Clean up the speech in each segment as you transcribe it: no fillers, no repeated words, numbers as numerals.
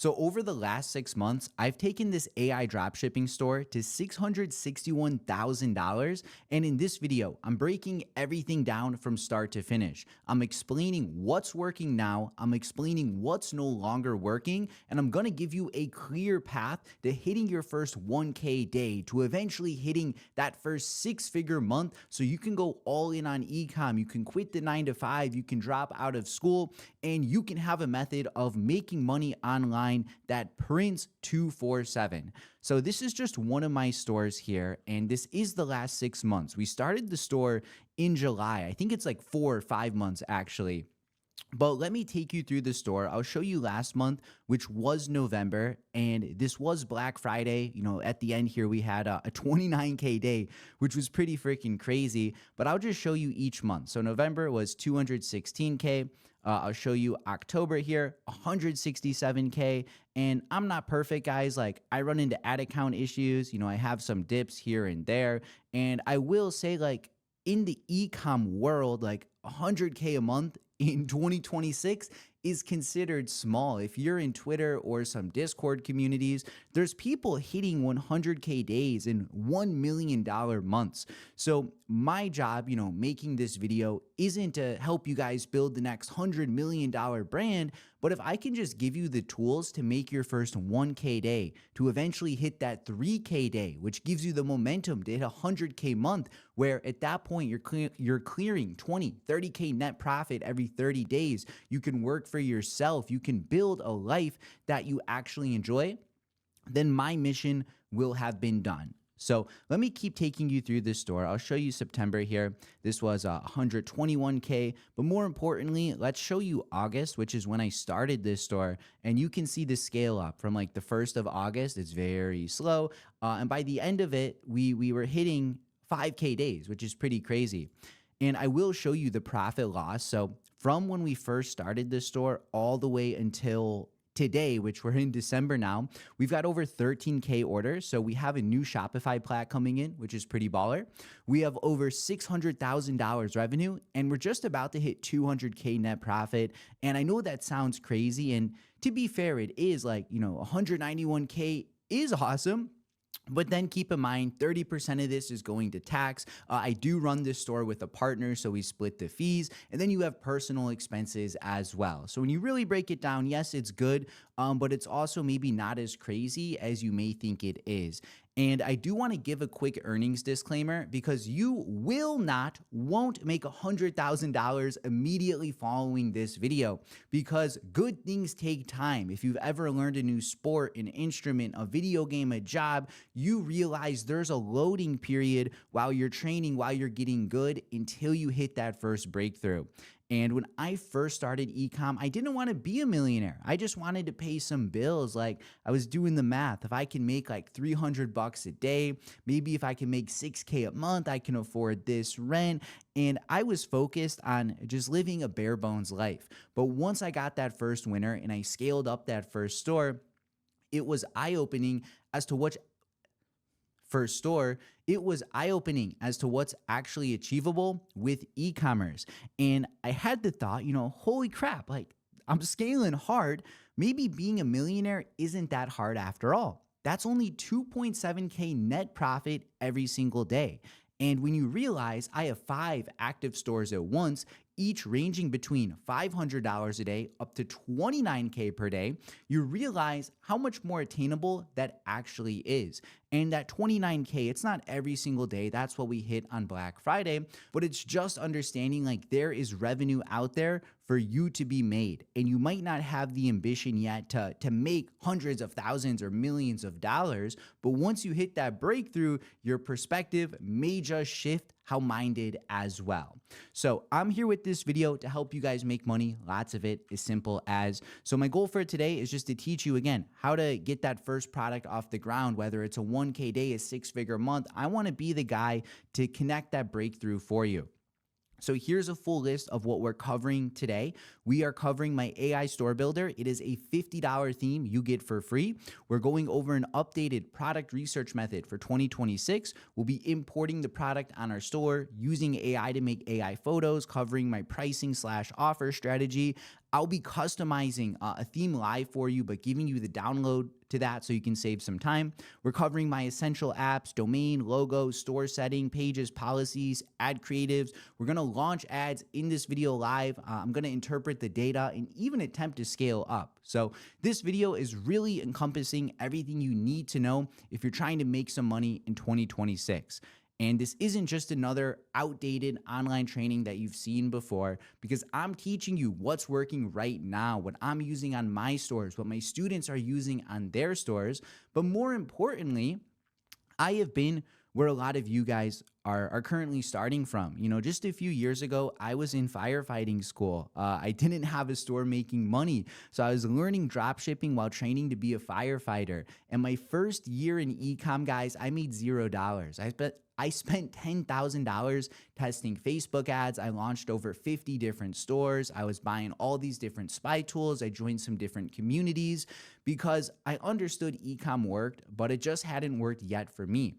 So over the last 6 months, I've taken this AI dropshipping store to $661,000. And in this video, I'm breaking everything down from start to finish. I'm explaining what's working now. I'm explaining what's no longer working. And I'm going to give you a clear path to hitting your first 1K day, to eventually hitting that first six-figure month so you can go all in on e-com. You can quit the 9 to 5. You can drop out of school and you can have a method of making money online that prints 24/7. So this is just one of my stores here, and this is the last 6 months. We started the store in July. I think it's like 4 or 5 months actually. But let me take you through the store. I'll show you last month, which was November, and this was Black Friday. You know, at the end here, we had a 29K day, which was pretty freaking crazy. But I'll just show you each month. So November was 216K. I'll show you October here, 167K. And I'm not perfect, guys. Like, I run into ad account issues. You know, I have some dips here and there. And I will say, like, in the e-com world, like 100K a month in 2026 is considered small. If you're in Twitter or some Discord communities, there's people hitting 100K days in $1 million months. So my job, you know, making this video isn't to help you guys build the next $100 million brand, but if I can just give you the tools to make your first 1K day, to eventually hit that 3K day, which gives you the momentum to hit 100K month, where at that point you're clearing 20, 30K net profit every 30 days. You can work for yourself. You can build a life that you actually enjoy. Then my mission will have been done. So let me keep taking you through this store. I'll show you September here. This was 121K, but more importantly, let's show you August, which is when I started this store. And you can see the scale up from like the 1st of August. It's very slow. And by the end of it, we were hitting 5K days, which is pretty crazy. And I will show you the profit loss. So from when we first started this store all the way until today, which we're in December now, we've got over 13K orders. So we have a new Shopify plat coming in, which is pretty baller. We have over $600,000 revenue, and we're just about to hit 200K net profit. And I know that sounds crazy. And to be fair, it is like, you know, 191K is awesome. But then keep in mind, 30% of this is going to tax. I do run this store with a partner, so we split the fees. And then you have personal expenses as well. So when you really break it down, yes, it's good, but it's also maybe not as crazy as you may think it is. And I do want to give a quick earnings disclaimer because you won't make $100,000 immediately following this video, because good things take time. If you've ever learned a new sport, an instrument, a video game, a job, you realize there's a loading period while you're training, while you're getting good, until you hit that first breakthrough. And when I first started e-com, I didn't want to be a millionaire. I just wanted to pay some bills. Like, I was doing the math. If I can make like $300 a day, maybe if I can make 6K a month, I can afford this rent. And I was focused on just living a bare bones life. But once I got that first winner and I scaled up that first store, it was eye-opening as to what's actually achievable with e-commerce. And I had the thought, you know, holy crap, like, I'm scaling hard. Maybe being a millionaire isn't that hard after all. That's only 2.7K net profit every single day. And when you realize I have 5 active stores at once, each ranging between $500 a day up to $29K per day, you realize how much more attainable that actually is. And that $29K, it's not every single day. That's what we hit on Black Friday, but it's just understanding like there is revenue out there for you to be made. And you might not have the ambition yet to make hundreds of thousands or millions of dollars, but once you hit that breakthrough, your perspective may just shift how minded as well. So I'm here with this video to help you guys make money. Lots of it is simple as. So my goal for today is just to teach you again how to get that first product off the ground, whether it's a 1K day, a 6-figure month. I want to be the guy to connect that breakthrough for you. So here's a full list of what we're covering today. We are covering my AI store builder. It is a $50 theme you get for free. We're going over an updated product research method for 2026. We'll be importing the product on our store, using AI to make AI photos, covering my pricing/offer strategy. I'll be customizing a theme live for you, but giving you the download to that so you can save some time. We're covering my essential apps, domain, logo, store setting, pages, policies, ad creatives. We're going to launch ads in this video live. I'm going to interpret the data and even attempt to scale up. So this video is really encompassing everything you need to know if you're trying to make some money in 2026. And this isn't just another outdated online training that you've seen before, because I'm teaching you what's working right now, what I'm using on my stores, what my students are using on their stores. But more importantly, I have been where a lot of you guys are currently starting from. You know, just a few years ago, I was in firefighting school. I didn't have a store making money. So I was learning dropshipping while training to be a firefighter. And my first year in e-com, guys, I made $0. I spent $10,000 testing Facebook ads. I launched over 50 different stores. I was buying all these different spy tools. I joined some different communities because I understood e-com worked, but it just hadn't worked yet for me.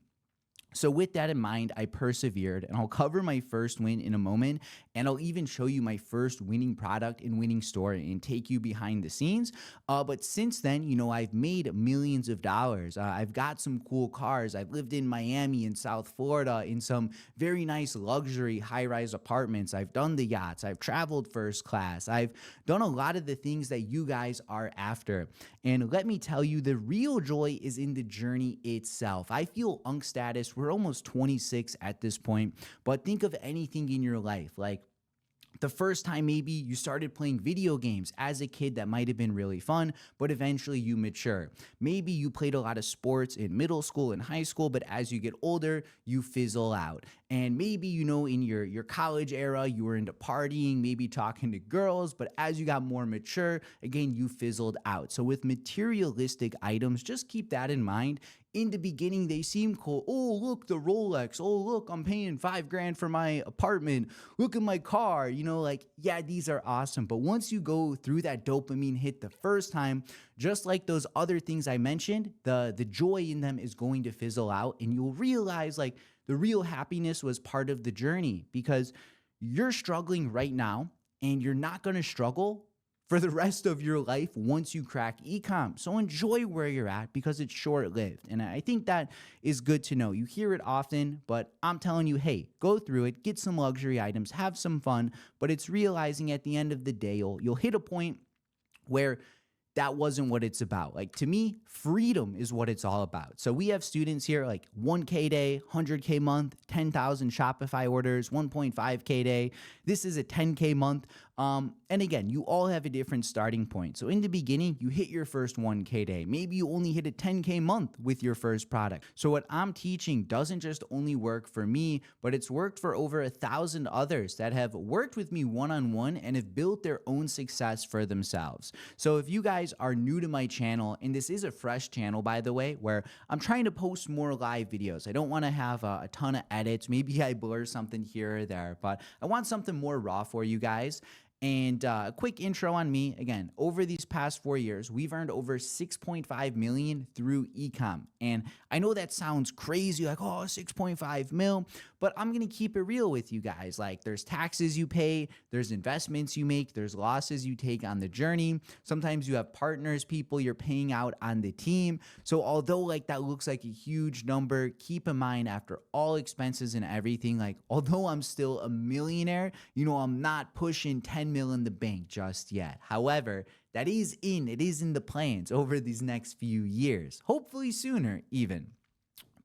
So with that in mind, I persevered, and I'll cover my first win in a moment, and I'll even show you my first winning product and winning store and take you behind the scenes. But since then, you know, I've made millions of dollars. I've got some cool cars. I've lived in Miami and South Florida in some very nice luxury high-rise apartments. I've done the yachts. I've traveled first class. I've done a lot of the things that you guys are after. And let me tell you, the real joy is in the journey itself. I feel Unk status. We're almost 26 at this point, but think of anything in your life, like the first time maybe you started playing video games as a kid that might have been really fun, but eventually you mature. Maybe you played a lot of sports in middle school and high school, but as you get older, you fizzle out. And maybe, you know, in your college era, you were into partying, maybe talking to girls, but as you got more mature, again, you fizzled out. So with materialistic items, just keep that in mind. In the beginning, they seem cool. Oh, look, the Rolex. Oh, look, I'm paying $5,000 for my apartment. Look at my car. You know, like, yeah, these are awesome. But once you go through that dopamine hit the first time, just like those other things I mentioned, the joy in them is going to fizzle out, and you'll realize like the real happiness was part of the journey, because you're struggling right now and you're not going to struggle for the rest of your life once you crack e-com. So enjoy where you're at, because it's short-lived. And I think that is good to know. You hear it often, but I'm telling you, hey, go through it, get some luxury items, have some fun, but it's realizing at the end of the day, you'll hit a point where that wasn't what it's about. Like, to me, freedom is what it's all about. So we have students here like 1K day, 100K month, 10,000 Shopify orders, 1.5K day. This is a 10K month. And again, you all have a different starting point. So in the beginning, you hit your first 1K day. Maybe you only hit a 10K month with your first product. So what I'm teaching doesn't just only work for me, but it's worked for over 1,000 others that have worked with me one-on-one and have built their own success for themselves. So if you guys are new to my channel, and this is a fresh channel, by the way, where I'm trying to post more live videos. I don't want to have a ton of edits. Maybe I blur something here or there, but I want something more raw for you guys. And a quick intro on me. Again, over these past 4 years, we've earned over $6.5 million through e-com. And I know that sounds crazy, like, oh, 6.5 mil, but I'm going to keep it real with you guys. Like, there's taxes you pay, there's investments you make, there's losses you take on the journey. Sometimes you have partners, people you're paying out on the team. So although like that looks like a huge number, keep in mind, after all expenses and everything, like, although I'm still a millionaire, you know, I'm not pushing 10 mil in the bank just yet. However, it is in the plans over these next few years, hopefully sooner even.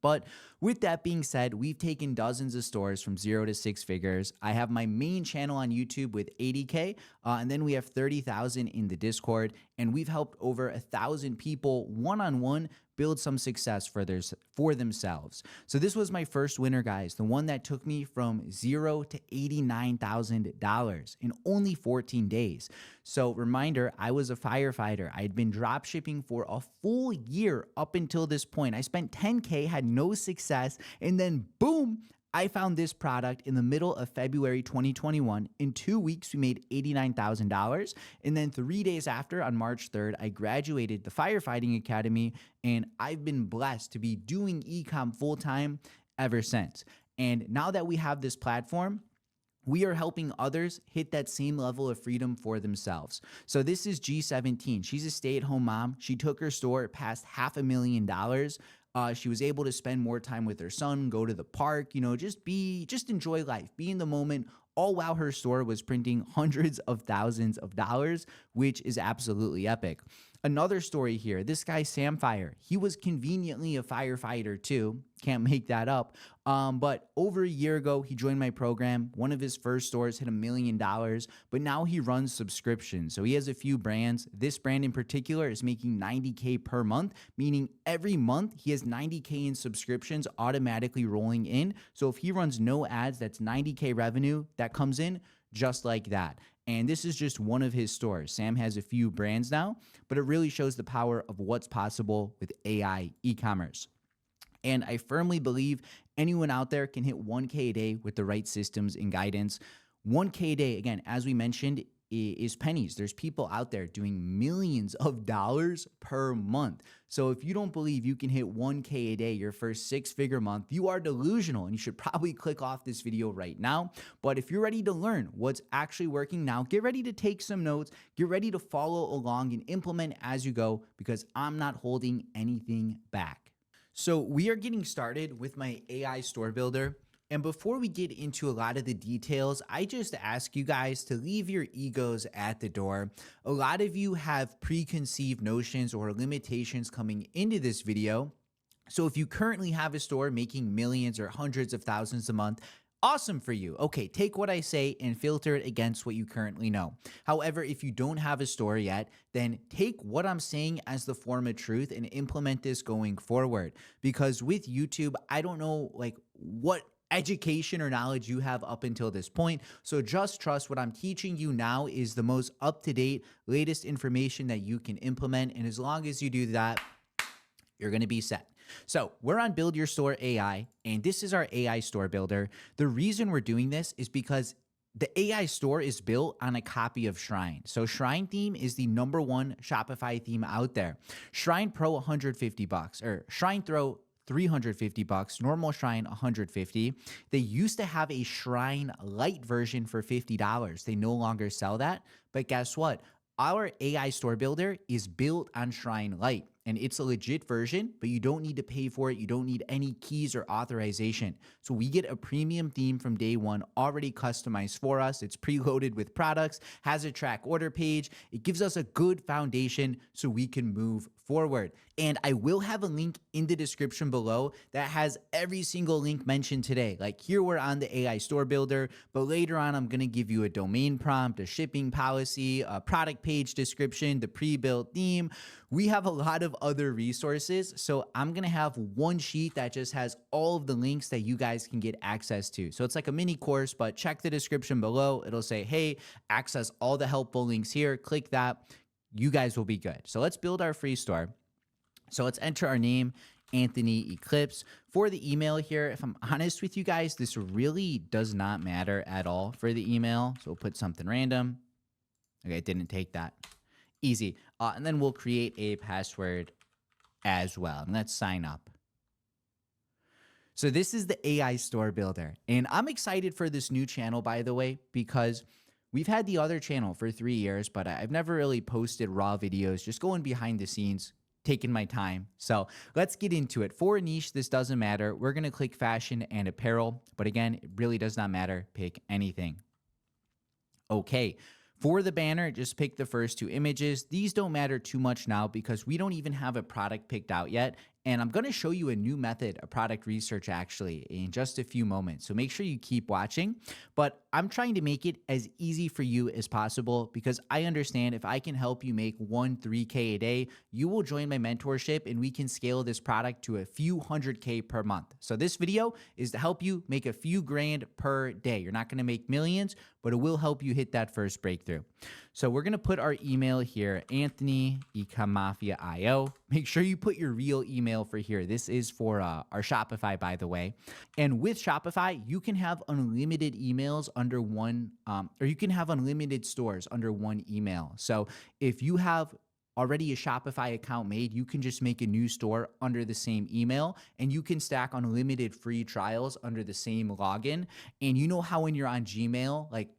But with that being said, we've taken dozens of stores from 0 to 6 figures. I have my main channel on YouTube with 80K, and then we have 30,000 in the Discord, and we've helped over 1,000 people one-on-one build some success for themselves. So this was my first winner, guys, the one that took me from 0 to $89,000 in only 14 days. So reminder, I was a firefighter. I had been drop shipping for a full year up until this point. I spent 10K, had no success, and then boom, I found this product in the middle of February 2021. In 2 weeks, we made $89,000. And then 3 days after, on March 3rd, I graduated the Firefighting Academy, and I've been blessed to be doing e-com full-time ever since. And now that we have this platform, we are helping others hit that same level of freedom for themselves. So this is G17. She's a stay-at-home mom. She took her store past $500,000. She was able to spend more time with her son, go to the park, just enjoy life, be in the moment, all while her store was printing hundreds of thousands of dollars, which is absolutely epic. Another story here, this guy Sam Fire, he was conveniently a firefighter too. Can't make that up. But over a year ago, he joined my program. One of his first stores hit $1 million, but now he runs subscriptions. So he has a few brands. This brand in particular is making $90K per month, meaning every month he has $90K in subscriptions automatically rolling in. So if he runs no ads, that's $90K revenue that comes in just like that. And this is just one of his stores. Sam has a few brands now, but it really shows the power of what's possible with AI e-commerce. And I firmly believe anyone out there can hit 1K a day with the right systems and guidance. 1K a day, again, as we mentioned, is pennies. There's people out there doing millions of dollars per month. So if you don't believe you can hit 1K a day your first 6-figure month, you are delusional and you should probably click off this video right now. But if you're ready to learn what's actually working now, get ready to take some notes, get ready to follow along and implement as you go, because I'm not holding anything back. So we are getting started with my AI store builder. And before we get into a lot of the details, I just ask you guys to leave your egos at the door. A lot of you have preconceived notions or limitations coming into this video. So if you currently have a store making millions or hundreds of thousands a month, awesome for you. Okay, take what I say and filter it against what you currently know. However, if you don't have a store yet, then take what I'm saying as the form of truth and implement this going forward. Because with YouTube, I don't know what education or knowledge you have up until this point. So just trust what I'm teaching you now is the most up-to-date, latest information that you can implement. And as long as you do that, you're going to be set. So we're on Build Your Store AI, and this is our AI store builder. The reason we're doing this is because the AI store is built on a copy of Shrine. So Shrine theme is the #1 Shopify theme out there. Shrine Pro $150, or Shrine Throw $350, normal Shrine $150. They used to have a Shrine Lite version for $50. They no longer sell that. But guess what? Our AI store builder is built on Shrine Lite, and it's a legit version, but you don't need to pay for it. You don't need any keys or authorization. So we get a premium theme from day one, already customized for us. It's preloaded with products, has a track order page. It gives us a good foundation so we can move forward. And I will have a link in the description below that has every single link mentioned today. Like here we're on the AI store builder, but later on I'm going to give you a domain prompt, a shipping policy, a product page description, the pre-built theme. We have a lot of other resources. So I'm going to have one sheet that just has all of the links that you guys can get access to. So it's like a mini course, but check the description below. It'll say, hey, access all the helpful links here. Click that. You guys will be good. So let's build our free store. So let's enter our name, Anthony Eclipse. For the email here, if I'm honest with you guys, this really does not matter at all for the email. So we'll put something random. Okay, it didn't take that. Easy. And then we'll create a password as well. And let's sign up. So this is the AI store builder. And I'm excited for this new channel, by the way, because we've had the other channel for 3 years, but I've never really posted raw videos, just going behind the scenes, taking my time. So let's get into it. For a niche, this doesn't matter. We're going to click fashion and apparel. But again, it really does not matter. Pick anything. Okay. For the banner, just pick the first 2 images. These don't matter too much now because we don't even have a product picked out yet. And I'm going to show you a new method of product research actually in just a few moments. So make sure you keep watching. But I'm trying to make it as easy for you as possible because I understand if I can help you make 3K a day, you will join my mentorship and we can scale this product to a few 100K per month. So this video is to help you make a few grand per day. You're not going to make millions, but it will help you hit that first breakthrough. So we're going to put our email here, Anthony, ecomMafia.io. Make sure you put your real email for here. This is for our Shopify, by the way. And with Shopify, you can have unlimited emails under one, or you can have unlimited stores under one email. So if you have already a Shopify account made, you can just make a new store under the same email, and you can stack unlimited free trials under the same login. And you know how when you're on Gmail, like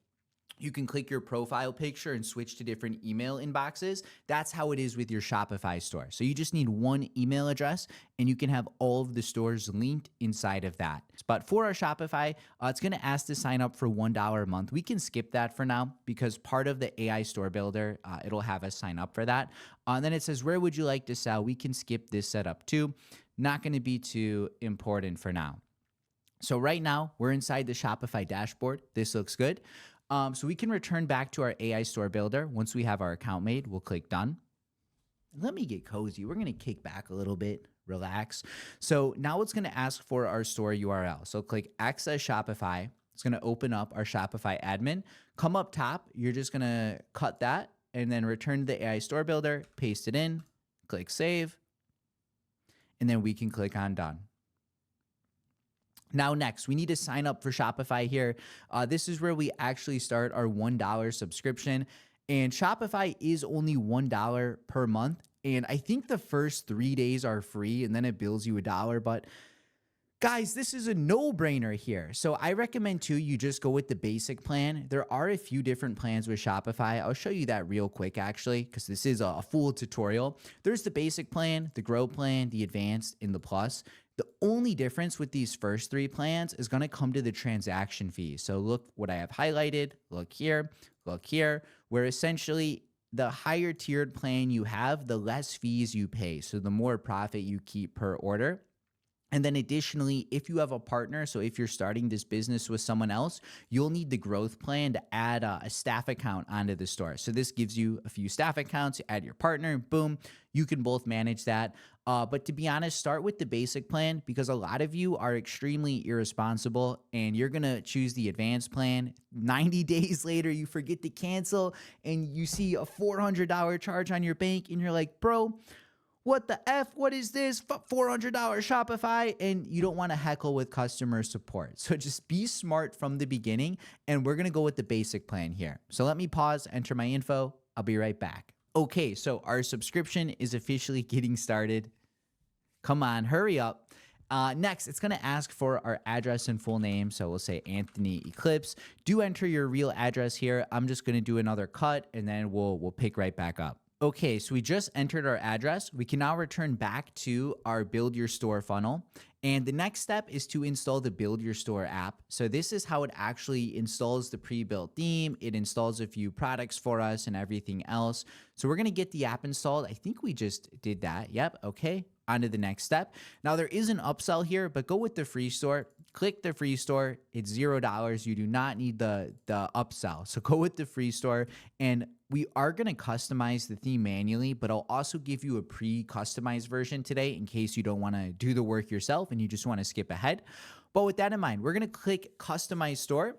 you can click your profile picture and switch to different email inboxes. That's how it is with your Shopify store. So you just need one email address and you can have all of the stores linked inside of that. But for our Shopify, it's going to ask to sign up for $1 a month. We can skip that for now because part of the AI store builder, it'll have us sign up for that. And then it says, where would you like to sell? We can skip this setup too. Not going to be too important for now. So right now we're inside the Shopify dashboard. This looks good. So we can return back to our AI store builder. Once we have our account made, we'll click done. Let me get cozy. We're going to kick back a little bit, relax. So now it's going to ask for our store URL. So click Access Shopify. It's going to open up our Shopify admin. Come up top, you're just going to cut that and then return to the AI store builder, paste it in, click save, and then we can click on done. Now, next, we need to sign up for Shopify here. This is where we actually start our $1 subscription. And Shopify is only $1 per month. And I think the first 3 days are free and then it bills you $1. But guys, this is a no-brainer here. So I recommend too, you just go with the basic plan. There are a few different plans with Shopify. I'll show you that real quick actually, because this is a full tutorial. There's the basic plan, the grow plan, the advanced, and the plus. The only difference with these first three plans is going to come to the transaction fees. So look what I have highlighted, look here, where essentially the higher tiered plan you have, the less fees you pay. So the more profit you keep per order. And then additionally, if you have a partner, so if you're starting this business with someone else, you'll need the growth plan to add a staff account onto the store. So this gives you a few staff accounts, you add your partner, boom, you can both manage that. But to be honest, start with the basic plan because a lot of you are extremely irresponsible and you're going to choose the advanced plan. 90 days later, you forget to cancel and you see a $400 charge on your bank and you're like, bro, what the F? What is this? $400 Shopify. And you don't want to heckle with customer support. So just be smart from the beginning. And we're going to go with the basic plan here. So let me pause, enter my info. I'll be right back. Okay, so our subscription is officially getting started. Come on, hurry up. Next, it's going to ask for our address and full name. So we'll say Anthony Eclipse. Do enter your real address here. I'm just going to do another cut and then we'll pick right back up. Okay, so we just entered our address. We can now return back to our Build Your Store funnel. And the next step is to install the Build Your Store app. So this is how it actually installs the pre-built theme. It installs a few products for us and everything else. So we're going to get the app installed. I think we just did that. Yep, okay. On to the next step. Now there is an upsell here, but go with the free store. Click the free store. It's $0. You do not need the upsell. So go with the free store. And we are going to customize the theme manually, but I'll also give you a pre-customized version today in case you don't want to do the work yourself and you just want to skip ahead. But with that in mind, we're going to click Customize Store.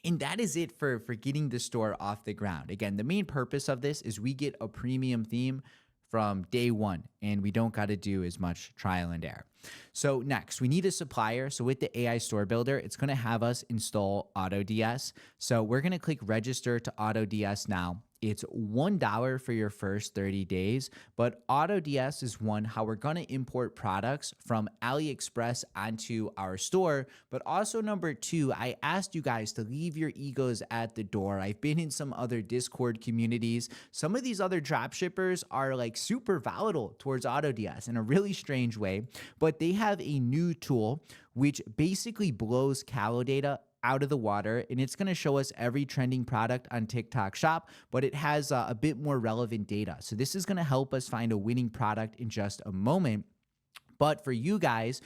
And that is it for getting the store off the ground. Again, the main purpose of this is we get a premium theme from day one, and we don't got to do as much trial and error. So next, we need a supplier. So with the AI store builder, it's going to have us install AutoDS. So we're going to click register to AutoDS now. It's $1 for your first 30 days, but AutoDS is how we're going to import products from AliExpress onto our store. But also number two, I asked you guys to leave your egos at the door. I've been in some other Discord communities. Some of these other dropshippers are like super volatile towards AutoDS in a really strange way, but they have a new tool which basically blows calo data out of the water, and it's going to show us every trending product on TikTok Shop, but it has a bit more relevant data. So this is going to help us find a winning product in just a moment. But for you guys,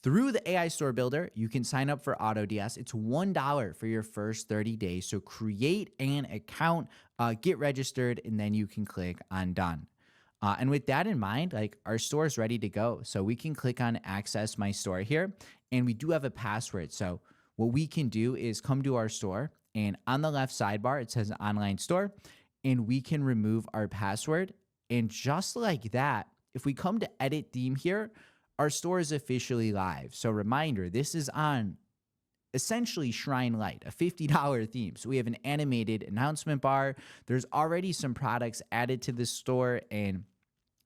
through the AI Store Builder, you can sign up for AutoDS. It's $1 for your first 30 days. So create an account, get registered, and then you can click on done. And with that in mind, like our store is ready to go. So we can click on Access My Store here, and we do have a password. So what we can do is come to our store, and on the left sidebar, it says Online Store, and we can remove our password. And just like that, if we come to Edit Theme here, our store is officially live. So reminder, this is on essentially Shrine Light, a $50 theme. So we have an animated announcement bar. There's already some products added to the store, and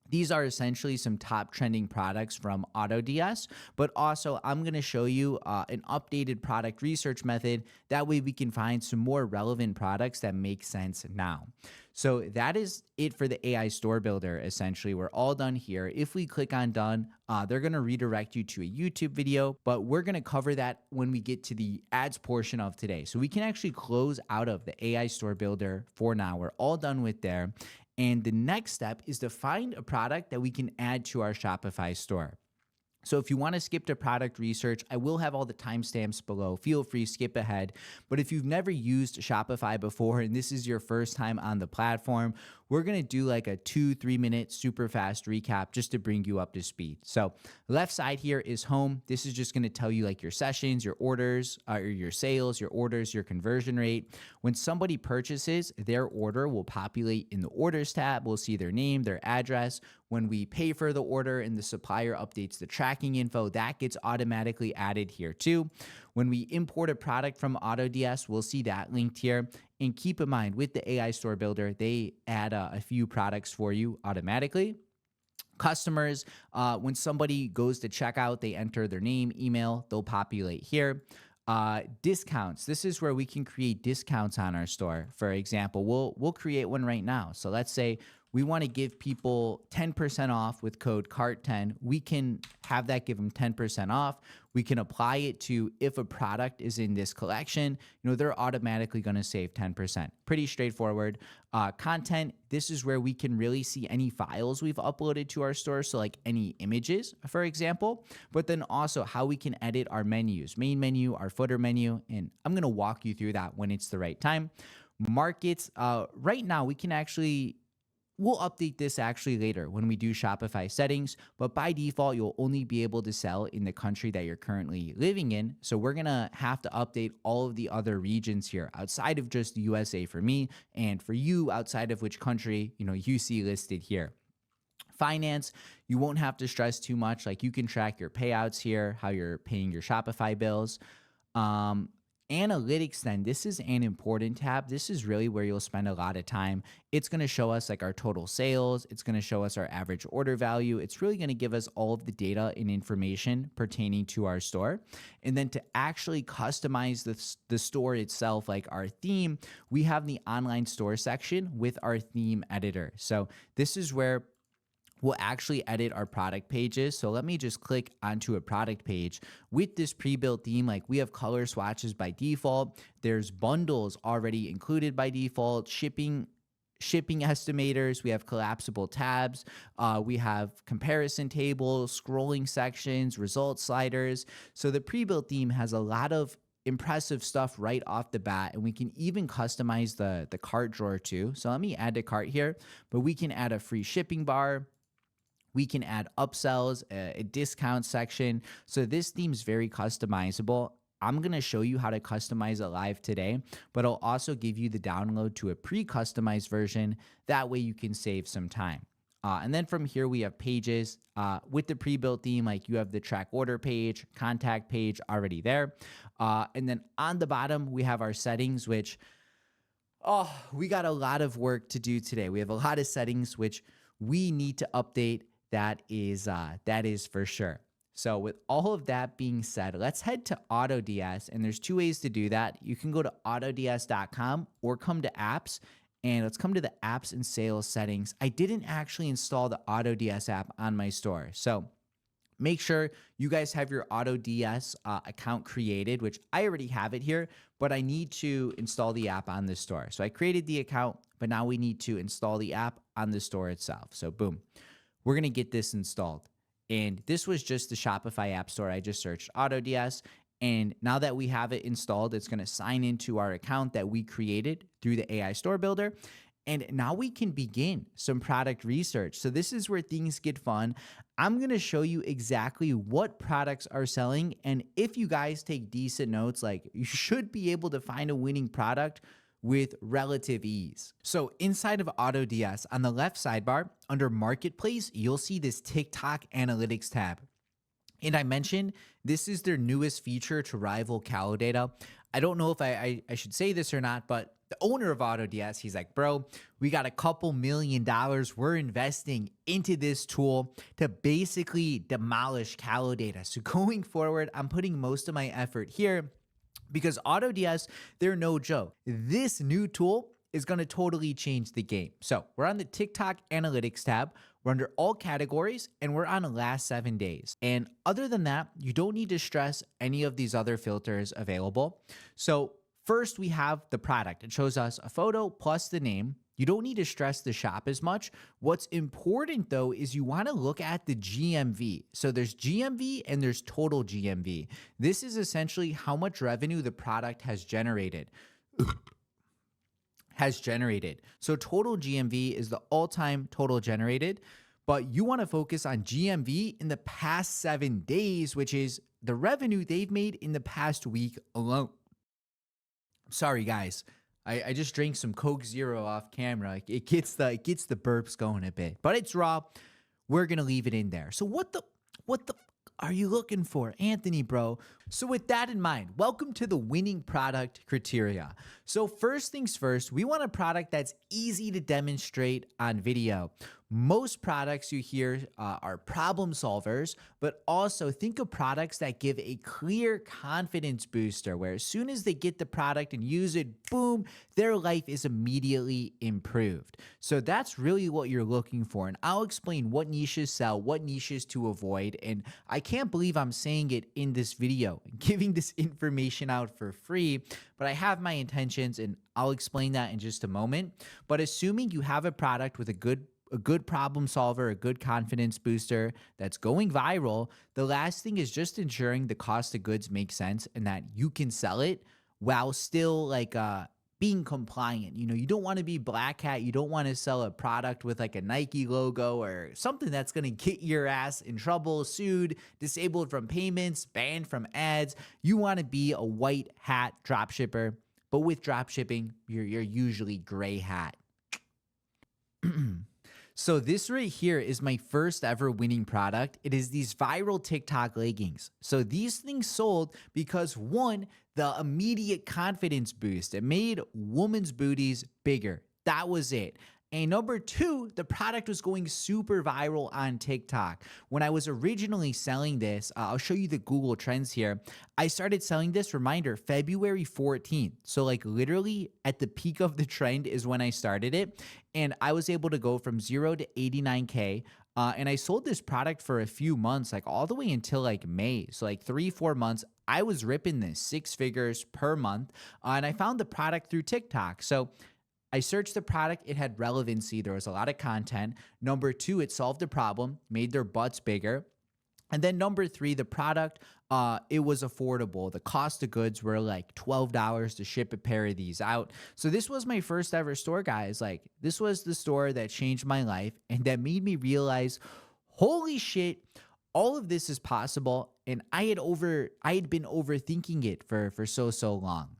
these are essentially some top trending products from AutoDS, but also I'm going to show you an updated product research method. That way we can find some more relevant products that make sense now. So that is it for the AI store builder. Essentially, we're all done here. If we click on done, they're going to redirect you to a YouTube video, but we're going to cover that when we get to the ads portion of today. So we can actually close out of the AI store builder for now. We're all done with there. And the next step is to find a product that we can add to our Shopify store. So if you want to skip to product research, I will have all the timestamps below. Feel free, skip ahead. But if you've never used Shopify before and this is your first time on the platform, we're going to do like a 2-3 minute super fast recap just to bring you up to speed. So left side here is home. This is just going to tell you like your sessions, your orders, or your sales, your orders, your conversion rate. When somebody purchases, their order will populate in the orders tab. We'll see their name, their address. When we pay for the order and the supplier updates the tracking info, that gets automatically added here too. When we import a product from AutoDS, we'll see that linked here. And keep in mind, with the AI store builder, they add a few products for you automatically. Customers, when somebody goes to checkout, they enter their name, email, they'll populate here. Discounts. This is where we can create discounts on our store. For example, we'll create one right now. So let's say we want to give people 10% off with code CART10. We can have that give them 10% off. We can apply it to if a product is in this collection, they're automatically going to save 10%. Pretty straightforward. Content, this is where we can really see any files we've uploaded to our store. So like any images, for example, but then also how we can edit our menus, main menu, our footer menu. And I'm going to walk you through that when it's the right time. Markets, right now we can we'll update this actually later when we do Shopify settings, but by default, you'll only be able to sell in the country that you're currently living in. So we're going to have to update all of the other regions here outside of just the USA for me, and for you outside of which country, you see listed here. Finance, you won't have to stress too much. Like you can track your payouts here, how you're paying your Shopify bills. Analytics, then, this is an important tab. This is really where you'll spend a lot of time. It's going to show us like our total sales. It's going to show us our average order value. It's really going to give us all of the data and information pertaining to our store. And then to actually customize the store itself, like our theme, we have the online store section with our theme editor. So this is where we'll actually edit our product pages. So let me just click onto a product page. With this pre-built theme, like we have color swatches by default. There's bundles already included by default, shipping estimators, we have collapsible tabs, we have comparison tables, scrolling sections, result sliders. So the pre-built theme has a lot of impressive stuff right off the bat, and we can even customize the cart drawer too. So let me add to cart here, but we can add a free shipping bar. We can add upsells, a discount section. So this theme is very customizable. I'm going to show you how to customize it live today, but I'll also give you the download to a pre-customized version. That way you can save some time. And then from here, we have pages. With the pre-built theme, like you have the track order page, contact page already there. And then on the bottom, we have our settings, which, we got a lot of work to do today. We have a lot of settings, which we need to update. That is for sure. So with all of that being said, let's head to AutoDS, and there's two ways to do that. You can go to autods.com or come to apps, and let's come to the apps and sales settings. I didn't actually install the AutoDS app on my store. So make sure you guys have your AutoDS account created, which I already have it here, but I need to install the app on the store. So I created the account, but now we need to install the app on the store itself. So boom. We're going to get this installed. And this was just the Shopify App Store. I just searched AutoDS. And now that we have it installed, it's going to sign into our account that we created through the AI Store Builder. And now we can begin some product research. So this is where things get fun. I'm going to show you exactly what products are selling. And if you guys take decent notes, like you should be able to find a winning product with relative ease. So inside of AutoDS, on the left sidebar, under Marketplace, you'll see this TikTok Analytics tab. And I mentioned this is their newest feature to rival Calidata. I don't know if I should say this or not, but the owner of AutoDS, he's like, bro, we got a couple $1,000,000. We're investing into this tool to basically demolish Calidata. So going forward, I'm putting most of my effort here because AutoDS, they're no joke. This new tool is going to totally change the game. So we're on the TikTok analytics tab. We're under all categories and we're on the last 7 days. And other than that, you don't need to stress any of these other filters available. So first we have the product. It shows us a photo plus the name. You don't need to stress the shop as much. What's important though is you want to look at the GMV. So there's GMV and there's total GMV. This is essentially how much revenue the product has generated. So total GMV is the all-time total generated, but you want to focus on GMV in the past 7 days, which is the revenue they've made in the past week alone. Sorry, guys. I just drank some Coke Zero off camera. It gets the burps going a bit, but it's raw. We're going to leave it in there. So what the are you looking for, Anthony, bro? So with that in mind, welcome to the winning product criteria. So first things first, we want a product that's easy to demonstrate on video. Most products you hear are problem solvers, but also think of products that give a clear confidence booster where as soon as they get the product and use it, boom, their life is immediately improved. So that's really what you're looking for. And I'll explain what niches sell, what niches to avoid. And I can't believe I'm saying it in this video, giving this information out for free, but I have my intentions and I'll explain that in just a moment. But assuming you have a product with a good problem solver, a good confidence booster that's going viral, the last thing is just ensuring the cost of goods makes sense and that you can sell it while still being compliant. You know, you don't want to be black hat. You don't want to sell a product with like a Nike logo or something that's going to get your ass in trouble, sued, disabled from payments, banned from ads. You want to be a white hat dropshipper, but with dropshipping, you're usually gray hat. So this right here is my first ever winning product. It is these viral TikTok leggings. So these things sold because one, the immediate confidence boost. It made women's booties bigger. That was it. And number two, the product was going super viral on TikTok. When I was originally selling this, I'll show you the Google Trends here. I started selling this, reminder, February 14th. So like literally at the peak of the trend is when I started it. And I was able to go from 0 to 89K. And I sold this product for a few months, like all the way until like May. So like 3-4 months, I was ripping this 6 figures per month. And I found the product through TikTok. So I searched the product, it had relevancy, there was a lot of content. Number two, it solved the problem, made their butts bigger. And then number three, the product, it was affordable. The cost of goods were like $12 to ship a pair of these out. So this was my first ever store, guys. Like this was the store that changed my life and that made me realize, holy shit, all of this is possible. And I had been overthinking it for so long.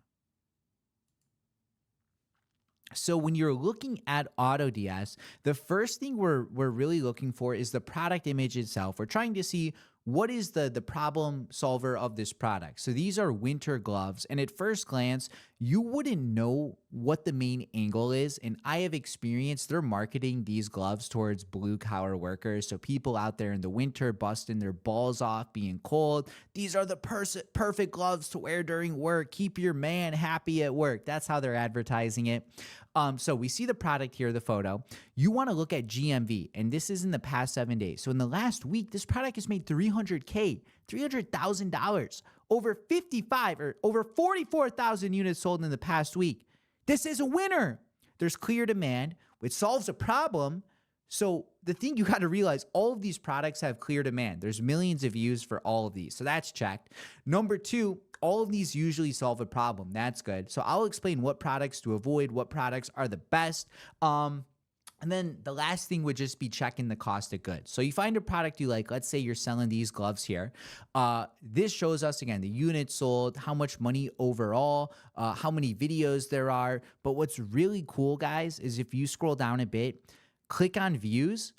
So when you're looking at AutoDS, the first thing we're really looking for is the product image itself. We're trying to see what is the problem solver of this product. So these are winter gloves. And at first glance, you wouldn't know what the main angle is. And I have experienced they're marketing these gloves towards blue collar workers. So people out there in the winter busting their balls off, being cold. These are the perfect gloves to wear during work. Keep your man happy at work. That's how they're advertising it. So we see the product here, the photo. You want to look at GMV, and this is in the past 7 days. So in the last week, this product has made $300K, $300,000, over 55 or over 44,000 units sold in the past week. This is a winner. There's clear demand, which solves a problem. So the thing you got to realize, all of these products have clear demand. There's millions of views for all of these. So that's checked. Number two, all of these usually solve a problem. That's good. So I'll explain what products to avoid, what products are the best. And then the last thing would just be checking the cost of goods. So you find a product you like. Let's say you're selling these gloves here. This shows us, again, the units sold, how much money overall, how many videos there are. But what's really cool, guys, is if you scroll down a bit, click on views,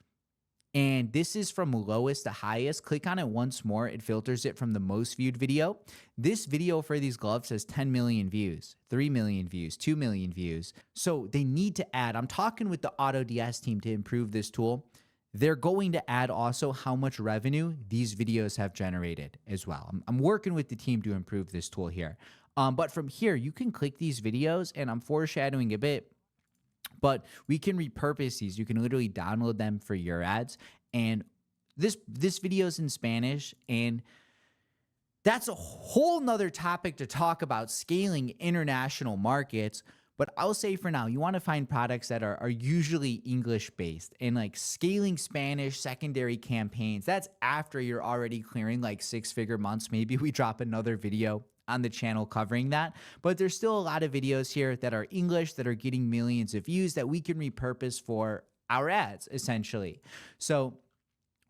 And this is from lowest to highest. Click on it once more. It filters it from the most viewed video. This video for these gloves has 10 million views, 3 million views, 2 million views. So they need to add, I'm talking with the AutoDS team to improve this tool. They're going to add also how much revenue these videos have generated as well. I'm working with the team to improve this tool here. But from here, you can click these videos, and I'm foreshadowing a bit, but we can repurpose these. You can literally download them for your ads. And this video is in Spanish, and that's a whole nother topic to talk about, scaling international markets. But I'll say for now, you want to find products that are usually English-based, and like scaling Spanish secondary campaigns. That's after you're already clearing like 6-figure months. Maybe we drop another video on the channel covering that. But there's still a lot of videos here that are English that are getting millions of views that we can repurpose for our ads, essentially. So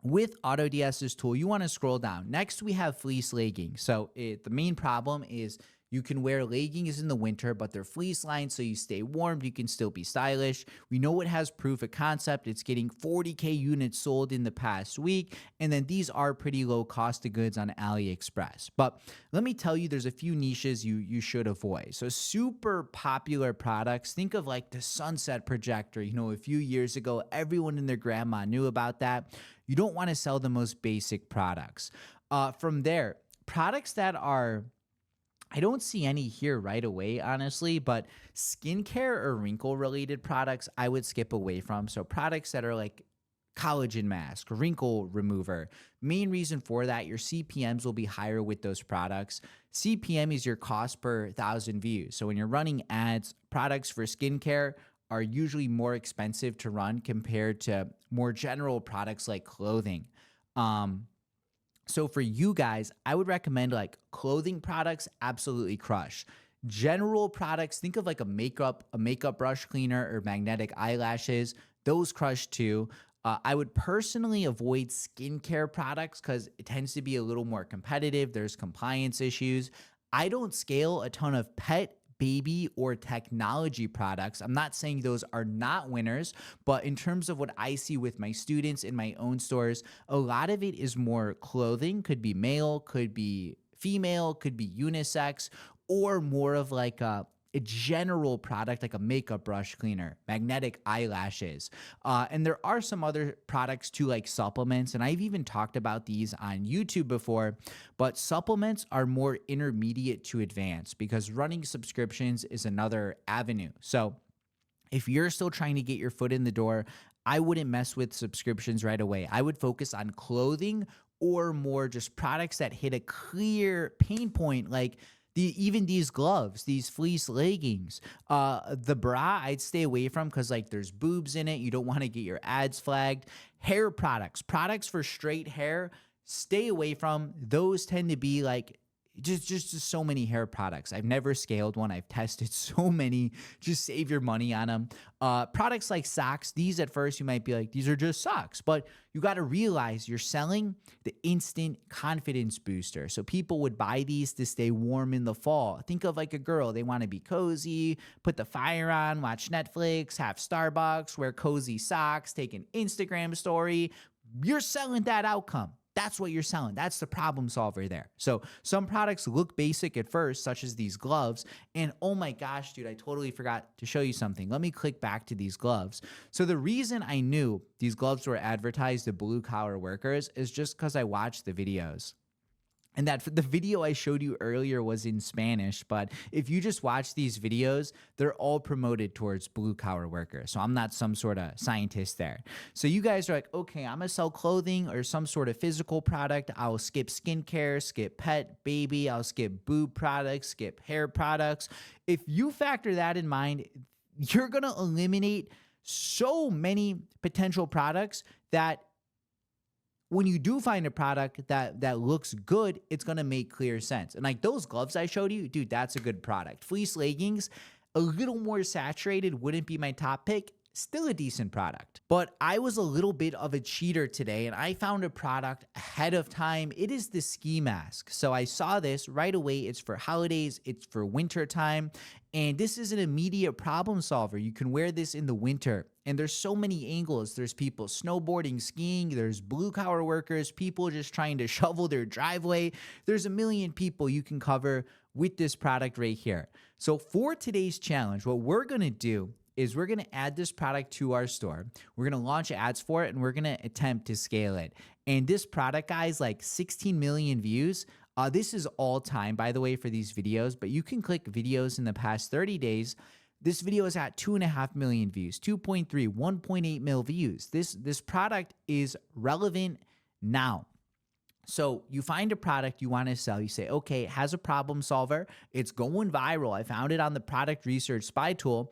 with AutoDS's tool, you want to scroll down. Next, we have fleece leggings. So the main problem is you can wear leggings in the winter, but they're fleece lined, so you stay warm. You can still be stylish. We know it has proof of concept. It's getting 40K units sold in the past week. And then these are pretty low cost of goods on AliExpress. But let me tell you, there's a few niches you should avoid. So super popular products, think of like the sunset projector. You know, a few years ago, everyone and their grandma knew about that. You don't want to sell the most basic products. From there, products that are, I don't see any here right away, honestly, but skincare or wrinkle-related products, I would skip away from. So products that are like collagen mask, wrinkle remover. Main reason for that, your CPMs will be higher with those products. CPM is your cost per 1,000 views. So when you're running ads, products for skincare are usually more expensive to run compared to more general products like clothing. So for you guys, I would recommend like clothing products, absolutely crush. General products, think of like a makeup brush cleaner or magnetic eyelashes. Those crush too. I would personally avoid skincare products because it tends to be a little more competitive. There's compliance issues. I don't scale a ton of pet, baby, or technology products. I'm not saying those are not winners, but in terms of what I see with my students in my own stores, a lot of it is more clothing, could be male, could be female, could be unisex, or more of like a general product like a makeup brush cleaner, magnetic eyelashes. And there are some other products too, like supplements. And I've even talked about these on YouTube before, but supplements are more intermediate to advanced because running subscriptions is another avenue. So if you're still trying to get your foot in the door, I wouldn't mess with subscriptions right away. I would focus on clothing or more just products that hit a clear pain point, like even these gloves, these fleece leggings, the bra, I'd stay away from because like there's boobs in it. You don't want to get your ads flagged. Hair products for straight hair, stay away from. Those tend to be like just so many hair products. I've never scaled one. I've tested so many. Just save your money on them. Products like socks, these at first you might be like, these are just socks, but you got to realize you're selling the instant confidence booster. So people would buy these to stay warm in the fall. Think of like a girl. They want to be cozy, put the fire on, watch Netflix, have Starbucks, wear cozy socks, take an Instagram story. You're selling that outcome. That's what you're selling. That's the problem solver there. So some products look basic at first, such as these gloves. And oh my gosh, dude, I totally forgot to show you something. Let me click back to these gloves. So the reason I knew these gloves were advertised to blue collar workers is just because I watched the videos. And that the video I showed you earlier was in Spanish, but if you just watch these videos, they're all promoted towards blue collar workers. So I'm not some sort of scientist there. So you guys are like, okay, I'm gonna sell clothing or some sort of physical product. I'll skip skincare, skip pet, baby. I'll skip boob products, skip hair products. If you factor that in mind, you're gonna eliminate so many potential products that when you do find a product that looks good, it's going to make clear sense. And like those gloves I showed you, dude, that's a good product. Fleece leggings, a little more saturated, wouldn't be my top pick. still a decent product. But I was a little bit of a cheater today and I found a product ahead of time. It is the ski mask. So I saw this right away. It's for holidays, it's for winter time, and this is an immediate problem solver. You can wear this in the winter. And there's so many angles. There's people snowboarding, skiing, there's blue collar workers, people just trying to shovel their driveway. There's a million people you can cover with this product right here. So for today's challenge, what we're gonna do is we're gonna add this product to our store. We're gonna launch ads for it and we're gonna attempt to scale it. And this product, guys, like 16 million views. This is all time, by the way, for these videos, but you can click videos in the past 30 days. This video is at 2.5 million views, 2.3, 1.8 mil views. This product is relevant now. So you find a product you want to sell. You say, okay, it has a problem solver. It's going viral. I found it on the product research spy tool.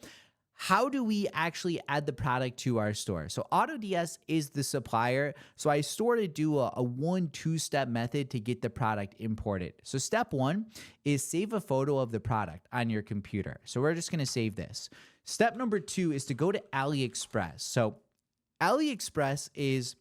How do we actually add the product to our store? So AutoDS is the supplier. So I sort of do a 1-2-step method to get the product imported. So step one is save a photo of the product on your computer. So we're just going to save this. Step number 2 is to go to AliExpress. So AliExpress is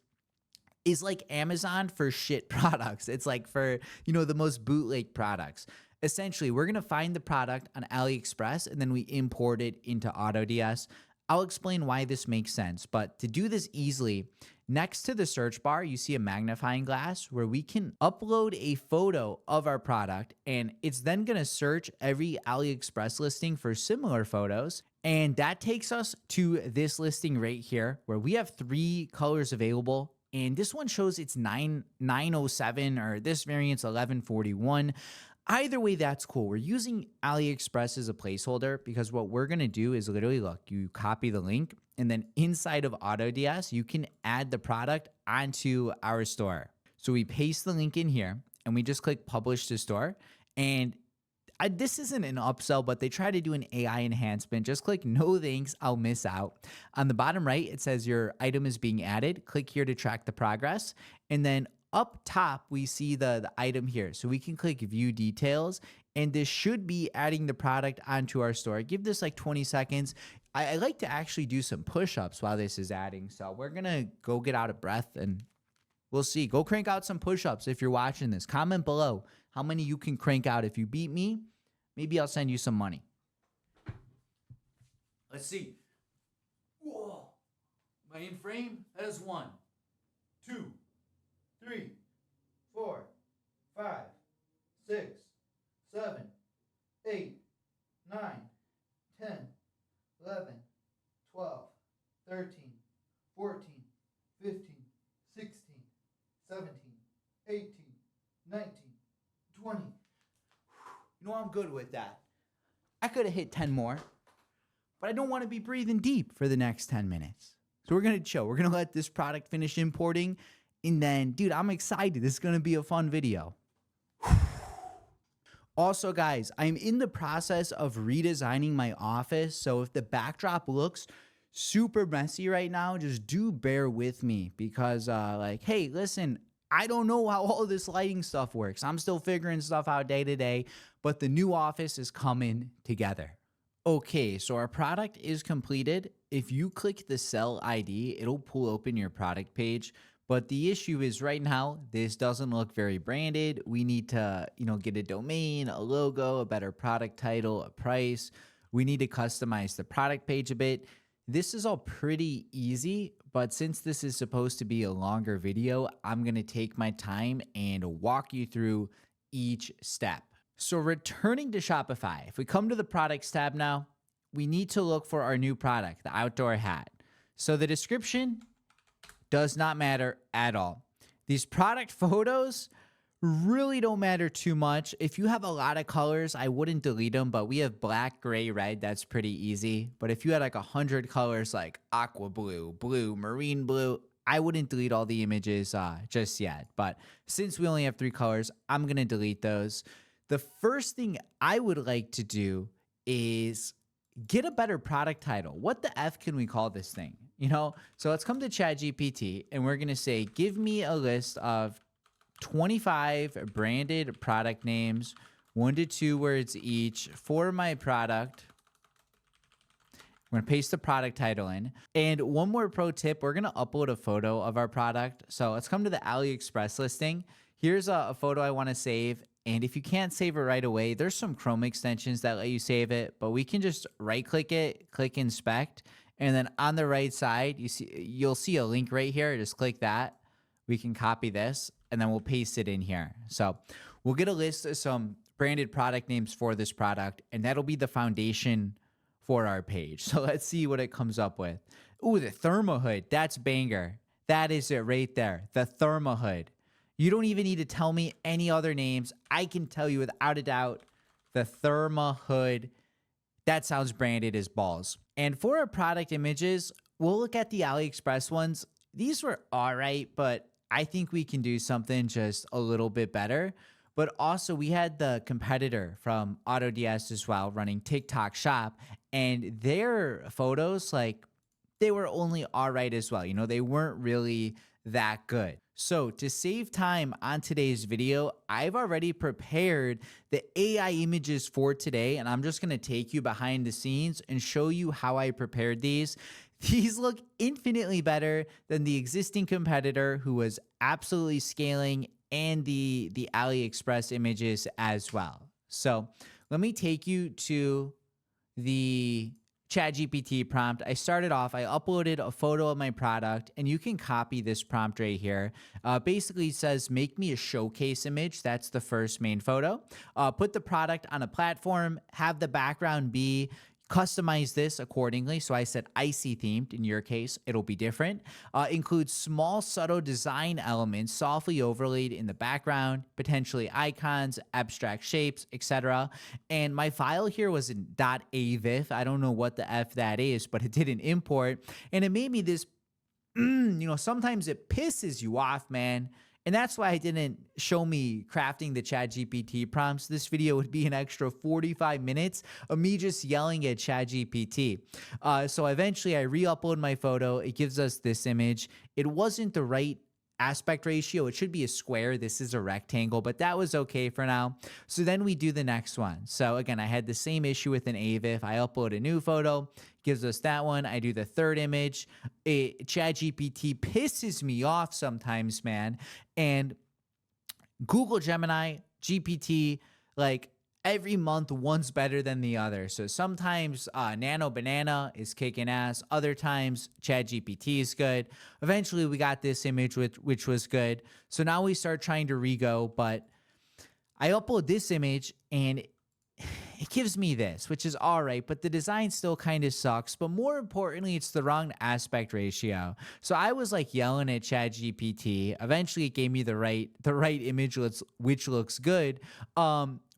like Amazon for shit products. It's like for, the most bootleg products. Essentially, we're going to find the product on AliExpress and then we import it into AutoDS. I'll explain why this makes sense, but to do this easily, next to the search bar, you see a magnifying glass where we can upload a photo of our product and it's then going to search every AliExpress listing for similar photos. And that takes us to this listing right here where we have 3 colors available. And this one shows it's 907 or this variant's 1141. Either way, that's cool. We're using AliExpress as a placeholder because what we're going to do is literally, look, you copy the link and then inside of AutoDS, you can add the product onto our store. So we paste the link in here and we just click publish to store. And this isn't an upsell, but they try to do an AI enhancement. Just click no thanks, I'll miss out. On the bottom right, it says your item is being added. Click here to track the progress. And then up top, we see the item here. So we can click view details and this should be adding the product onto our store. Give this like 20 seconds. I like to actually do some push-ups while this is adding. So we're gonna go get out of breath and we'll see. Go crank out some push-ups if you're watching this. Comment below how many you can crank out. If you beat me, maybe I'll send you some money. Let's see. Whoa. Am I in frame? That is 1, 2, 3, 4, 5, 6, 7, 8, 9, 10, 11, 12, 13, 14, 15, 16, 17, 18, 19, 20. I'm good with that. I could have hit 10 more, but I don't want to be breathing deep for the next 10 minutes. So we're going to chill. We're going to let this product finish importing. And then, dude, I'm excited. This is going to be a fun video. Also, guys, I'm in the process of redesigning my office. So if the backdrop looks super messy right now, just do bear with me because, hey, listen, I don't know how all this lighting stuff works. I'm still figuring stuff out day to day, but the new office is coming together. Okay, so our product is completed. If you click the sell ID, it'll pull open your product page. But the issue is right now, this doesn't look very branded. We need to, get a domain, a logo, a better product title, a price. We need to customize the product page a bit. This is all pretty easy, but since this is supposed to be a longer video, I'm going to take my time and walk you through each step. So returning to Shopify, if we come to the products tab now, we need to look for our new product, the outdoor hat. So the description does not matter at all. These product photos really don't matter too much. If you have a lot of colors, I wouldn't delete them, but we have black, gray, red. That's pretty easy. But if you had like 100 colors like aqua blue, blue, marine blue, I wouldn't delete all the images just yet. But since we only have 3 colors, I'm going to delete those. The first thing I would like to do is get a better product title. What the F can we call this thing? So let's come to ChatGPT and we're going to say, give me a list of 25 branded product names, 1 to 2 words each for my product. I'm going to paste the product title in. And one more pro tip, we're going to upload a photo of our product. So let's come to the AliExpress listing. Here's a photo I want to save. And if you can't save it right away, there's some Chrome extensions that let you save it, but we can just right click it, click inspect. And then on the right side, you'll see a link right here. Just click that. We can copy this and then we'll paste it in here. So we'll get a list of some branded product names for this product, and that'll be the foundation for our page. So let's see what it comes up with. Ooh, the Thermohood. That's banger. That is it right there. The Thermohood. You don't even need to tell me any other names. I can tell you without a doubt, the Thermohood. That sounds branded as balls. And for our product images, we'll look at the AliExpress ones. These were all right, but I think we can do something just a little bit better. But also we had the competitor from AutoDS as well running TikTok Shop, and their photos, like, they were only all right as well. You know, they weren't really that good. So to save time on today's video, I've already prepared the AI images for today, and I'm just going to take you behind the scenes and show you how I prepared these. These look infinitely better than the existing competitor who was absolutely scaling, and the AliExpress images as well. So let me take you to the ChatGPT prompt. I started off, I uploaded a photo of my product, and you can copy this prompt right here. Basically it says, make me a showcase image. That's the first main photo. Put the product on a platform, have the background be, customize this accordingly. So I said icy themed. In your case, it'll be different. Include small, subtle design elements softly overlaid in the background, potentially icons, abstract shapes, etc. And my file here was in .avif. I don't know what the F that is, but it didn't import. And it made me this, sometimes it pisses you off, man. And that's why I didn't show me crafting the ChatGPT prompts. This video would be an extra 45 minutes of me just yelling at ChatGPT. So eventually I re-upload my photo. It gives us this image. It wasn't the right aspect ratio. It should be a square. This is a rectangle, but that was okay for now. So then we do the next one. So again, I had the same issue with an AVIF. I upload a new photo, gives us that one. I do the third image. ChatGPT pisses me off sometimes, man. And Google Gemini, GPT, like, every month one's better than the other. So sometimes Nano Banana is kicking ass. Other times ChatGPT is good. Eventually we got this image which was good. So now we start trying to rego, but I upload this image and it gives me this, which is all right, but the design still kind of sucks. But more importantly, it's the wrong aspect ratio. So I was like yelling at ChatGPT. Eventually it gave me the right image, which looks good.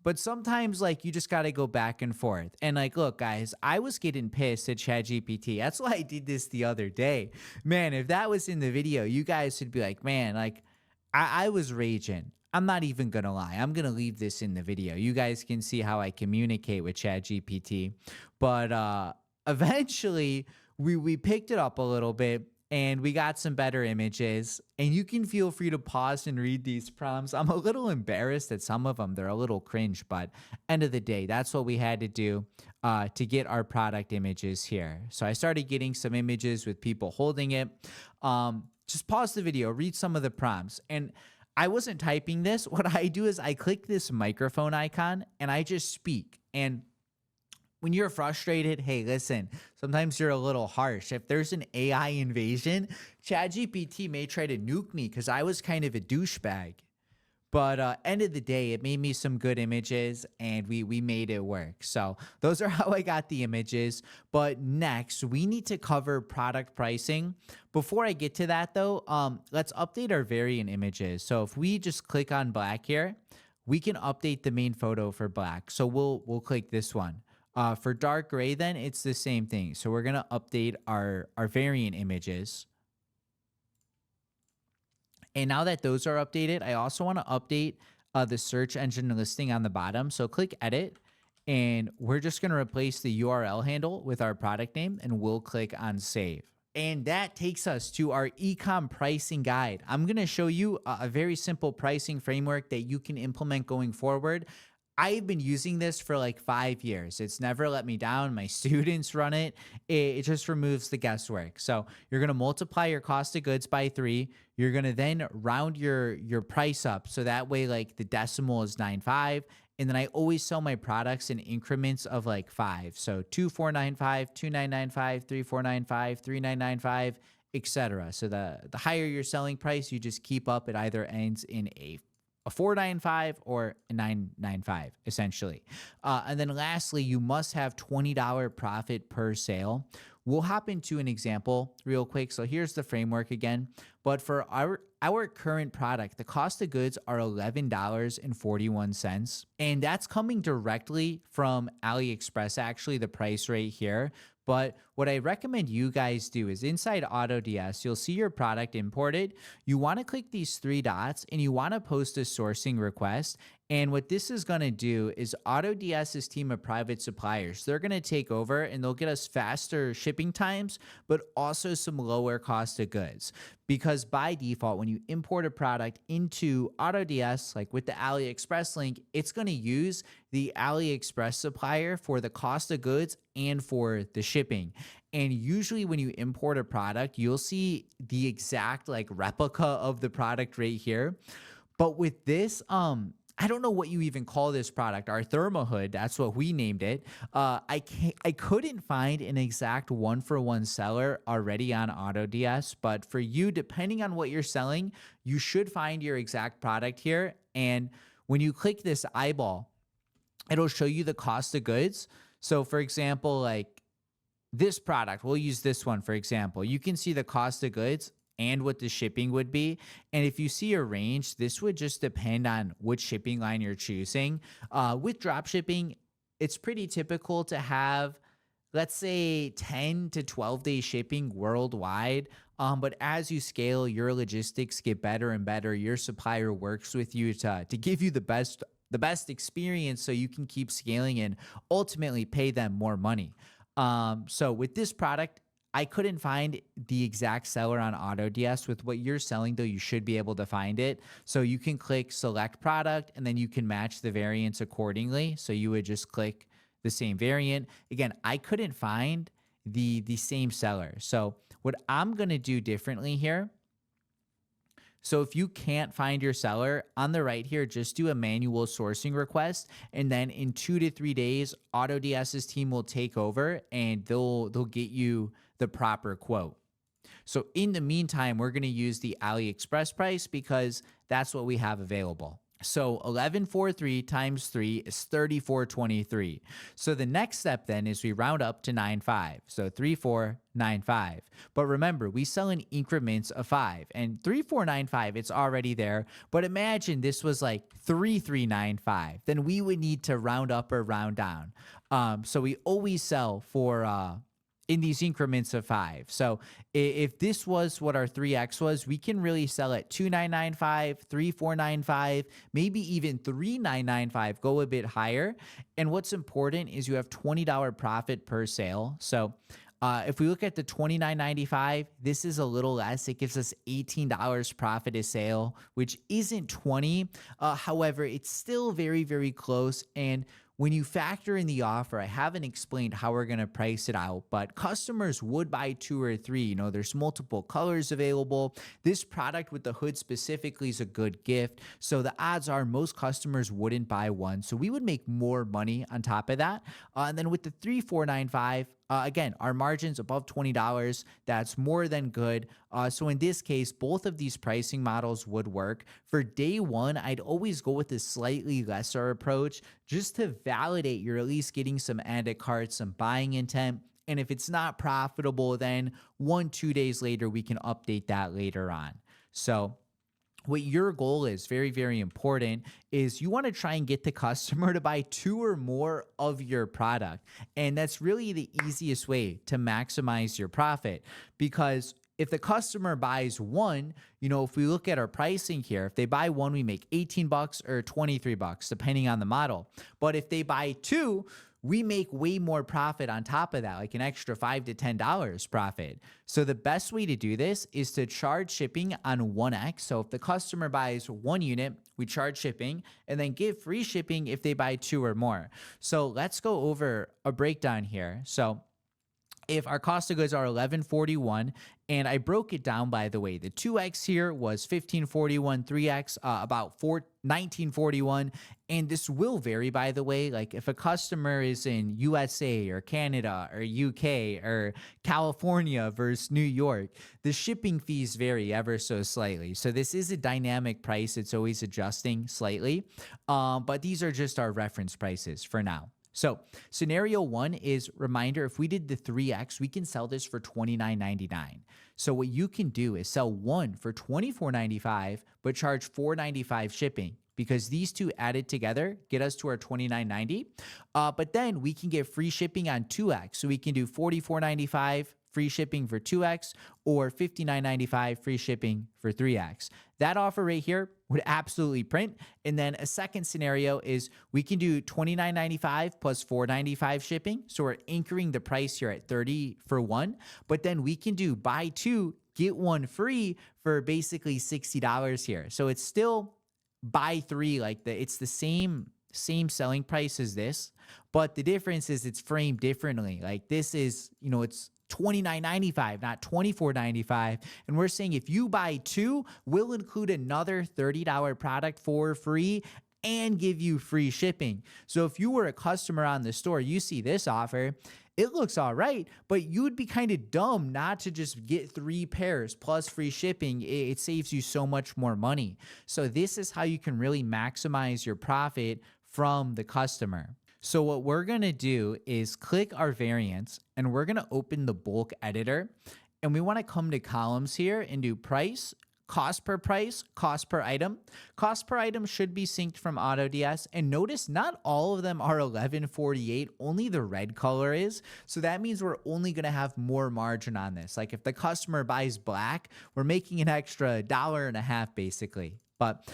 But sometimes, like, you just got to go back and forth. And, like, look, guys, I was getting pissed at ChatGPT. That's why I did this the other day. Man, if that was in the video, you guys would be like, man, like, I was raging. I'm not even going to lie. I'm going to leave this in the video. You guys can see how I communicate with ChatGPT. But eventually, we picked it up a little bit. And we got some better images, and you can feel free to pause and read these prompts. I'm a little embarrassed at some of them. They're a little cringe, but end of the day, that's what we had to do to get our product images here. So I started getting some images with people holding it. Just pause the video, read some of the prompts. And I wasn't typing this. What I do is I click this microphone icon and I just speak. And when you're frustrated, hey, listen, sometimes you're a little harsh. If there's an AI invasion, ChatGPT may try to nuke me because I was kind of a douchebag. But end of the day, it made me some good images, and we made it work. So those are how I got the images. But next, we need to cover product pricing. Before I get to that, though, let's update our variant images. So if we just click on black here, we can update the main photo for black. So we'll click this one. For dark gray, then it's the same thing. So we're going to update our variant images. And now that those are updated, I also want to update the search engine listing on the bottom. So click edit, and we're just going to replace the URL handle with our product name, and we'll click on save. And that takes us to our e-com pricing guide. I'm going to show you a very simple pricing framework that you can implement going forward. I've been using this for like 5 years. It's never let me down. My students run it. It just removes the guesswork. So you're gonna multiply your cost of goods by 3. You're gonna then round your price up. So that way, like the decimal is 9.5. And then I always sell my products in increments of like 5. So 2,495, 2,995, 3,495, 3,995, etc. So the higher your selling price, you just keep up. It either ends in a 495 or a 995 essentially. And then lastly, you must have $20 profit per sale. We'll hop into an example real quick. So here's the framework again. But for our current product, the cost of goods are $11.41. And that's coming directly from AliExpress, actually, the price rate here. But what I recommend you guys do is inside AutoDS, you'll see your product imported. You want to click these 3 dots and you want to post a sourcing request. And what this is going to do is AutoDS's team of private suppliers, they're going to take over and they'll get us faster shipping times, but also some lower cost of goods. Because by default, when you import a product into AutoDS, like with the AliExpress link, it's going to use the AliExpress supplier for the cost of goods and for the shipping. And usually when you import a product, you'll see the exact like replica of the product right here. But with this, I don't know what you even call this product. Our thermal hood, that's what we named it. I couldn't find an exact one-for-one seller already on AutoDS, but for you, depending on what you're selling, you should find your exact product here. And when you click this eyeball, it'll show you the cost of goods. So for example, like this product, we'll use this one for example. You can see the cost of goods and what the shipping would be. And if you see a range, this would just depend on which shipping line you're choosing. With drop shipping, it's pretty typical to have, let's say, 10 to 12 day shipping worldwide. But as you scale, your logistics get better and better. Your supplier works with you to give you the best experience so you can keep scaling and ultimately pay them more money. So with this product, I couldn't find the exact seller on AutoDS. With what you're selling, though, you should be able to find it. So you can click select product, and then you can match the variants accordingly. So you would just click the same variant. Again, I couldn't find the same seller. So what I'm going to do differently here, so if you can't find your seller, on the right here, just do a manual sourcing request. And then in 2 to 3 days, AutoDS's team will take over and they'll get you the proper quote. So in the meantime, we're going to use the AliExpress price because that's what we have available. So 1143 times 3 is 3423. So the next step then is we round up to 9.5. So 3495. But remember, we sell in increments of 5 and 3495, it's already there. But imagine this was like 3395. Then we would need to round up or round down. So we always sell for in these increments of 5. So if this was what our 3x was, we can really sell at 2,995, 3,495, maybe even 3,995, go a bit higher. And what's important is you have $20 profit per sale. So if we look at the $29.95, this is a little less. It gives us $18 profit a sale, which isn't 20. However, it's still very, very close. And when you factor in the offer, I haven't explained how we're going to price it out, but customers would buy 2 or 3. You know, there's multiple colors available. This product with the hood specifically is a good gift. So the odds are most customers wouldn't buy one. So we would make more money on top of that. And then with the 3,495, again, our margins above $20, that's more than good. So in this case, both of these pricing models would work. For day one, I'd always go with a slightly lesser approach just to validate you're at least getting some added carts, some buying intent. And if it's not profitable, then 1-2 days later, we can update that later on. So what your goal is, very, very important, is you want to try and get the customer to buy 2 or more of your product. And that's really the easiest way to maximize your profit, because if the customer buys 1, you know, if we look at our pricing here, if they buy 1, we make $18 or $23, depending on the model. But if they buy 2, we make way more profit on top of that, like an extra $5 to $10 profit. So the best way to do this is to charge shipping on 1x. So if the customer buys 1 unit, we charge shipping and then give free shipping if they buy 2 or more. So let's go over a breakdown here. So if our cost of goods are $11.41, and I broke it down, by the way, the 2x here was $15.41, 3x about $19.41, and this will vary, by the way. Like if a customer is in USA or Canada or UK or California versus New York, the shipping fees vary ever so slightly. So this is a dynamic price. It's always adjusting slightly, but these are just our reference prices for now. So scenario 1 is, reminder, if we did the 3x, we can sell this for $29.99. So what you can do is sell 1 for $24.95, but charge $4.95 shipping, because these two added together get us to our $29.90. But then we can get free shipping on 2x. So we can do $44.95 free shipping for 2x or $59.95 free shipping for 3x. That offer right here would absolutely print. And then a second scenario is we can do $29.95 plus $4.95 shipping. So we're anchoring the price here at $30 for 1, but then we can do buy 2, get 1 free for basically $60 here. So it's still buy 3, like it's the same selling price as this, but the difference is it's framed differently. Like this is, it's $29.95, not $24.95. And we're saying if you buy 2, we'll include another $30 product for free and give you free shipping. So if you were a customer on the store, you see this offer, it looks all right, but you'd be kind of dumb not to just get 3 pairs plus free shipping. It saves you so much more money. So this is how you can really maximize your profit from the customer. So what we're going to do is click our variants, and we're going to open the bulk editor, and we want to come to columns here and do price, cost per item. Cost per item should be synced from AutoDS, and notice not all of them are $11.48, only the red color is. So that means we're only going to have more margin on this. Like if the customer buys black, we're making an extra $1.50 basically. But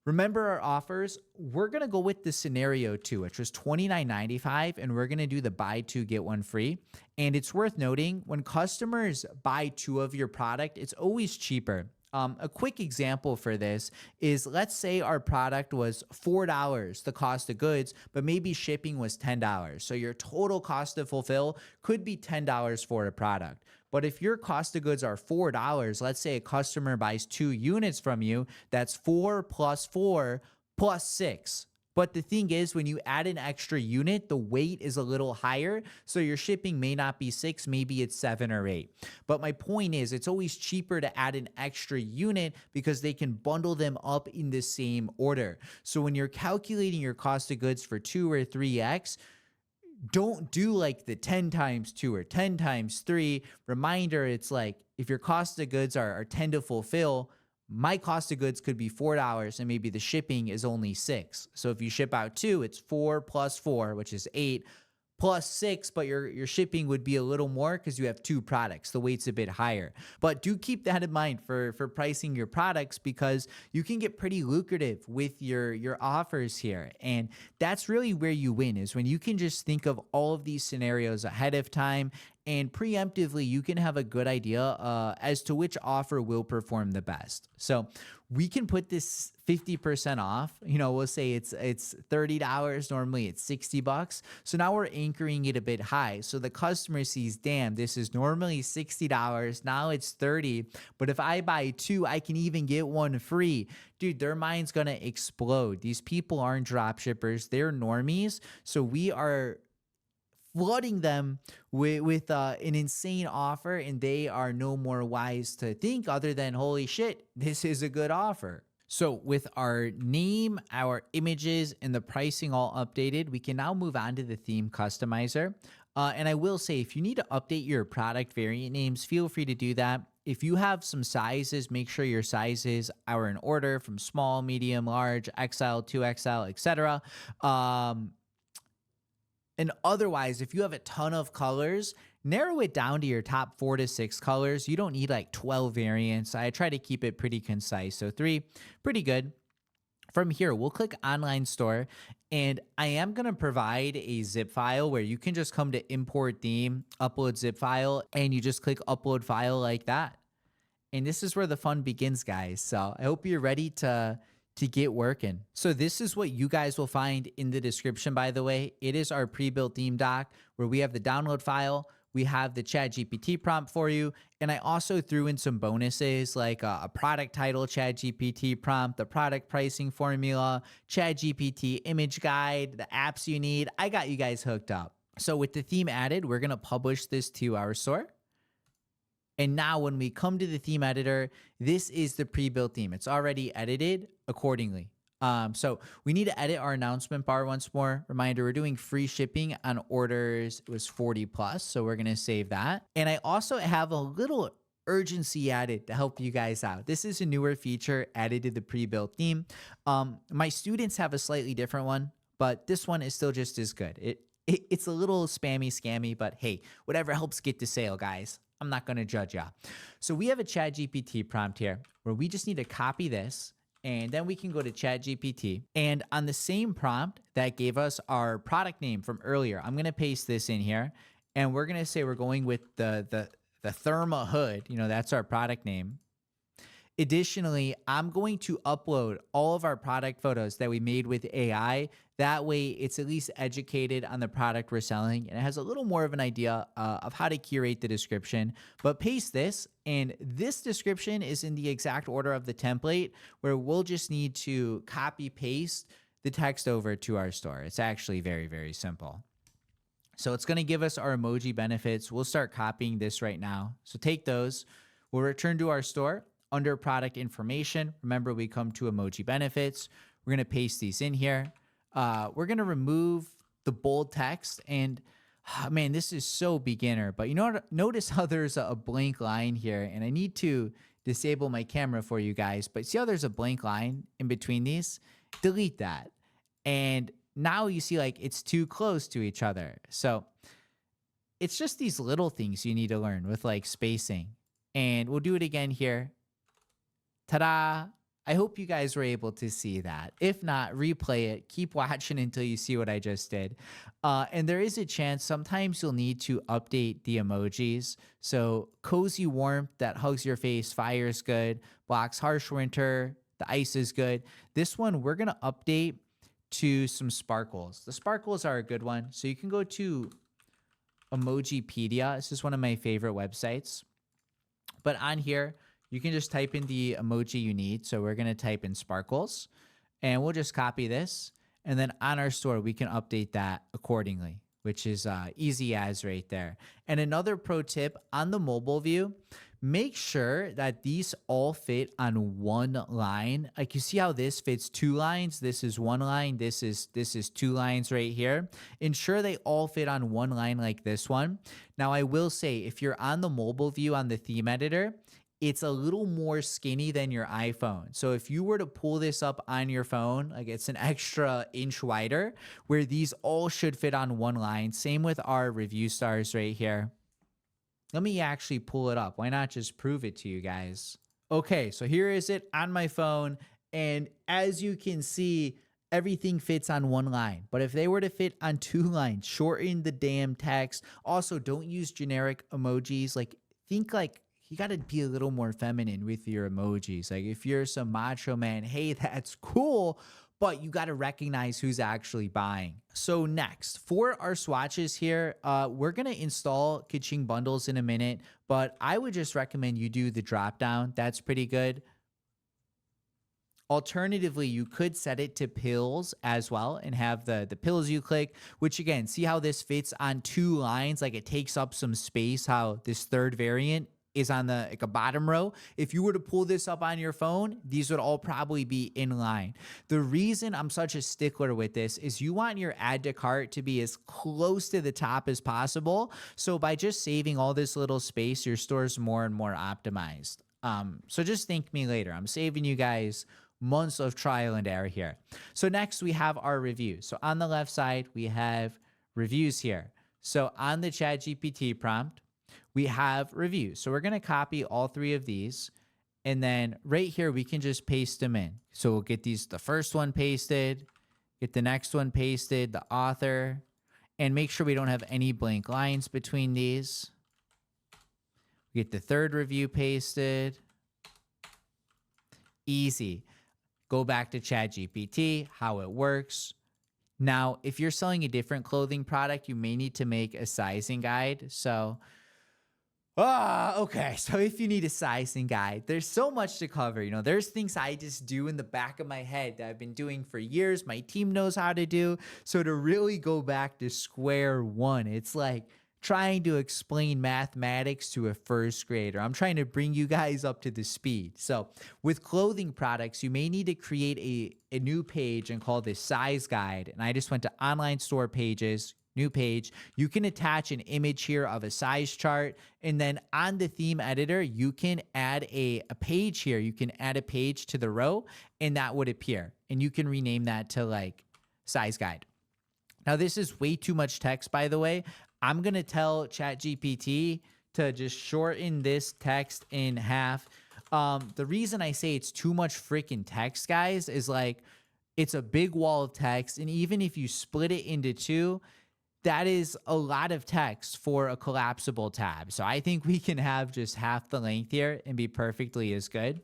remember our offers, we're going to go with the scenario 2, which was $29.95, and we're going to do the buy 2, get 1 free. And it's worth noting, when customers buy 2 of your product, it's always cheaper. A quick example for this is, let's say our product was $4, the cost of goods, but maybe shipping was $10. So your total cost to fulfill could be $10 for a product. But if your cost of goods are $4, let's say a customer buys 2 units from you, that's 4 plus 4 plus 6. But the thing is, when you add an extra unit, the weight is a little higher. So your shipping may not be 6, maybe it's 7 or 8. But my point is, it's always cheaper to add an extra unit because they can bundle them up in the same order. So when you're calculating your cost of goods for 2 or 3x, don't do like the 10 times 2 or 10 times 3. Reminder, it's like if your cost of goods are 10 to fulfill, my cost of goods could be $4 and maybe the shipping is only 6. So if you ship out 2, it's 4 plus 4, which is 8, plus 6, but your shipping would be a little more because you have 2 products. The weight's a bit higher. But do keep that in mind for pricing your products, because you can get pretty lucrative with your offers here. And that's really where you win, is when you can just think of all of these scenarios ahead of time, and preemptively you can have a good idea as to which offer will perform the best. So we can put this 50% off. We'll say it's $30. Normally it's $60. So now we're anchoring it a bit high. So the customer sees, damn, this is normally $60. Now it's $30. But if I buy 2, I can even get 1 free. Dude, their mind's going to explode. These people aren't drop shippers. They're normies. So we are flooding them with an insane offer, and they are no more wise to think other than, holy shit, this is a good offer. So with our name, our images, and the pricing all updated, we can now move on to the theme customizer. And I will say, if you need to update your product variant names, feel free to do that. If you have some sizes, make sure your sizes are in order from small, medium, large, XL, 2XL, etc. And otherwise, if you have a ton of colors, narrow it down to your top 4 to 6 colors. You don't need like 12 variants. I try to keep it pretty concise. So 3, pretty good. From here, we'll click online store, and I am going to provide a zip file where you can just come to import theme, upload zip file, and you just click upload file like that. And this is where the fun begins, guys. So I hope you're ready to get working. So this is what you guys will find in the description, by the way. It is our pre-built theme doc where we have the download file, we have the ChatGPT prompt for you, and I also threw in some bonuses like a product title ChatGPT prompt, the product pricing formula, ChatGPT image guide, the apps you need. I got you guys hooked up. So with the theme added, we're going to publish this to our store. And now when we come to the theme editor, this is the pre-built theme. It's already edited accordingly. So we need to edit our announcement bar once more. Reminder, we're doing free shipping on orders. It was 40 plus, so we're going to save that. And I also have a little urgency added to help you guys out. This is a newer feature added to the pre-built theme. My students have a slightly different one, but this one is still just as good. It's a little spammy, scammy, but hey, whatever helps get the sale, guys. I'm not going to judge ya. So we have a ChatGPT prompt here where we just need to copy this, and then we can go to ChatGPT. And on the same prompt that gave us our product name from earlier, I'm going to paste this in here, and we're going to say we're going with the Therma hood. You know, that's our product name. Additionally, I'm going to upload all of our product photos that we made with AI. That way, it's at least educated on the product we're selling, and it has a little more of an idea of how to curate the description. But paste this, and this description is in the exact order of the template, where we'll just need to copy paste the text over to our store. It's actually very, very simple. So it's going to give us our emoji benefits. We'll start copying this right now. So take those. We'll return to our store. Under product information, remember we come to emoji benefits. We're going to paste these in here. We're going to remove the bold text, and man, this is so beginner, but you know what? Notice how there's a blank line here, and I need to disable my camera for you guys, but see how there's a blank line in between these? Delete that. And now you see like it's too close to each other. So it's just these little things you need to learn with like spacing. And we'll do it again here. Ta-da! I hope you guys were able to see that. If not, replay it. Keep watching until you see what I just did. And there is a chance sometimes you'll need to update the emojis. So cozy warmth that hugs your face, fire is good. Blocks harsh winter, the ice is good. This one we're going to update to some sparkles. The sparkles are a good one. So you can go to Emojipedia. This is one of my favorite websites. But on here, you can just type in the emoji you need. So we're going to type in sparkles, and we'll just copy this. And then on our store, we can update that accordingly, which is easy as right there. And another pro tip on the mobile view, make sure that these all fit on one line. Like you see how this fits two lines. This is one line. This is two lines right here. Ensure they all fit on one line like this one. Now, I will say if you're on the mobile view on the theme editor, it's a little more skinny than your iPhone. So if you were to pull this up on your phone, like it's an extra inch wider, where these all should fit on one line. Same with our review stars right here. Let me actually pull it up. Why not just prove it to you guys? Okay, so here is it on my phone. And as you can see, everything fits on one line. But if they were to fit on two lines, shorten the damn text. Also, don't use generic emojis. Like, think like, you got to be a little more feminine with your emojis. Like if you're some macho man, hey, that's cool, but you got to recognize who's actually buying. So next, for our swatches here, we're going to install Kaching bundles in a minute, but I would just recommend you do the drop down. That's pretty good. Alternatively, you could set it to pills as well and have the pills you click, which again, see how this fits on two lines, like it takes up some space, how this third variant is on the like a bottom row. If you were to pull this up on your phone, these would all probably be in line. The reason I'm such a stickler with this is you want your add to cart to be as close to the top as possible. So by just saving all this little space, your store's more and more optimized. So just thank me later. I'm saving you guys months of trial and error here. So next we have our reviews. So on the left side, we have reviews here. So on the ChatGPT prompt, we have reviews. So we're going to copy all three of these, And then right here, we can just paste them in. So we'll get the first one pasted, get the next one pasted, the author, and make sure we don't have any blank lines between these. Get the third review pasted. Easy. Go back to ChatGPT, how it works. Now, if you're selling a different clothing product, you may need to make a sizing guide. So, okay. So if you need a sizing guide, there's so much to cover. There's things I just do in the back of my head that I've been doing for years. My team knows how to do. So to really go back to square one, it's like trying to explain mathematics to a first grader. I'm trying to bring you guys up to the speed. So with clothing products, you may need to create a new page and call this size guide. And I just went to online store pages, new page. You can attach an image here of a size chart. And then on the theme editor, you can add a page here. You can add a page to the row and that would appear. And you can rename that to like size guide. Now, this is way too much text, by the way. I'm going to tell ChatGPT to just shorten this text in half. The reason I say it's too much freaking text, guys, is like it's a big wall of text. And even if you split it into two, that is a lot of text for a collapsible tab. So I think we can have just half the length here and be perfectly as good.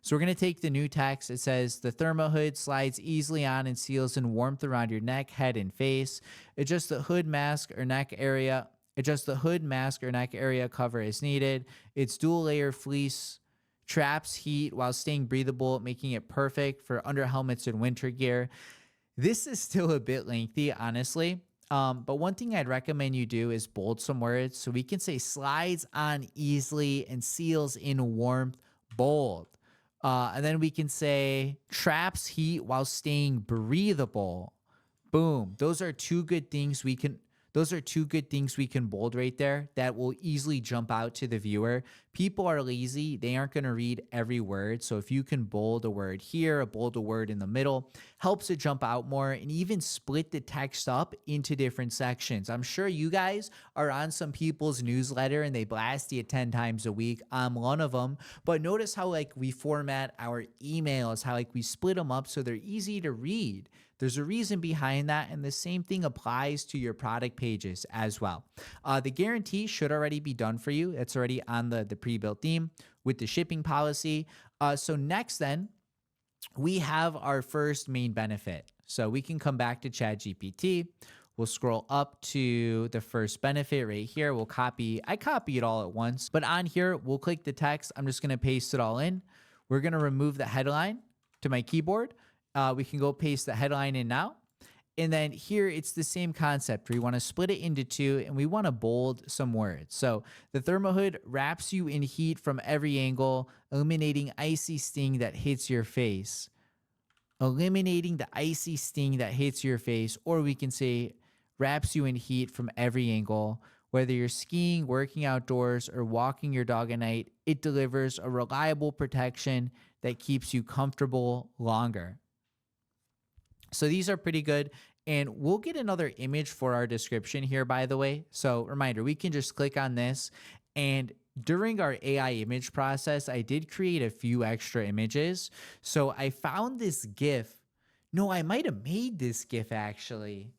So we're going to take the new text. It says the thermo hood slides easily on and seals in warmth around your neck, head, and face. Adjust the hood mask or neck area. Adjust the hood mask or neck area cover as needed. Its dual layer fleece traps heat while staying breathable, making it perfect for under helmets and winter gear. This is still a bit lengthy, honestly. But one thing I'd recommend you do is bold some words. So we can say slides on easily and seals in warmth, bold. And then we can say traps heat while staying breathable. Boom. Those are two good things we can bold right there that will easily jump out to the viewer. People are lazy. They aren't going to read every word. So if you can bold a word here, bold a word in the middle, helps it jump out more, and even split the text up into different sections. I'm sure you guys are on some people's newsletter and they blast you 10 times a week. I'm one of them. But notice how like we format our emails, how like we split them up so they're easy to read. There's a reason behind that, and the same thing applies to your product pages as well. The guarantee should already be done for you. It's already on the pre-built theme with the shipping policy. So next then, we have our first main benefit. So we can come back to ChatGPT. We'll scroll up to the first benefit right here. I copy it all at once, but on here, we'll click the text. I'm just going to paste it all in. We're going to remove the headline to my keyboard. We can go paste the headline in now. And then here, it's the same concept. We want to split it into two, and we want to bold some words. So the thermo hood wraps you in heat from every angle, eliminating icy sting that hits your face. Eliminating the icy sting that hits your face. Or we can say wraps you in heat from every angle. Whether you're skiing, working outdoors, or walking your dog at night, it delivers a reliable protection that keeps you comfortable longer. So these are pretty good. And we'll get another image for our description here, by the way. So reminder, we can just click on this. And during our AI image process, I did create a few extra images. So I found this GIF. No, I might have made this GIF actually.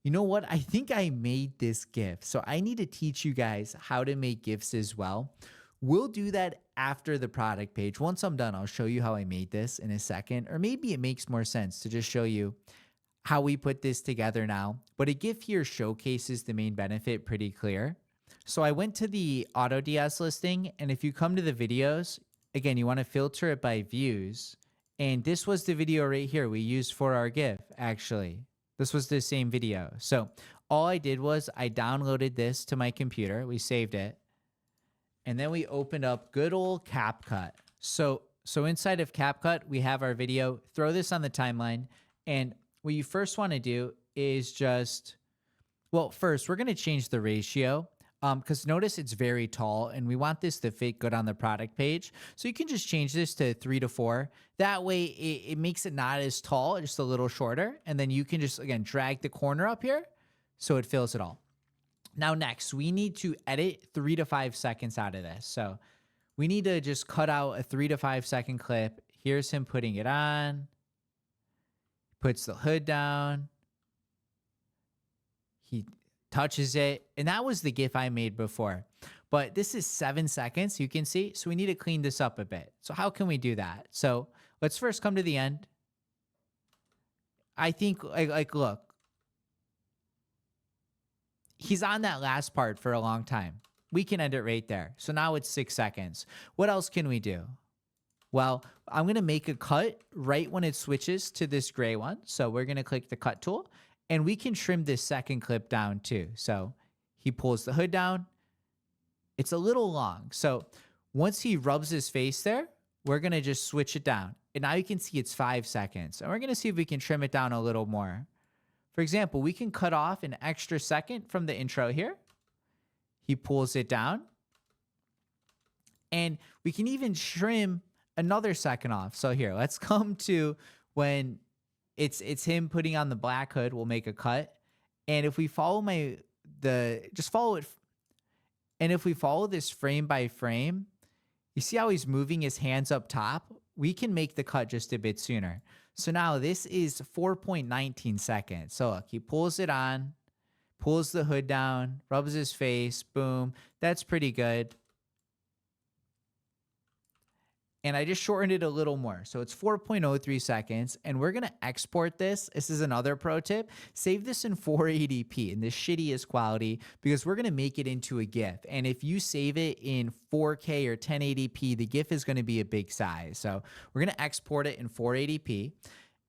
You know what? I think I made this GIF. So I need to teach you guys how to make GIFs as well. We'll do that after the product page. Once I'm done, I'll show you how I made this in a second. Or maybe it makes more sense to just show you how we put this together now. But a GIF here showcases the main benefit pretty clear. So I went to the AutoDS listing, and if you come to the videos, again, you want to filter it by views. And this was the video right here we used for our GIF, actually. This was the same video. So all I did was I downloaded this to my computer. We saved it. And then we opened up good old CapCut. So inside of CapCut, we have our video. Throw this on the timeline. And what you first want to do is just, well, first, we're going to change the ratio. Because notice it's very tall, and we want this to fit good on the product page. So you can just change this to 3:4. That way, it makes it not as tall, just a little shorter. And then you can just, again, drag the corner up here so it fills it all. Now, next, we need to edit 3 to 5 seconds out of this. So we need to just cut out a 3 to 5 second clip. Here's him putting it on, puts the hood down, he touches it, and that was the GIF I made before. But this is 7 seconds, you can see, so we need to clean this up a bit. So how can we do that? So let's first come to the end. I think, look, he's on that last part for a long time. We can end it right there. So now it's 6 seconds. What else can we do? Well, I'm going to make a cut right when it switches to this gray one. So we're going to click the cut tool, and we can trim this second clip down too. So he pulls the hood down. It's a little long. So once he rubs his face there, we're going to just switch it down. And now you can see it's 5 seconds. And we're going to see if we can trim it down a little more. For example, we can cut off an extra second from the intro here. He pulls it down. And we can even trim another second off. So here, let's come to when it's him putting on the black hood. We'll make a cut. And if we follow just follow it. And if we follow this frame by frame, you see how he's moving his hands up top? We can make the cut just a bit sooner. So now this is 4.19 seconds. So look, he pulls it on, pulls the hood down, rubs his face, boom. That's pretty good. And I just shortened it a little more. So it's 4.03 seconds. And we're going to export this. This is another pro tip. Save this in 480p in the shittiest quality, because we're going to make it into a GIF. And if you save it in 4K or 1080p, the GIF is going to be a big size. So we're going to export it in 480p.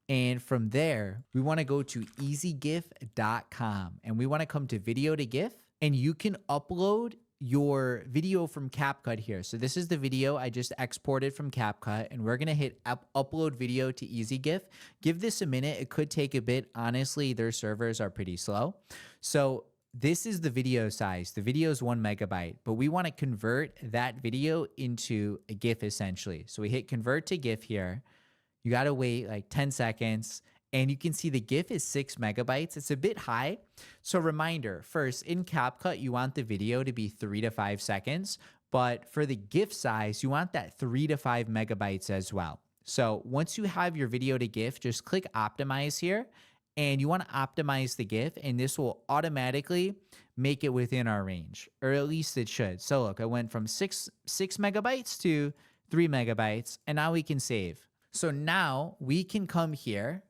And from there, we want to go to easygif.com. And we want to come to video to GIF. And you can upload your video from CapCut here. So this is the video I just exported from CapCut, and we're going to hit upload video to EasyGif. Give this a minute. It could take a bit. Honestly, their servers are pretty slow. So this is the video size. The video is 1 megabyte, but we want to convert that video into a GIF essentially. So we hit convert to GIF here. You got to wait like 10 seconds. And you can see the GIF is 6 megabytes. It's a bit high. So reminder, first, in CapCut, you want the video to be 3 to 5 seconds. But for the GIF size, you want that 3 to 5 megabytes as well. So once you have your video to GIF, just click Optimize here. And you want to optimize the GIF. And this will automatically make it within our range. Or at least it should. So look, I went from 6 megabytes to 3 megabytes. And now we can save. So now we can come here.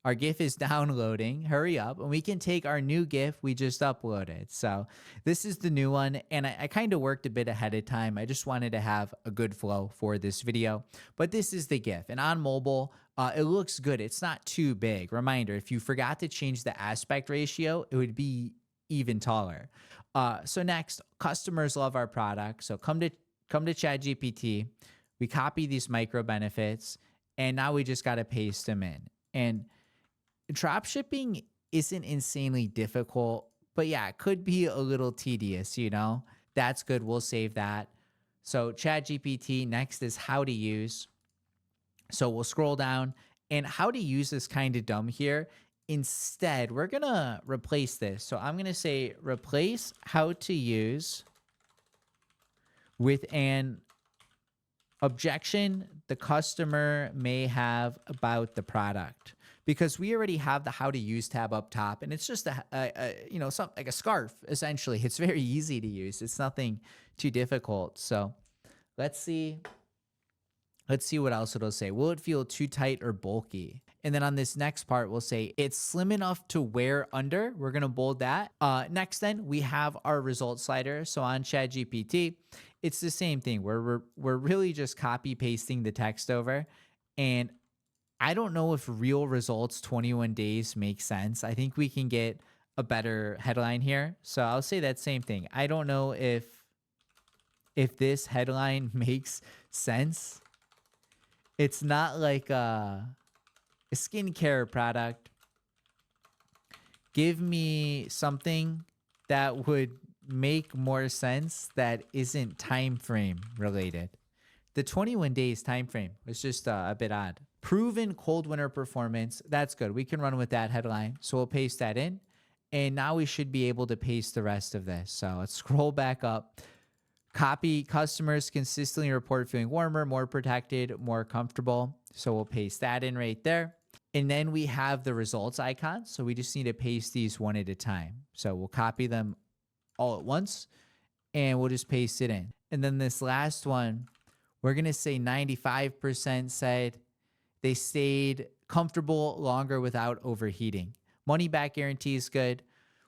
Our GIF is downloading. Hurry up. And we can take our new GIF we just uploaded. So this is the new one. And I kind of worked a bit ahead of time. I just wanted to have a good flow for this video. But this is the GIF. And on mobile, it looks good. It's not too big. Reminder, if you forgot to change the aspect ratio, it would be even taller. So next, customers love our product. So come to ChatGPT. We copy these micro benefits. And now we just got to paste them in. And dropshipping isn't insanely difficult, but yeah, it could be a little tedious, you know? That's good. We'll save that. So ChatGPT, next is how to use. So we'll scroll down, and how to use is kind of dumb here. Instead, we're going to replace this. So I'm going to say replace how to use with an objection the customer may have about the product, because we already have the how to use tab up top, and it's just something like a scarf essentially. It's very easy to use. It's nothing too difficult. So let's see what else it'll say. Will it feel too tight or bulky? And then on this next part, we'll say it's slim enough to wear under. We're going to bold that. Next, then we have our result slider. So on ChatGPT, it's the same thing. We're really just copy pasting the text over. And I don't know if real results 21 days make sense. I think we can get a better headline here. So I'll say that same thing. I don't know if this headline makes sense. It's not like a skincare product. Give me something that would make more sense that isn't time frame related. The 21 days time frame was just a bit odd. Proven cold winter performance. That's good. We can run with that headline. So we'll paste that in. And now we should be able to paste the rest of this. So let's scroll back up. Copy customers consistently report feeling warmer, more protected, more comfortable. So we'll paste that in right there. And then we have the results icon. So we just need to paste these one at a time. So we'll copy them all at once and we'll just paste it in. And then this last one, we're going to say 95% said they stayed comfortable longer without overheating. Money back guarantee is good.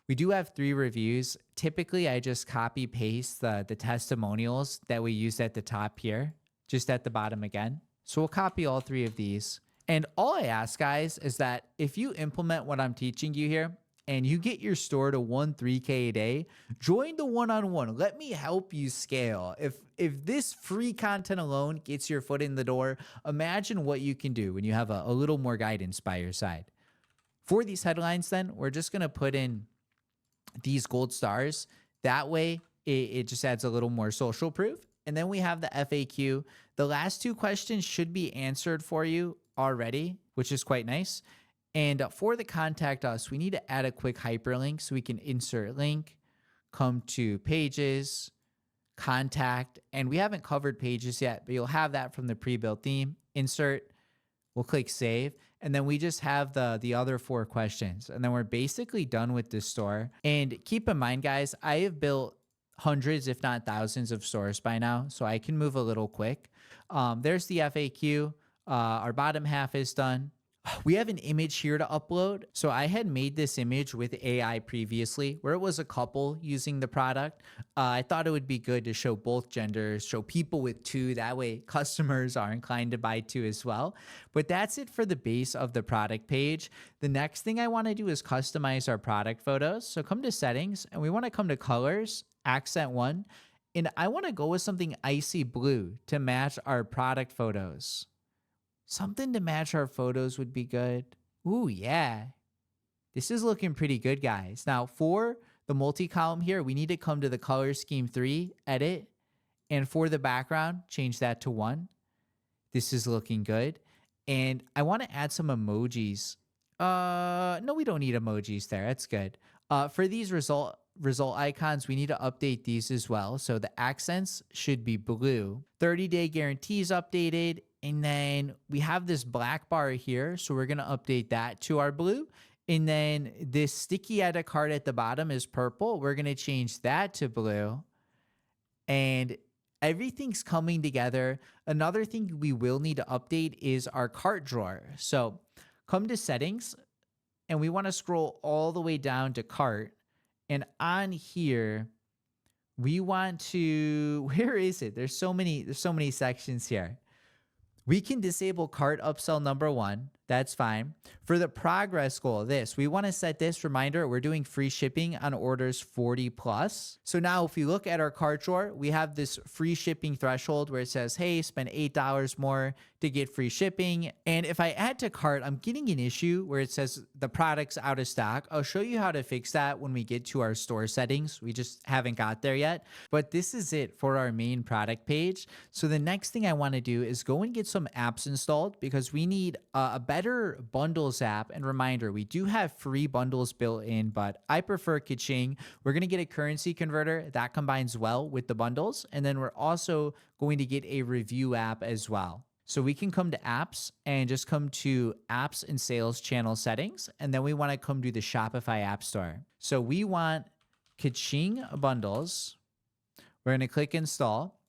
We do have 3 reviews. Typically, I just copy paste the testimonials that we used at the top here, just at the bottom again. So we'll copy all 3 of these. And all I ask, guys, is that if you implement what I'm teaching you here and you get your store to 3K a day, join the one-on-one. Let me help you scale. If this free content alone gets your foot in the door, imagine what you can do when you have a little more guidance by your side. For these headlines, then, we're just going to put in these gold stars. That way, it just adds a little more social proof. And then we have the FAQ. The last 2 questions should be answered for you already, which is quite nice. And for the contact us, we need to add a quick hyperlink so we can insert link, come to pages, contact, and we haven't covered pages yet, but you'll have that from the pre-built theme. Insert, we'll click save, and then we just have the other 4 questions, and then we're basically done with this store. And keep in mind, guys, I have built hundreds, if not thousands of stores by now, so I can move a little quick. There's the FAQ. Our bottom half is done. We have an image here to upload. So I had made this image with AI previously where it was a couple using the product. I thought it would be good to show both genders, show people with 2. That way customers are inclined to buy 2 as well. But that's it for the base of the product page. The next thing I want to do is customize our product photos. So come to settings and we want to come to colors, accent 1. And I want to go with something icy blue to match our product photos. Something to match our photos would be good. Ooh, yeah. This is looking pretty good, guys. Now, for the multi-column here, we need to come to the color scheme 3, edit. And for the background, change that to 1. This is looking good. And I want to add some emojis. No, we don't need emojis there. That's good. For these result icons, we need to update these as well. So the accents should be blue. 30-day guarantees updated. And then we have this black bar here. So we're going to update that to our blue. And then this sticky edit card at the bottom is purple. We're going to change that to blue. And everything's coming together. Another thing we will need to update is our cart drawer. So come to settings and we want to scroll all the way down to cart. And on here, we want to, where is it? There's so many sections here. We can disable cart upsell number 1. That's fine. For the progress goal, we want to set this reminder. We're doing free shipping on orders 40 plus. So now if we look at our cart drawer, we have this free shipping threshold where it says, hey, spend $8 more to get free shipping. And if I add to cart, I'm getting an issue where it says the product's out of stock. I'll show you how to fix that when we get to our store settings. We just haven't got there yet. But this is it for our main product page. So the next thing I want to do is go and get some apps installed because we need a better bundles app. And reminder, we do have free bundles built in, but I prefer Kaching. We're going to get a currency converter that combines well with the bundles. And then we're also going to get a review app as well. So we can come to apps and just come to apps and sales channel settings. And then we want to come to the Shopify app store. So we want Kaching bundles. We're going to click install.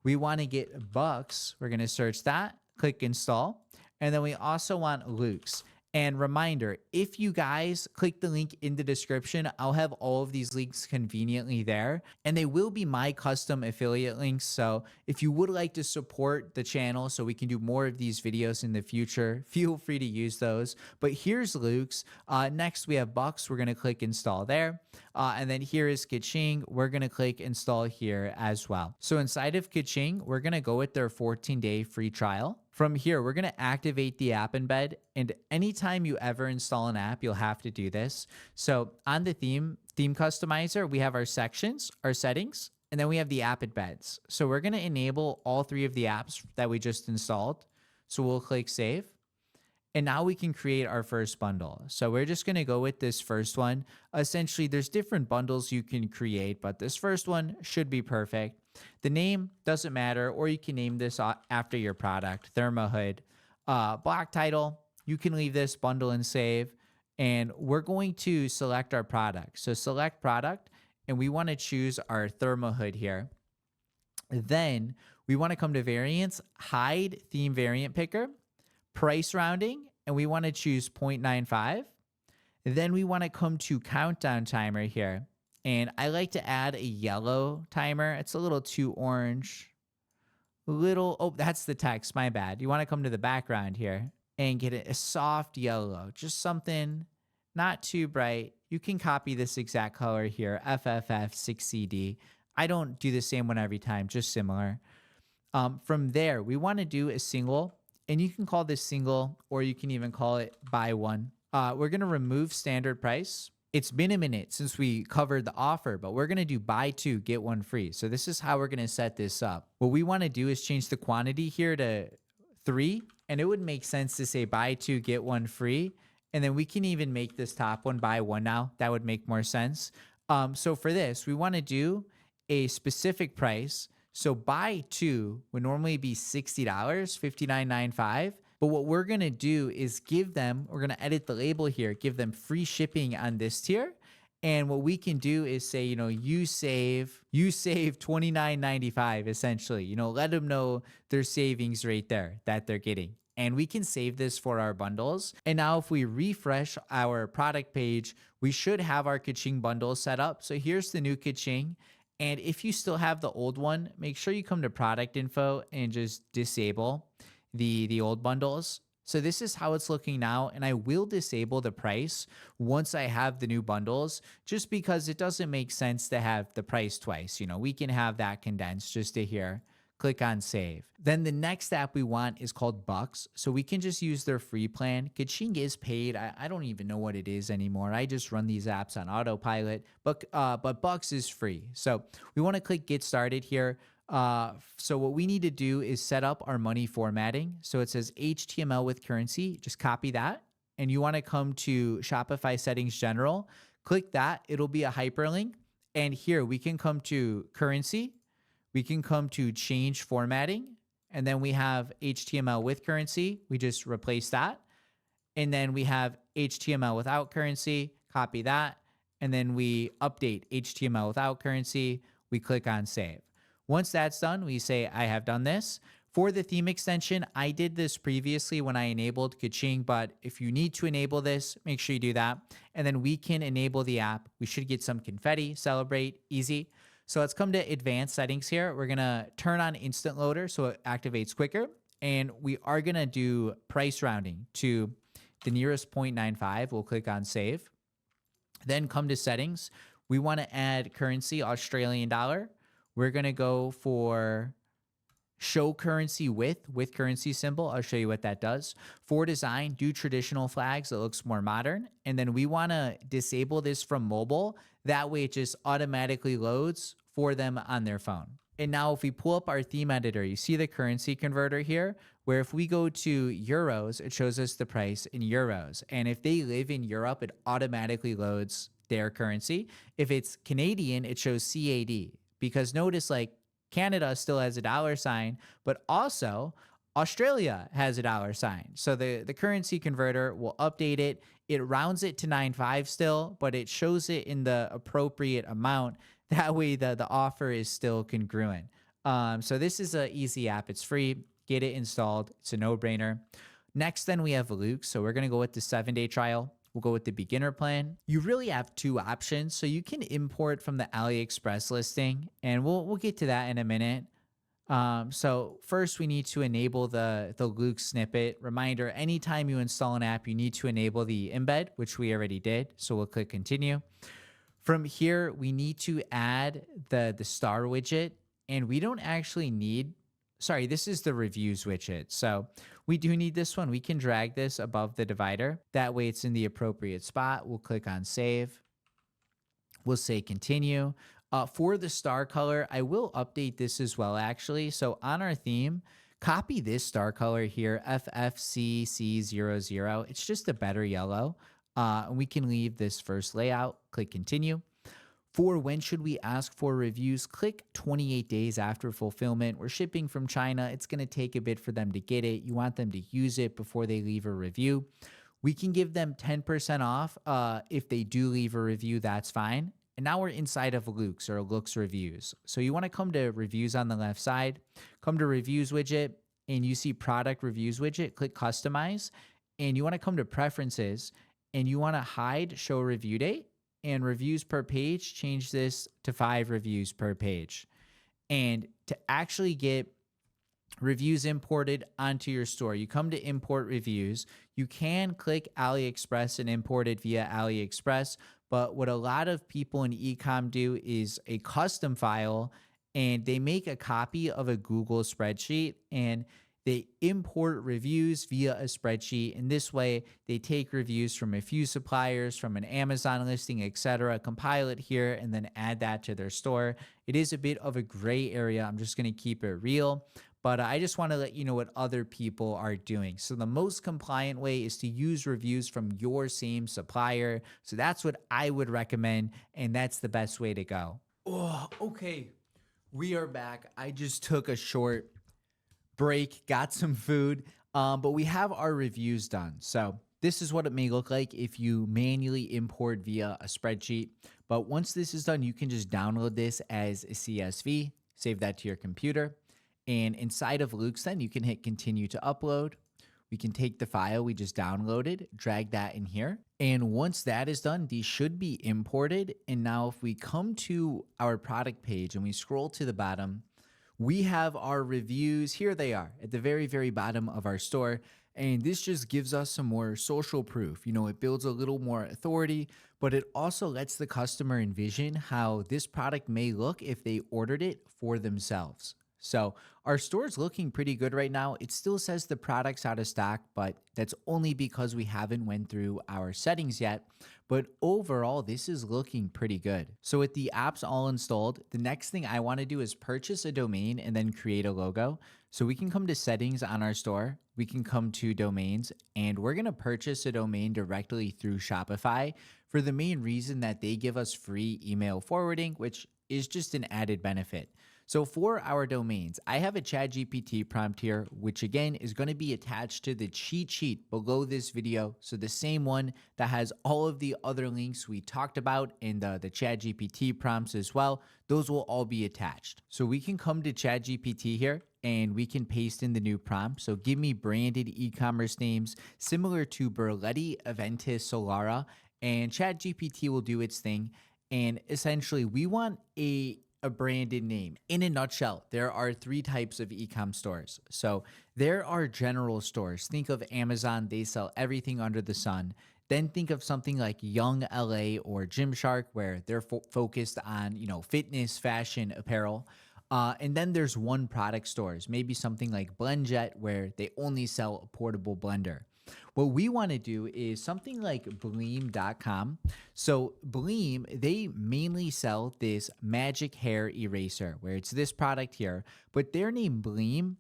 We want to get bucks. We're going to search that, click install. And then we also want Luke's. And reminder, if you guys click the link in the description, I'll have all of these links conveniently there. And they will be my custom affiliate links. So if you would like to support the channel so we can do more of these videos in the future, feel free to use those. But here's Luke's. Next, we have Bucks. We're going to click install there. And then here is Kaching. We're going to click install here as well. So inside of Kaching, we're going to go with their 14-day free trial. From here, we're going to activate the app embed. And anytime you ever install an app, you'll have to do this. So on the theme customizer, we have our sections, our settings, and then we have the app embeds. So we're going to enable all 3 of the apps that we just installed. So we'll click save. And now we can create our first bundle. So we're just going to go with this first one. Essentially, there's different bundles you can create, but this first one should be perfect. The name doesn't matter, or you can name this after your product, Thermohood. Block title, you can leave this bundle and save. And we're going to select our product. So select product, and we want to choose our Thermohood here. Then we want to come to variants, hide theme variant picker, price rounding, and we want to choose 0.95. Then we want to come to countdown timer here. And I like to add a yellow timer. It's a little too orange. Oh, that's the text, my bad. You want to come to the background here and get a soft yellow, just something not too bright. You can copy this exact color here, FFF6CD. I don't do the same one every time, just similar. From there, we want to do a single, and you can call this single, or you can even call it buy one. We're going to remove standard price. It's been a minute since we covered the offer, but we're going to do buy two, get one free. So this is how we're going to set this up. What we want to do is change the quantity here to 3, and it would make sense to say buy two, get one free. And then we can even make this top one buy one now. That would make more sense. So for this, we want to do a specific price. So buy two would normally be $60, $59.95. But what we're going to do is give them, we're going to edit the label here, give them free shipping on this tier. And what we can do is say, you save $29.95 essentially. Let them know their savings right there that they're getting. And we can save this for our bundles. And now if we refresh our product page, we should have our Kaching bundle set up. So here's the new Kaching. And if you still have the old one, make sure you come to product info and just disable the old bundles. So this is how it's looking now, and I will disable the price once I have the new bundles, just because it doesn't make sense to have the price twice. We can have that condensed just to here. Click on save. Then the next app we want is called Bucks. So we can just use their free plan. Kaching is paid. I don't even know what it is anymore. I just run these apps on autopilot, but Bucks is free. So we want to click get started here. So what we need to do is set up our money formatting. So it says HTML with currency. Just copy that. And you want to come to Shopify settings general. Click that. It'll be a hyperlink. And here we can come to currency. We can come to change formatting. And then we have HTML with currency. We just replace that. And then we have HTML without currency. Copy that. And then we update HTML without currency. We click on save. Once that's done, we say, I have done this. For the theme extension, I did this previously when I enabled Kaching, but if you need to enable this, make sure you do that. And then we can enable the app. We should get some confetti, celebrate, easy. So let's come to advanced settings here. We're going to turn on instant loader so it activates quicker. And we are going to do price rounding to the nearest 0.95. We'll click on save. Then come to settings. We want to add currency, Australian dollar. We're going to go for show currency with currency symbol. I'll show you what that does. For design, do traditional flags. It looks more modern. And then we want to disable this from mobile. That way it just automatically loads for them on their phone. And now if we pull up our theme editor, you see the currency converter here, where if we go to euros, it shows us the price in euros. And if they live in Europe, it automatically loads their currency. If it's Canadian, it shows CAD. Because notice Canada still has a $sign, but also Australia has a $sign. So the currency converter will update it. It rounds it to 9.5 still, but it shows it in the appropriate amount. That way the offer is still congruent. So this is an easy app. It's free. Get it installed. It's a no-brainer. Next, then we have Luke. So we're going to go with the 7-day trial. We'll go with the beginner plan. You really have 2 options. So you can import from the AliExpress listing, and we'll get to that in a minute. So first we need to enable the Luke snippet. Reminder, anytime you install an app, you need to enable the embed, which we already did. So we'll click continue. From here, we need to add the star widget, and we don't actually need, sorry, this is the reviews widget. So we do need this one. We can drag this above the divider. That way it's in the appropriate spot. We'll click on save. We'll say continue. For the star color, I will update this as well, actually. So on our theme, copy this star color here, FFCC00. It's just a better yellow. And we can leave this first layout, click continue. For when should we ask for reviews, click 28 days after fulfillment. We're shipping from China. It's going to take a bit for them to get it. You want them to use it before they leave a review. We can give them 10% off if they do leave a review, that's fine. And now we're inside of Luke's or Look's reviews. So you want to come to reviews on the left side, come to reviews widget, and you see product reviews widget, click customize, and you want to come to preferences, and you want to hide show review date, and reviews per page, change this to 5 reviews per page. And to actually get reviews imported onto your store, you come to import reviews. You can click AliExpress and import it via AliExpress, but what a lot of people in e-com do is a custom file, and they make a copy of a Google spreadsheet, and they import reviews via a spreadsheet. And this way, they take reviews from a few suppliers, from an Amazon listing, etc., compile it here, and then add that to their store. It is a bit of a gray area. I'm just going to keep it real. But I just want to let you know what other people are doing. So the most compliant way is to use reviews from your same supplier. So that's what I would recommend, and that's the best way to go. Oh, okay. We are back. I just took a short break, got some food, but we have our reviews done. So this is what it may look like if you manually import via a spreadsheet. But once this is done, you can just download this as a CSV, save that to your computer. And inside of Luke's, then you can hit continue to upload. We can take the file we just downloaded, drag that in here. And once that is done, these should be imported. And now if we come to our product page and we scroll to the bottom, we have our reviews. Here they are at the very, very bottom of our store. And this just gives us some more social proof. You know, it builds a little more authority, but it also lets the customer envision how this product may look if they ordered it for themselves. So our store is looking pretty good right now. It still says the product's out of stock, but that's only because we haven't went through our settings yet. But overall, this is looking pretty good. So with the apps all installed, the next thing I want to do is purchase a domain and then create a logo. So we can come to settings on our store. We can come to domains, and we're going to purchase a domain directly through Shopify for the main reason that they give us free email forwarding, which is just an added benefit. So for our domains, I have a ChatGPT prompt here, which again is going to be attached to the cheat sheet below this video. So the same one that has all of the other links we talked about and the ChatGPT prompts as well, those will all be attached. So we can come to ChatGPT here and we can paste in the new prompt. So give me branded e-commerce names similar to Berletti, Aventis, Solara, and ChatGPT will do its thing. And essentially we want a branded name. In a nutshell, there are 3 types of e-com stores. So there are general stores. Think of Amazon. They sell everything under the sun. Then think of something like Young LA or Gymshark, where they're focused on, fitness, fashion, apparel. And then there's one product stores, maybe something like BlendJet, where they only sell a portable blender. What we want to do is something like Bleem.com. So Bleem, they mainly sell this magic hair eraser, where it's this product here, but their name Bleem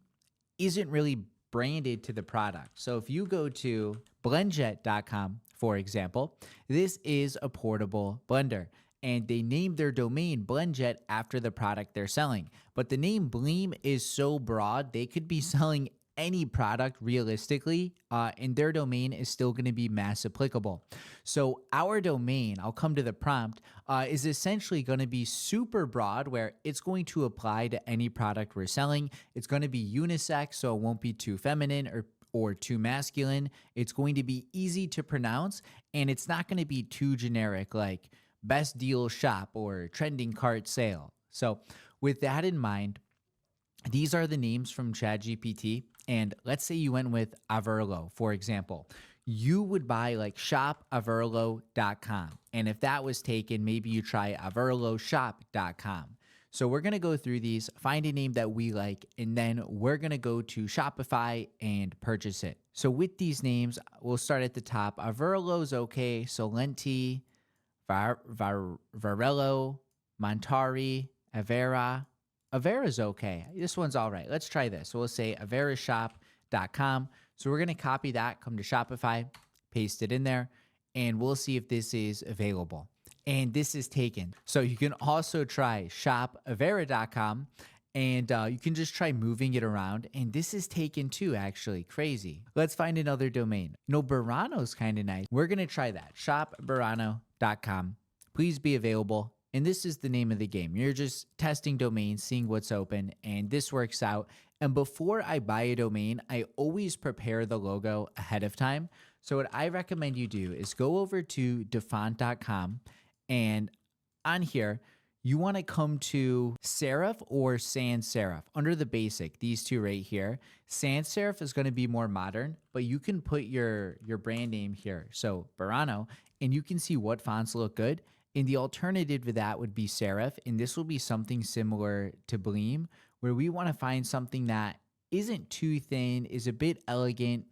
isn't really branded to the product. So if you go to BlendJet.com, for example, this is a portable blender. And they named their domain BlendJet after the product they're selling. But the name Bleem is so broad, they could be selling any product realistically, and their domain is still going to be mass applicable. So our domain, I'll come to the prompt, is essentially going to be super broad, where it's going to apply to any product we're selling. It's going to be unisex, so it won't be too feminine or too masculine. It's going to be easy to pronounce, and it's not going to be too generic, like best deal shop or trending cart sale. So with that in mind, these are the names from ChatGPT. And let's say you went with Averlo, for example. You would buy like shopaverlo.com. And if that was taken, maybe you try averloshop.com. So we're going to go through these, find a name that we like, and then we're going to go to Shopify and purchase it. So with these names, we'll start at the top. Averlo's okay. Solenti, Varello, Montari, Avera. Avera's okay. This one's all right. Let's try this. So we'll say averashop.com. So we're going to copy that, come to Shopify, paste it in there, and we'll see if this is available. And this is taken. So you can also try shopavera.com, and you can just try moving it around. And this is taken too, actually. Crazy. Let's find another domain. No, Burano's kind of nice. We're going to try that. Shopburano.com. Please be available. And this is the name of the game. You're just testing domains, seeing what's open, and this works out. And before I buy a domain, I always prepare the logo ahead of time. So what I recommend you do is go over to defont.com, and on here, you want to come to serif or sans serif. Under the basic, these two right here. Sans serif is going to be more modern, but you can put your brand name here. So Burano, and you can see what fonts look good. And the alternative to that would be serif, and this will be something similar to Bleem, where we want to find something that isn't too thin, is a bit elegant,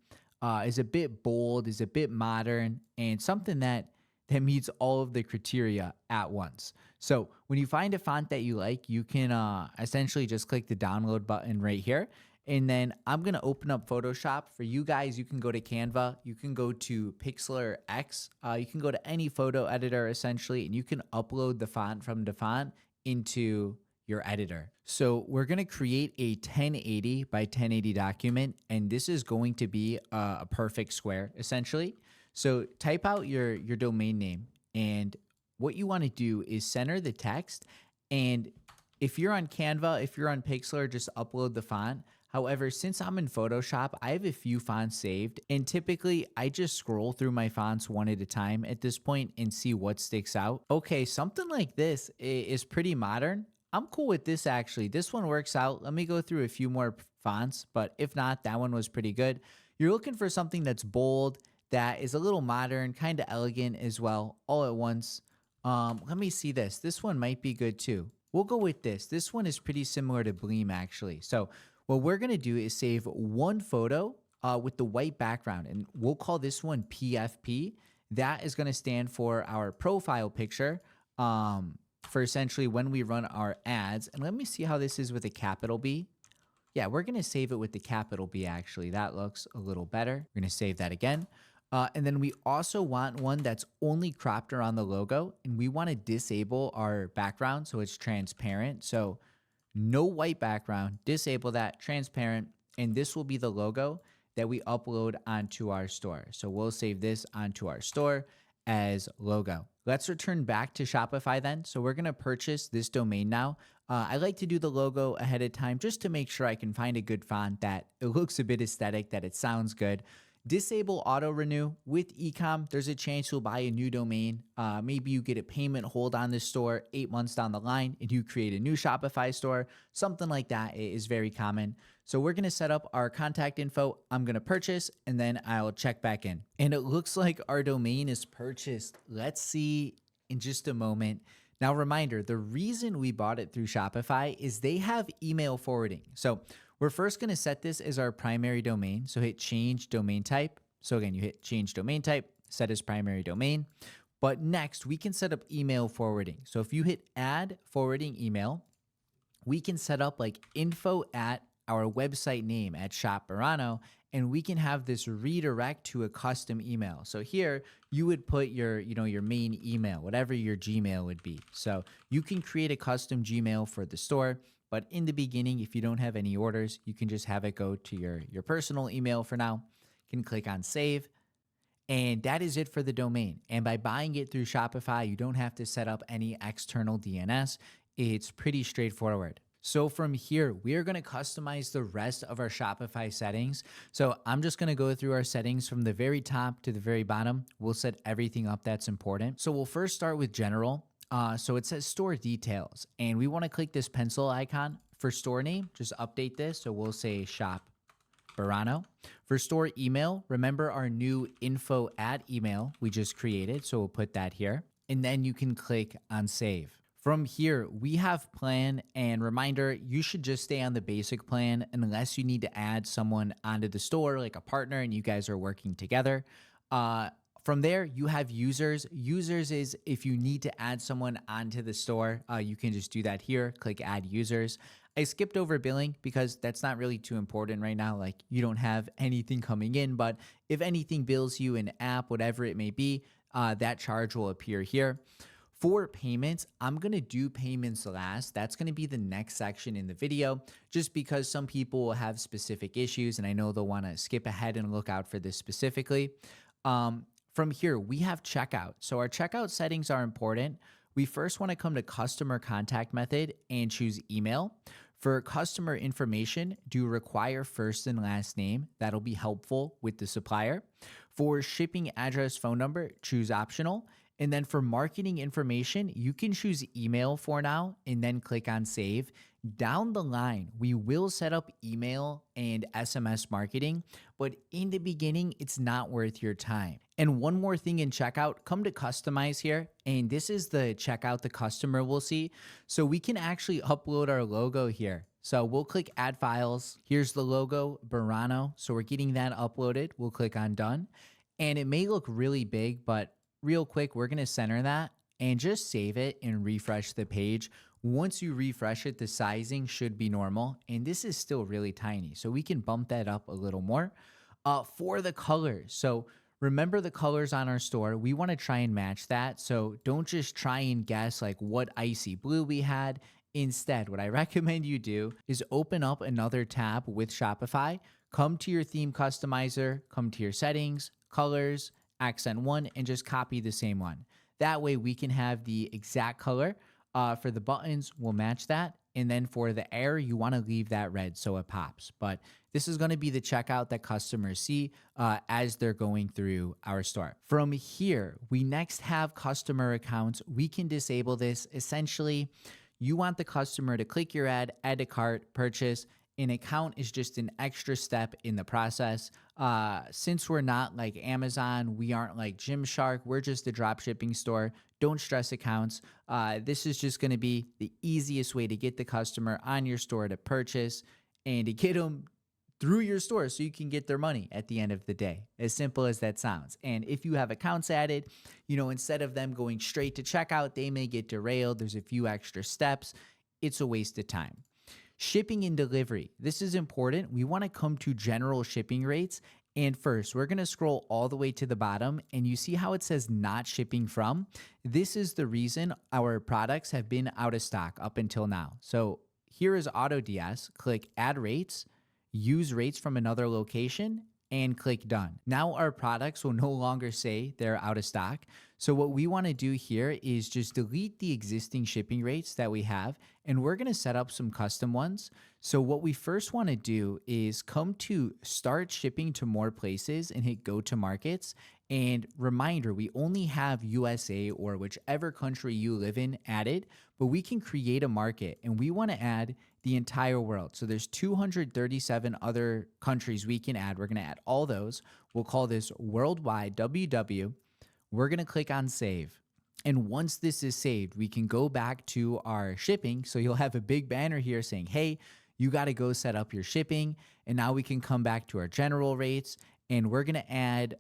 is a bit bold, is a bit modern, and something that meets all of the criteria at once. So when you find a font that you like, you can essentially just click the download button right here. And then I'm going to open up Photoshop. For you guys, you can go to Canva. You can go to Pixlr X. You can go to any photo editor, essentially, and you can upload the font from the font into your editor. So we're going to create a 1080 by 1080 document, and this is going to be a perfect square, essentially. So type out your domain name, and what you want to do is center the text. And if you're on Canva, if you're on Pixlr, just upload the font. However, since I'm in Photoshop, I have a few fonts saved, and typically I just scroll through my fonts one at a time at this point and see what sticks out. Okay, something like this is pretty modern. I'm cool with this, actually. This one works out. Let me go through a few more fonts, but if not, that one was pretty good. You're looking for something that's bold, that is a little modern, kind of elegant as well, all at once. Let me see this. This one might be good too. We'll go with this. This one is pretty similar to Bleem, actually. So what we're going to do is save one photo with the white background, and we'll call this one PFP. That is going to stand for our profile picture for essentially when we run our ads. And let me see how this is with a capital B. Yeah, we're going to save it with the capital B, actually. That looks a little better. We're going to save that again. And then we also want one that's only cropped around the logo, and we want to disable our background so it's transparent. So no white background, disable that, transparent, and this will be the logo that we upload onto our store. So we'll save this onto our store as logo. Let's return back to Shopify then. So we're going to purchase this domain now. I like to do the logo ahead of time just to make sure I can find a good font that it looks a bit aesthetic, that it sounds good. Disable auto renew. With ecom, there's a chance you'll buy a new domain. Maybe you get a payment hold on this store 8 months down the line and you create a new Shopify store. Something like that is very common. So we're going to set up our contact info. I'm going to purchase, and then I'll check back in. And it looks like our domain is purchased. Let's see in just a moment. Now, reminder, the reason we bought it through Shopify is they have email forwarding. So we're first going to set this as our primary domain. So hit change domain type. So again, you hit change domain type, set as primary domain. But next, we can set up email forwarding. So if you hit add forwarding email, we can set up like info at our website name at Shop Burano, and we can have this redirect to a custom email. So here you would put your main email, whatever your Gmail would be. So you can create a custom Gmail for the store. But in the beginning, if you don't have any orders, you can just have it go to your personal email for now. You can click on save. And that is it for the domain. And by buying it through Shopify, you don't have to set up any external DNS. It's pretty straightforward. So from here, we are going to customize the rest of our Shopify settings. So I'm just going to go through our settings from the very top to the very bottom. We'll set everything up that's important. So we'll first start with general. So it says store details, and we want to click this pencil icon. For store name, just update this. So we'll say Shop Burano. For store email, remember our new info at email we just created. So we'll put that here, and then you can click on save. From here, we have plan, and reminder, you should just stay on the basic plan unless you need to add someone onto the store, like a partner, and you guys are working together. From there, you have users. Users is if you need to add someone onto the store, you can just do that here. Click add users. I skipped over billing because that's not really too important right now. Like you don't have anything coming in, but if anything bills you an app, whatever it may be, that charge will appear here. For payments, I'm going to do payments last. That's going to be the next section in the video, just because some people will have specific issues and I know they'll want to skip ahead and look out for this specifically. From here, we have checkout. So our checkout settings are important. We first want to come to customer contact method and choose email. For customer information, do require first and last name. That'll be helpful with the supplier. For shipping address, phone number, choose optional. And then for marketing information, you can choose email for now and then click on save. Down the line, we will set up email and SMS marketing, but in the beginning, it's not worth your time. And one more thing in checkout, come to customize here. And this is the checkout the customer will see. So we can actually upload our logo here. So we'll click add files. Here's the logo, Burano. So we're getting that uploaded. We'll click on done. And it may look really big, but real quick, we're going to center that and just save it and refresh the page. Once you refresh it, the sizing should be normal. And this is still really tiny. So we can bump that up a little more. For the colors. So remember the colors on our store. We want to try and match that. So don't just try and guess like what icy blue we had. Instead, what I recommend you do is open up another tab with Shopify. Come to your theme customizer, come to your settings, colors, accent one, and just copy the same one. That way we can have the exact color. For the buttons, we'll match that. And then for the air, you want to leave that red so it pops. But this is going to be the checkout that customers see as they're going through our store. From here, we next have customer accounts. We can disable this. Essentially, you want the customer to click your ad, add to cart, purchase. An account is just an extra step in the process. Since we're not like Amazon, we aren't like Gymshark, we're just a dropshipping store. Don't stress accounts. This is just going to be the easiest way to get the customer on your store to purchase and to get them through your store so you can get their money at the end of the day. As simple as that sounds. And if you have accounts added, instead of them going straight to checkout, they may get derailed. There's a few extra steps. It's a waste of time. Shipping and delivery. This is important. We want to come to general shipping rates. And first, we're going to scroll all the way to the bottom and you see how it says not shipping from. This is the reason our products have been out of stock up until now. So here is AutoDS. Click add rates, use rates from another location, and click done. Now our products will no longer say they're out of stock. So what we want to do here is just delete the existing shipping rates that we have, and we're going to set up some custom ones. So what we first want to do is come to start shipping to more places and hit go to markets. And reminder, we only have USA or whichever country you live in added, but we can create a market and we want to add the entire world. So there's 237 other countries we can add. We're going to add all those. We'll call this worldwide WW. We're going to click on save. And once this is saved, we can go back to our shipping. So you'll have a big banner here saying, hey, you got to go set up your shipping. And now we can come back to our general rates and we're going to add,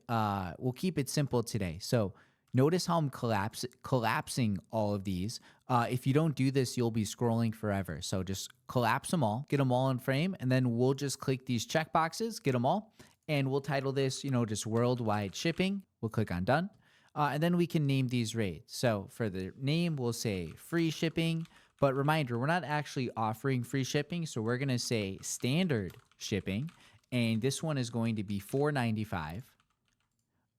we'll keep it simple today. So notice how I'm collapsing all of these. If you don't do this, you'll be scrolling forever. So just collapse them all, get them all in frame, and then we'll just click these check boxes, get them all, and we'll title this, just worldwide shipping. We'll click on done. And then we can name these rates. So for the name, we'll say free shipping. But reminder, we're not actually offering free shipping. So we're going to say standard shipping. And this one is going to be $4.95.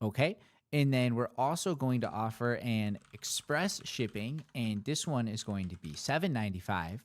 Okay. And then we're also going to offer an express shipping. And this one is going to be $7.95.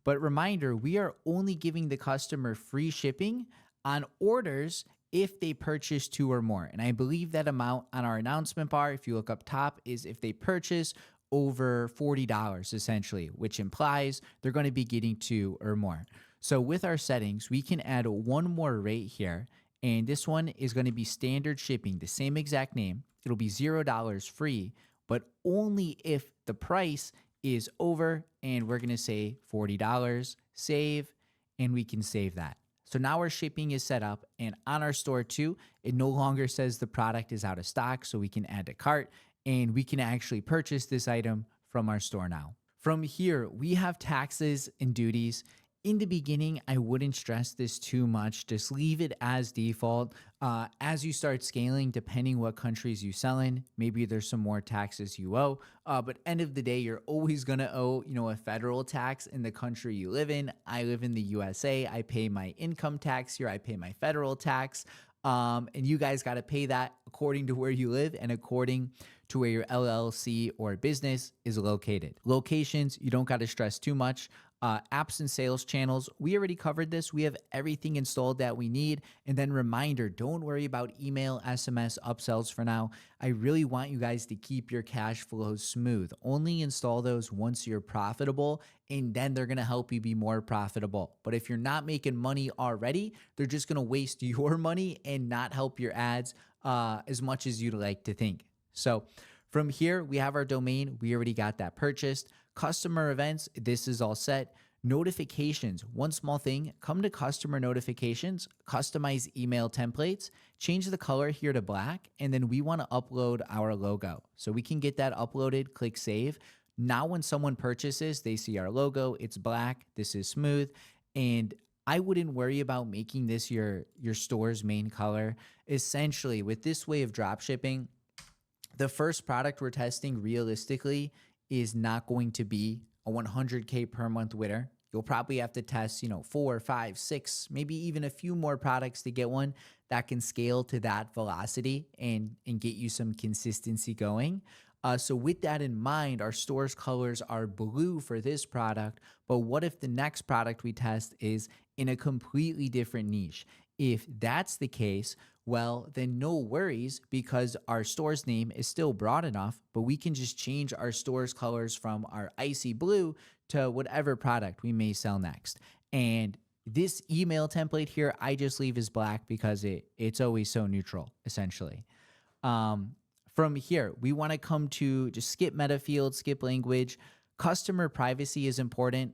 But reminder, we are only giving the customer free shipping on orders if they purchase 2 or more. And I believe that amount on our announcement bar, if you look up top, is if they purchase over $40 essentially, which implies they're going to be getting 2 or more. So with our settings, we can add one more rate here. And this one is going to be standard shipping, the same exact name. It'll be $0 free, but only if the price is over, and we're going to say $40, save, and we can save that. So now our shipping is set up, and on our store too, it no longer says the product is out of stock, so we can add to cart and we can actually purchase this item from our store now. From here, we have taxes and duties. In the beginning, I wouldn't stress this too much. Just leave it as default. As you start scaling, depending what countries you sell in, maybe there's some more taxes you owe. But end of the day, you're always gonna owe, a federal tax in the country you live in. I live in the USA. I pay my income tax here. I pay my federal tax. And you guys got to pay that according to where you live and according to where your LLC or business is located. Locations, you don't got to stress too much. Apps and sales channels, we already covered this. We have everything installed that we need. And then reminder, don't worry about email, SMS, upsells for now. I really want you guys to keep your cash flow smooth. Only install those once you're profitable, and then they're going to help you be more profitable. But if you're not making money already, they're just going to waste your money and not help your ads as much as you'd like to think. So from here, we have our domain. We already got that purchased. Customer events, this is all set. Notifications, one small thing, come to customer notifications, customize email templates, change the color here to black, and then we want to upload our logo. So we can get that uploaded, click save. Now when someone purchases, they see our logo, it's black, this is smooth, and I wouldn't worry about making this your store's main color. Essentially, with this way of dropshipping, the first product we're testing realistically is not going to be a 100K per month winner. You'll probably have to test, 4, 5, 6, maybe even a few more products to get one that can scale to that velocity and get you some consistency going. So with that in mind, our store's colors are blue for this product, but what if the next product we test is in a completely different niche? If that's the case, well, then no worries, because our store's name is still broad enough, but we can just change our store's colors from our icy blue to whatever product we may sell next. And this email template here, I just leave as black because it's always so neutral, essentially. From here, we want to come to just skip meta field, skip language. Customer privacy is important.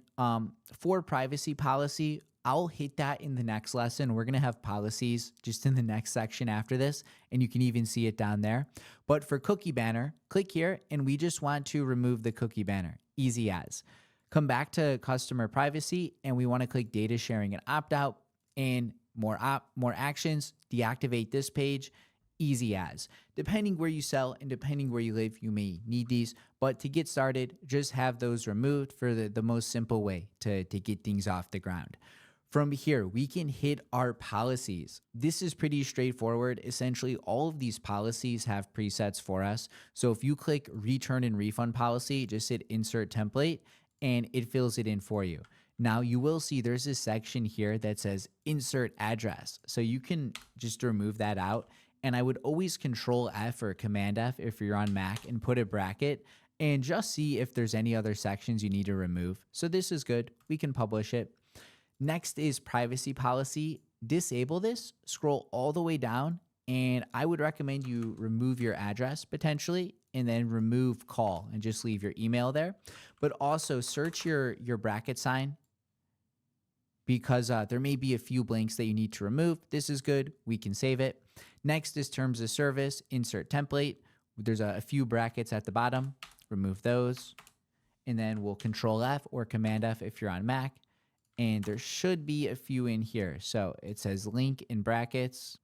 For privacy policy, I'll hit that in the next lesson. We're going to have policies just in the next section after this, and you can even see it down there. But for cookie banner, click here, and we just want to remove the cookie banner. Easy as. Come back to customer privacy, and we want to click data sharing and opt out, and more actions, deactivate this page. Easy as. Depending where you sell and depending where you live, you may need these, but to get started, just have those removed for the most simple way to get things off the ground. From here, we can hit our policies. This is pretty straightforward. Essentially, all of these policies have presets for us. So if you click return and refund policy, just hit insert template and it fills it in for you. Now you will see there's a section here that says insert address. So you can just remove that out. And I would always Control F or Command F if you're on Mac and put a bracket and just see if there's any other sections you need to remove. So this is good. We can publish it. Next is privacy policy. Disable this, scroll all the way down, and I would recommend you remove your address potentially, and then remove call and just leave your email there. But also search your bracket sign, because there may be a few blanks that you need to remove. This is good. We can save it. Next is terms of service, insert template. There's a few brackets at the bottom. Remove those. And then we'll Control F or Command F if you're on Mac. And there should be a few in here. So it says link in brackets.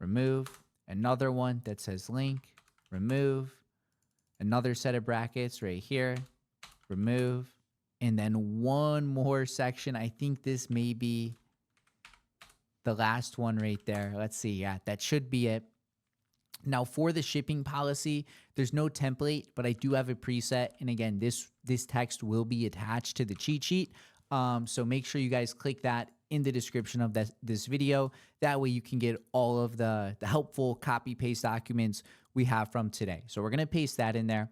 Remove. Another one that says link. Remove. Another set of brackets right here. Remove. And then one more section. I think this may be the last one right there. Let's see. Yeah, that should be it. Now for the shipping policy, there's no template, but I do have a preset. And again, this text will be attached to the cheat sheet. So make sure you guys click that in the description of this video. That way you can get all of the helpful copy paste documents we have from today. So we're going to paste that in there.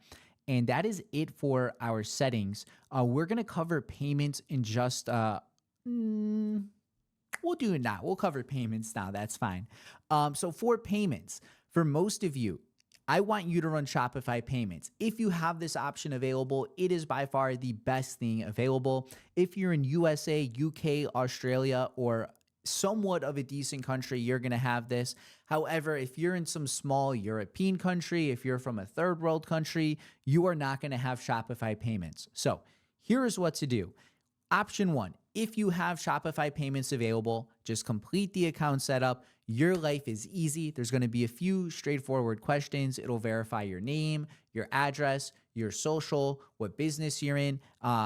And that is it for our settings. We're going to cover payments in just, we'll do it now. We'll cover payments now. That's fine. So for payments, for most of you, I want you to run Shopify payments. If you have this option available, it is by far the best thing available. If you're in USA, UK, Australia, or somewhat of a decent country, you're going to have this. However, if you're in some small European country, if you're from a third world country, you are not going to have Shopify payments. So here is what to do. Option one, if you have Shopify payments available, just complete the account setup. Your life is easy. There's going to be a few straightforward questions. It'll verify your name, your address, your social, what business you're in,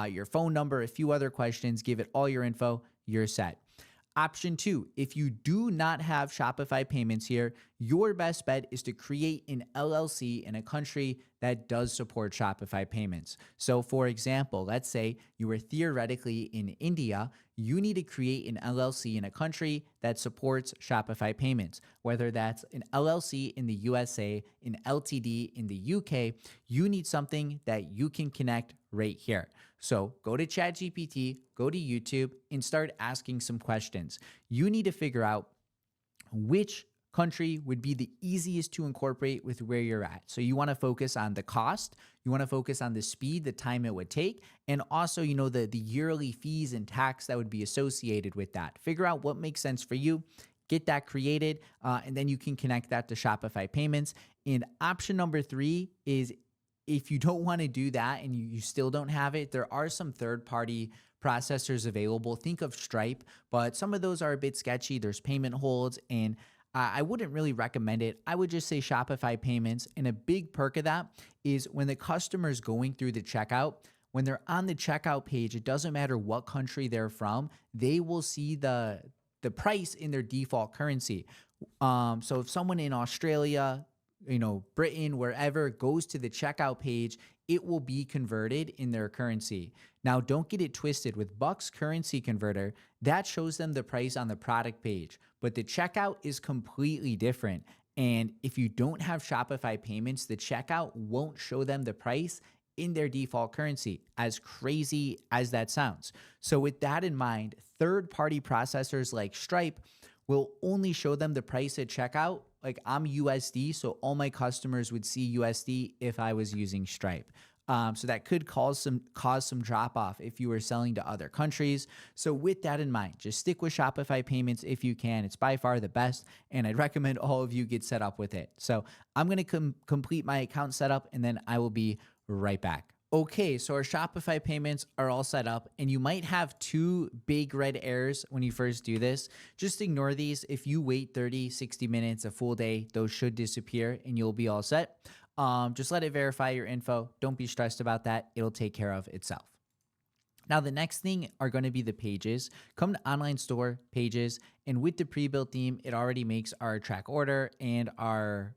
your phone number, a few other questions. Give it all your info. You're set. Option two, if you do not have Shopify payments here, your best bet is to create an LLC in a country that does support Shopify payments. So for example, let's say you were theoretically in India, you need to create an LLC in a country that supports Shopify payments, whether that's an LLC in the USA, an LTD in the UK, you need something that you can connect right here. So go to ChatGPT, go to YouTube, and start asking some questions. You need to figure out which country would be the easiest to incorporate with where you're at. So you want to focus on the cost, you want to focus on the speed, the time it would take, and also, the yearly fees and tax that would be associated with that. Figure out what makes sense for you, get that created, and then you can connect that to Shopify payments. And option number three is, if you don't want to do that and you still don't have it, there are some third-party processors available. Think of Stripe, but some of those are a bit sketchy. There's payment holds, and I wouldn't really recommend it. I would just say Shopify payments. And a big perk of that is when the customer's going through the checkout, when they're on the checkout page, it doesn't matter what country they're from, they will see the price in their default currency. So if someone in Australia, Britain, wherever, goes to the checkout page, it will be converted in their currency. Now, don't get it twisted. With Bucks Currency Converter, that shows them the price on the product page, but the checkout is completely different. And if you don't have Shopify payments, the checkout won't show them the price in their default currency, as crazy as that sounds. So with that in mind, third-party processors like Stripe will only show them the price at checkout. Like, I'm USD, so all my customers would see USD if I was using Stripe. So that could cause some drop off if you were selling to other countries. So with that in mind, just stick with Shopify payments if you can. It's by far the best, and I'd recommend all of you get set up with it. So I'm going to complete my account setup, and then I will be right back. Okay, so our Shopify payments are all set up, and you might have two big red errors when you first do this. Just ignore these. If you wait 30, 60 minutes, a full day, those should disappear and you'll be all set. Just let it verify your info. Don't be stressed about that. It'll take care of itself. Now, the next thing are going to be the pages. Come to online store pages, and with the pre-built theme, it already makes our track order and our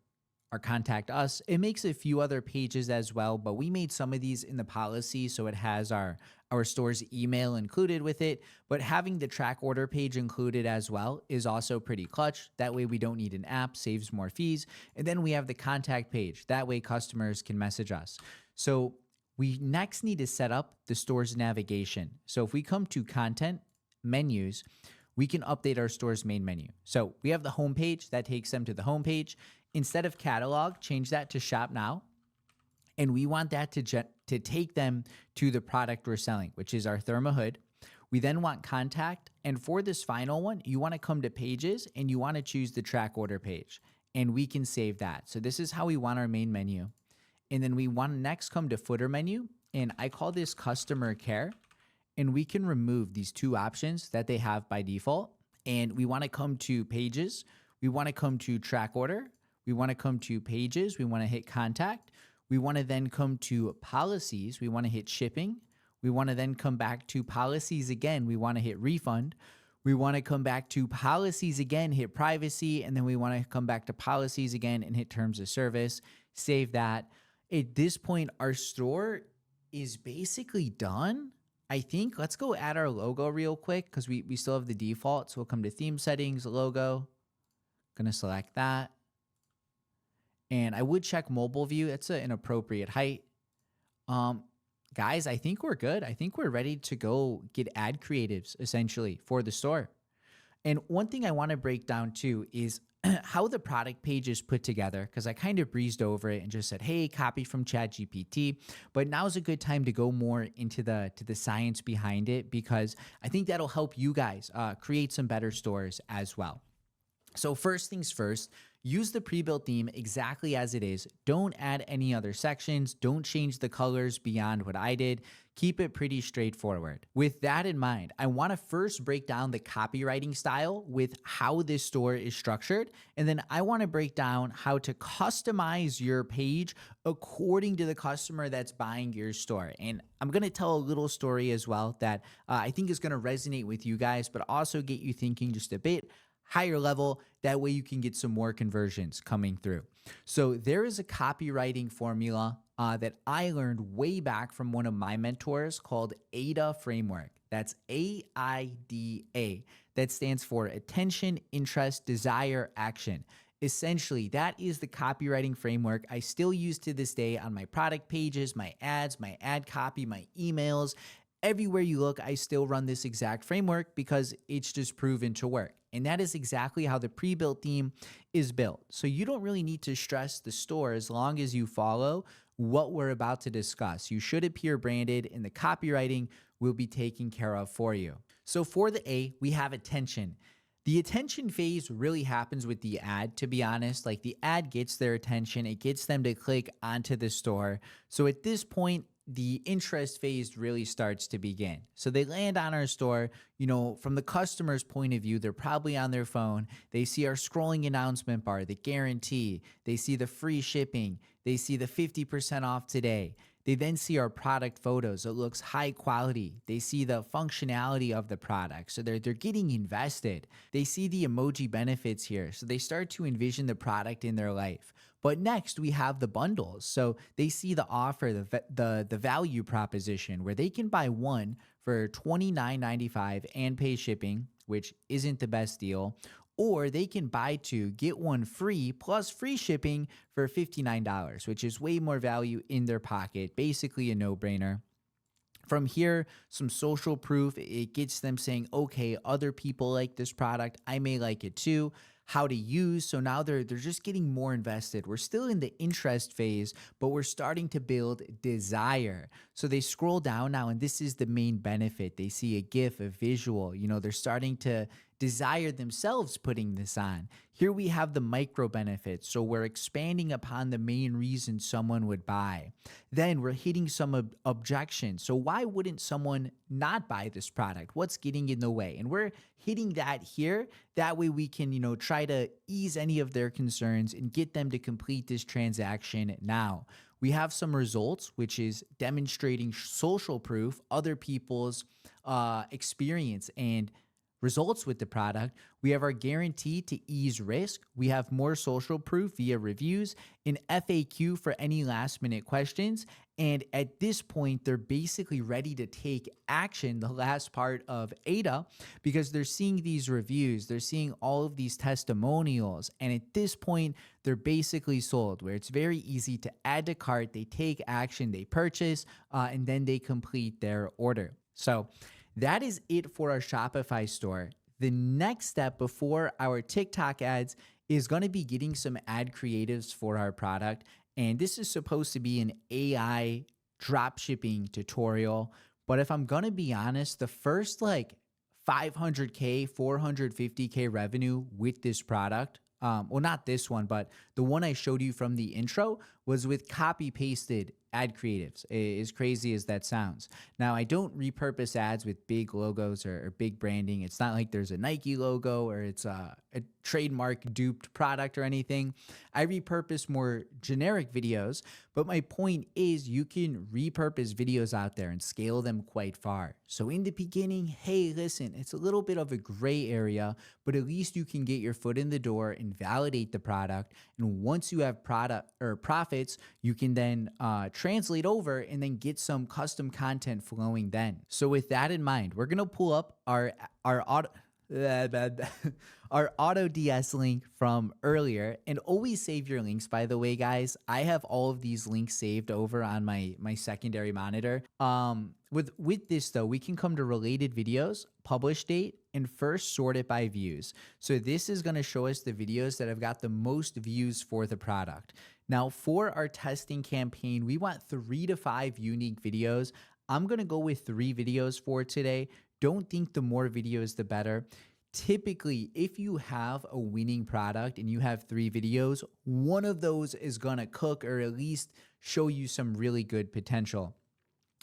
contact us. It makes a few other pages as well, but we made some of these in the policy, so it has our store's email included with it. But having the track order page included as well is also pretty clutch. That way we don't need an app, saves more fees. And then we have the contact page. That way customers can message us. So we next need to set up the store's navigation. So if we come to content, menus, we can update our store's main menu. So we have the home page that takes them to the home page. Instead of catalog, change that to shop now. And we want that to take them to the product we're selling, which is our thermo hood. We then want contact. And for this final one, you want to come to pages and you want to choose the track order page. And we can save that. So this is how we want our main menu. And then we want to next come to footer menu. And I call this customer care. And we can remove these two options that they have by default. And we want to come to pages. We want to come to track order. We want to come to pages. We want to hit contact. We want to then come to policies. We want to hit shipping. We want to then come back to policies again. We want to hit refund. We want to come back to policies again, hit privacy. And then we want to come back to policies again and hit terms of service. Save that. At this point, our store is basically done. I think let's go add our logo real quick because we still have the default. So we'll come to theme settings, logo. Going to select that. And I would check mobile view. It's an appropriate height. Guys, I think we're good. I think we're ready to go get ad creatives essentially for the store. And one thing I want to break down too is how the product page is put together, because I kind of breezed over it and just said, hey, copy from ChatGPT. But now's a good time to go more into the science behind it, because I think that'll help you guys create some better stores as well. So first things first, Use the pre-built theme exactly as it is. Don't add any other sections. Don't change the colors beyond what I did. Keep it pretty straightforward. With that in mind, I want to first break down the copywriting style with how this store is structured. And then I want to break down how to customize your page according to the customer that's buying your store. And I'm going to tell a little story as well that I think is going to resonate with you guys, but also get you thinking just a bit higher level. That way you can get some more conversions coming through. So there is a copywriting formula that I learned way back from one of my mentors called AIDA framework. That's AIDA. That stands for attention, interest, desire, action. Essentially, that is the copywriting framework I still use to this day on my product pages, my ads, my ad copy, my emails. Everywhere you look, I still run this exact framework because it's just proven to work. And that is exactly how the pre-built theme is built. So you don't really need to stress the store as long as you follow what we're about to discuss. You should appear branded and the copywriting will be taken care of for you. So for the A, we have attention. The attention phase really happens with the ad, to be honest. Like the ad gets their attention, it gets them to click onto the store. So at this point, the interest phase really starts to begin. So they land on our store, from the customer's point of view, they're probably on their phone. They see our scrolling announcement bar, the guarantee. They see the free shipping. They see the 50% off today. They then see our product photos. It looks high quality. They see the functionality of the product. So they're getting invested. They see the emoji benefits here. So they start to envision the product in their life. But next we have the bundles. So they see the offer, the value proposition where they can buy one for $29.95 and pay shipping, which isn't the best deal. Or they can buy two, get one free plus free shipping for $59, which is way more value in their pocket. Basically a no-brainer. From here, some social proof, it gets them saying, okay, other people like this product, I may like it too. How to use. So now they're just getting more invested. We're still in the interest phase, but we're starting to build desire. So they scroll down now, and this is the main benefit. They see a GIF, a visual, they're starting to desire themselves putting this on. Here we have the micro benefits. So we're expanding upon the main reason someone would buy. Then we're hitting some objections. So why wouldn't someone not buy this product? What's getting in the way? And we're hitting that here. That way we can, try to ease any of their concerns and get them to complete this transaction now. We have some results, which is demonstrating social proof, other people's experience and results with the product. We have our guarantee to ease risk. We have more social proof via reviews, an FAQ for any last minute questions. And at this point, they're basically ready to take action, the last part of AIDA, because they're seeing these reviews, they're seeing all of these testimonials. And at this point, they're basically sold, where it's very easy to add to cart, they take action, they purchase, and then they complete their order. So that is it for our Shopify store. The next step before our TikTok ads is going to be getting some ad creatives for our product. And this is supposed to be an AI dropshipping tutorial. But if I'm going to be honest, the first 500K, 450K revenue with this product, well, not this one, but the one I showed you from the intro was with copy pasted ad creatives, as crazy as that sounds. Now, I don't repurpose ads with big logos or big branding. It's not like there's a Nike logo or it's a trademark duped product or anything. I repurpose more generic videos, but my point is you can repurpose videos out there and scale them quite far. So in the beginning, hey, listen, it's a little bit of a gray area, but at least you can get your foot in the door and validate the product. And once you have product or profits, you can then translate over and then get some custom content flowing then. So with that in mind, we're going to pull up our AutoDS link from earlier, and always save your links, by the way, guys. I have all of these links saved over on my secondary monitor. With this though, we can come to related videos, publish date, and first sort it by views. So this is going to show us the videos that have got the most views for the product. Now for our testing campaign, we want 3 to 5 unique videos. I'm going to go with 3 videos for today. Don't think the more videos, the better. typically, if you have a winning product and you have 3 videos, one of those is gonna cook or at least show you some really good potential.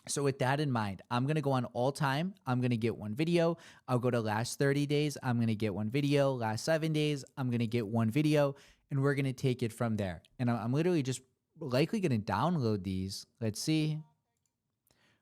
So with that in mind, I'm going to go on all time. I'm going to get 1 video. I'll go to last 30 days. I'm going to get 1 video. Last 7 days, I'm going to get 1 video. And we're going to take it from there. And I'm literally just likely going to download these. Let's see.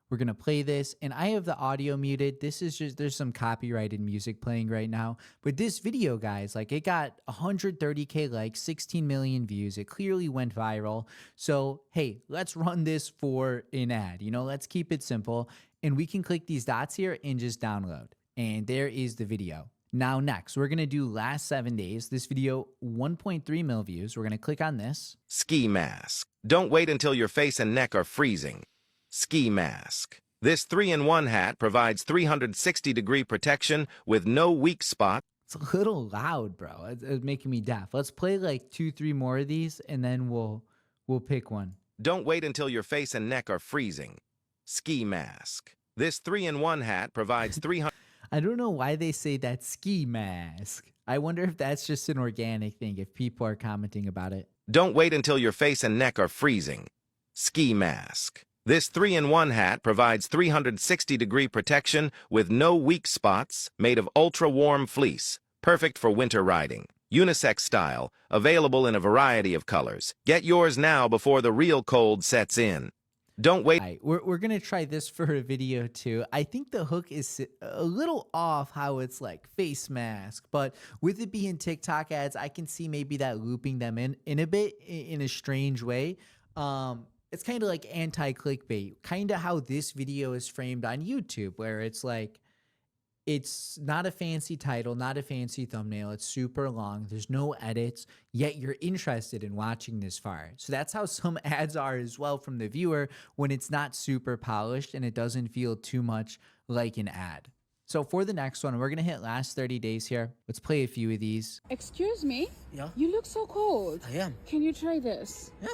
We're going to play this, and I have the audio muted. This is just, there's some copyrighted music playing right now. But this video, guys, like it got 130K likes, 16 million views. It clearly went viral. So, hey, let's run this for an ad. You know, let's keep it simple. And we can click these dots here and just download. And there is the video. Now, next, we're going to do last 7 days. This video, 1.3 mil views. We're going to click on this. Ski mask. Don't wait until your face and neck are freezing. Ski mask. This 3-in-1 hat provides 360-degree protection with no weak spot. It's a little loud, bro. It's making me deaf. Let's play like 2-3 more of these, and then we'll pick one. Don't wait until your face and neck are freezing. Ski mask. This 3-in-1 hat provides 300. I don't know why they say that ski mask. I wonder if that's just an organic thing, if people are commenting about it. Don't wait until your face and neck are freezing. Ski mask. This 3-in-1 hat provides 360-degree protection with no weak spots, made of ultra-warm fleece, perfect for winter riding. Unisex style, available in a variety of colors. Get yours now before the real cold sets in. Don't wait. All right, we're going to try this for a video too. I think the hook is a little off how it's like face mask, but with it being TikTok ads, I can see maybe that looping them in a bit in a strange way. It's kind of like anti-clickbait, kind of how this video is framed on YouTube, where it's like, it's not a fancy title, not a fancy thumbnail. It's super long. There's no edits, yet you're interested in watching this far. So that's how some ads are as well from the viewer when it's not super polished and it doesn't feel too much like an ad. So for the next one, we're going to hit last 30 days here. Let's play a few of these. Excuse me? Yeah, You look so cold. I am. Can you try this? Yeah,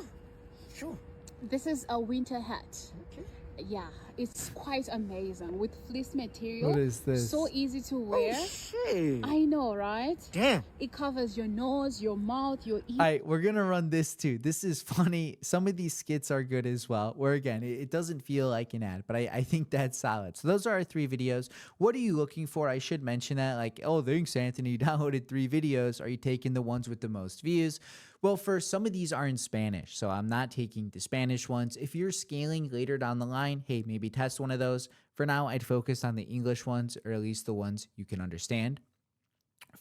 sure. This is a winter hat. Okay. Yeah, it's quite amazing with fleece material. What is this? So easy to wear. Oh, shit. I know, right? Damn. It covers your nose, your mouth, your ears. All right, we're going to run this too. This is funny. Some of these skits are good as well, where again, it doesn't feel like an ad, but I think that's solid. So those are our 3 videos. What are you looking for? I should mention that, like, oh, thanks, Anthony, you downloaded 3 videos. Are you taking the ones with the most views? Well, for some of these are in Spanish, so I'm not taking the Spanish ones. If you're scaling later down the line, hey, maybe test one of those. For now, I'd focus on the English ones, or at least the ones you can understand.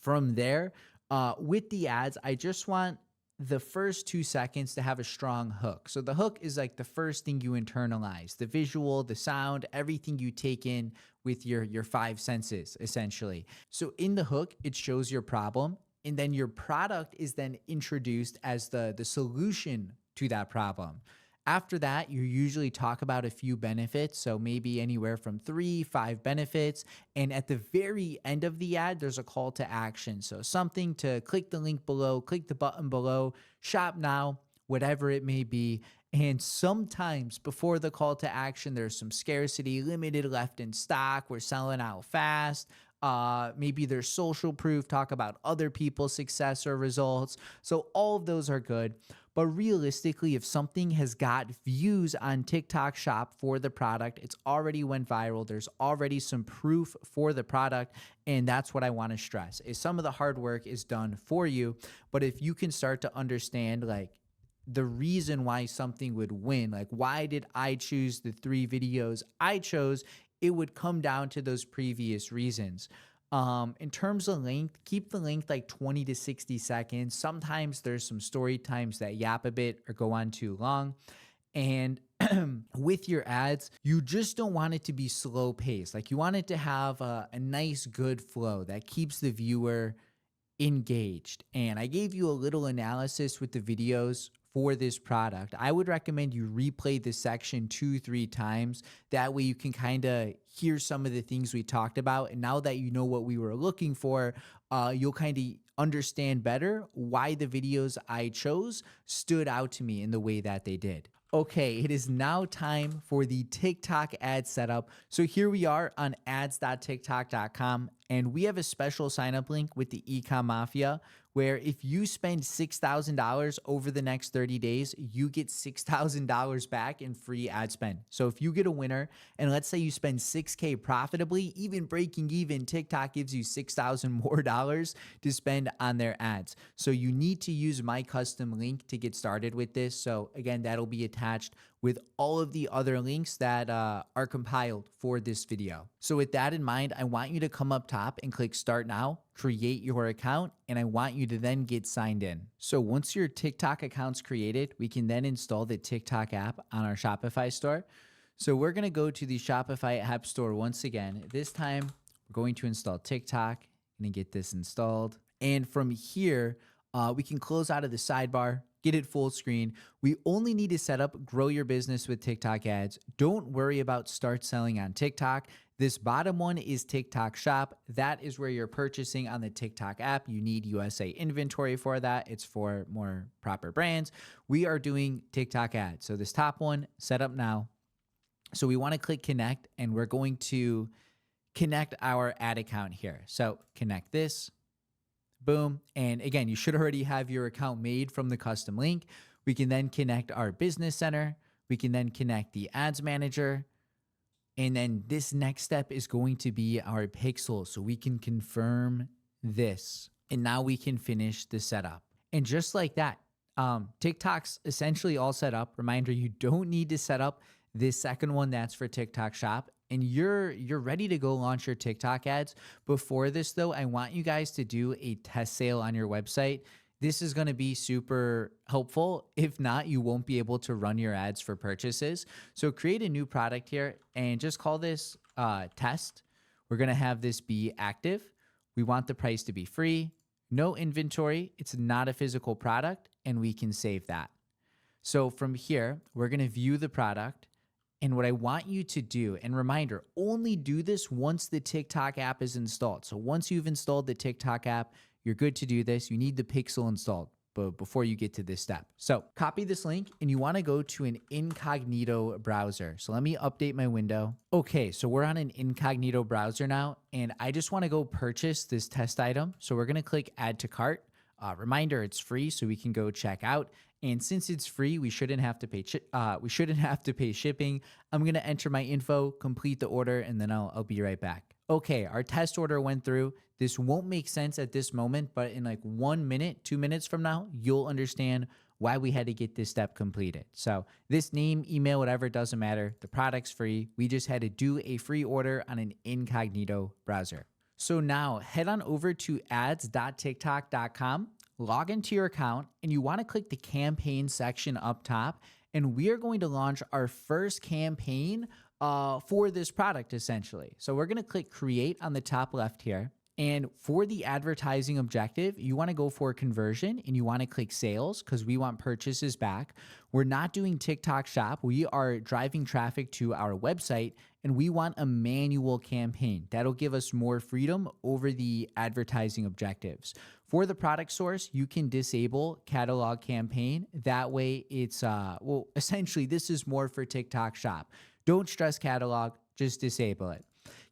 From there, with the ads, I just want the first 2 seconds to have a strong hook. So the hook is like the first thing you internalize, the visual, the sound, everything you take in with your 5 senses, essentially. So in the hook, it shows your problem. And then your product is then introduced as the solution to that problem. After that, you usually talk about a few benefits. So maybe anywhere from 3-5 benefits. And at the very end of the ad, there's a call to action. So something to click the link below, click the button below, shop now, whatever it may be. And sometimes before the call to action, there's some scarcity, limited left in stock, we're selling out fast. Maybe there's social proof, talk about other people's success or results. So all of those are good. But realistically, if something has got views on TikTok Shop for the product, it's already went viral. There's already some proof for the product. And that's what I want to stress is some of the hard work is done for you. But if you can start to understand like the reason why something would win, like why did I choose the 3 videos I chose, it would come down to those previous reasons. In terms of length, keep the length like 20 to 60 seconds. Sometimes there's some story times that yap a bit or go on too long. And with your ads, you just don't want it to be slow paced. Like you want it to have a nice, good flow that keeps the viewer engaged. And I gave you a little analysis with the videos for this product. I would recommend you replay this section 2-3 times. That way you can kind of hear some of the things we talked about. And now that you know what we were looking for, you'll kind of understand better why the videos I chose stood out to me in the way that they did. Okay, it is now time for the TikTok ad setup. So here we are on ads.tiktok.com. And we have a special sign up link with the Ecom Mafia where if you spend $6,000 over the next 30 days, you get $6,000 back in free ad spend. So if you get a winner and let's say you spend 6K profitably, even breaking even, TikTok gives you $6,000 more to spend on their ads. So you need to use my custom link to get started with this. So again, that'll be attached with all of the other links that are compiled for this video. So with that in mind, I want you to come up top and click Start Now, create your account, and I want you to then get signed in. So once your TikTok account's created, we can then install the TikTok app on our Shopify store. So we're gonna go to the Shopify app store once again. This time, we're going to install TikTok and get this installed. And from here, we can close out of the sidebar, get it full screen. We only need to set up grow your business with TikTok ads. Don't worry about start selling on TikTok. This bottom one is TikTok Shop. That is where you're purchasing on the TikTok app. You need USA inventory for that. It's for more proper brands. We are doing TikTok ads. So this top one, set up now. So we want to click connect and we're going to connect our ad account here. So connect this. Boom. And again, you should already have your account made from the custom link. We can then connect our business center. We can then connect the ads manager. And then this next step is going to be our pixel. So we can confirm this. And now we can finish the setup. And just like that, TikTok's essentially all set up. Reminder, you don't need to set up this second one that's for TikTok Shop. And you're ready to go launch your TikTok ads. Before this though, I want you guys to do a test sale on your website. This is going to be super helpful. If not, you won't be able to run your ads for purchases. So create a new product here and just call this test. We're going to have this be active. We want the price to be free, no inventory. It's not a physical product and we can save that. So from here, we're going to view the product. And what I want you to do, and reminder, only do this once the TikTok app is installed. So once you've installed the TikTok app, you're good to do this. You need the pixel installed before you get to this step. So copy this link and you want to go to an incognito browser. So let me update my window. Okay, so we're on an incognito browser now, and I just want to go purchase this test item. So we're going to click add to cart. Reminder, it's free, so we can go check out. And since it's free, we shouldn't have to pay shipping. I'm going to enter my info, complete the order, and then I'll be right back. Okay, our test order went through. This won't make sense at this moment, but in like 1 minute, 2 minutes from now, you'll understand why we had to get this step completed. So this name, email, whatever, doesn't matter. The product's free. We just had to do a free order on an incognito browser. So now head on over to ads.tiktok.com. Log into your account and you want to click the campaign section up top. And we are going to launch our first campaign for this product essentially. So we're going to click create on the top left here. And for the advertising objective, you want to go for conversion and you want to click sales because we want purchases back. We're not doing TikTok Shop. We are driving traffic to our website and we want a manual campaign. That'll give us more freedom over the advertising objectives. For the product source, you can disable catalog campaign. That way it's, well, essentially this is more for TikTok Shop. Don't stress catalog, just disable it.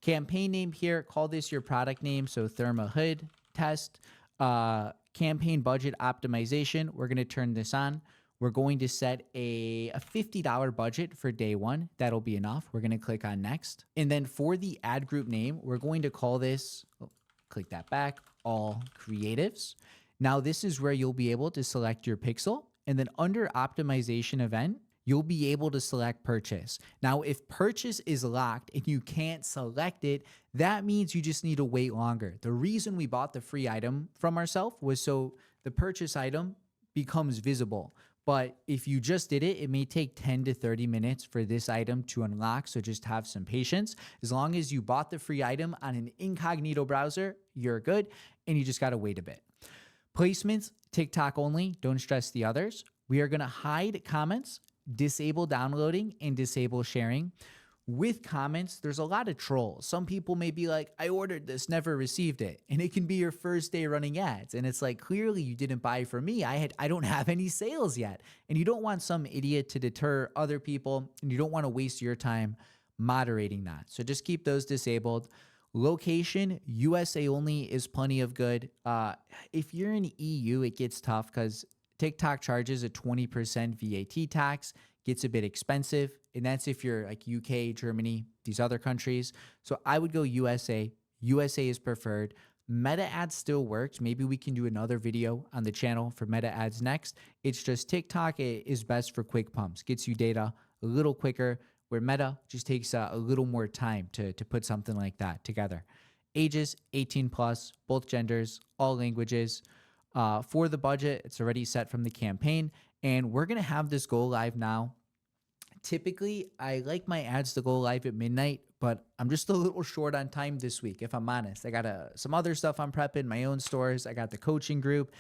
Campaign name here, call this your product name. So Therma Hood test, campaign budget optimization. We're going to turn this on. We're going to set a $50 budget for day one. That'll be enough. We're going to click on next. And then for the ad group name, we're going to call this, click that back, all creatives. Now this is where you'll be able to select your pixel. And then under optimization event, you'll be able to select purchase. Now, if purchase is locked and you can't select it, that means you just need to wait longer. The reason we bought the free item from ourselves was so the purchase item becomes visible. But if you just did it, it may take 10 to 30 minutes for this item to unlock. So just have some patience. As long as you bought the free item on an incognito browser, you're good. And you just got to wait a bit. Placements, TikTok only. Don't stress the others. We are going to hide comments, disable downloading, and disable sharing. With comments, there's a lot of trolls. Some people may be like, I ordered this, never received it. And it can be your first day running ads. And it's like, clearly you didn't buy from me. I don't have any sales yet. And you don't want some idiot to deter other people. And you don't want to waste your time moderating that. So just keep those disabled. Location, USA only is plenty of good. If you're in EU, it gets tough because TikTok charges a 20% VAT tax, gets a bit expensive. And that's if you're like UK, Germany, these other countries. So I would go USA. USA is preferred. Meta ads still works. Maybe we can do another video on the channel for meta ads next. It's just TikTok is best for quick pumps, gets you data a little quicker, where meta just takes a little more time to put something like that together. Ages 18 plus, both genders, all languages. For the budget, it's already set from the campaign, and we're going to have this go live now. Typically, I like my ads to go live at midnight, but I'm just a little short on time this week, if I'm honest. I got some other stuff I'm prepping, my own stores. I got the coaching group,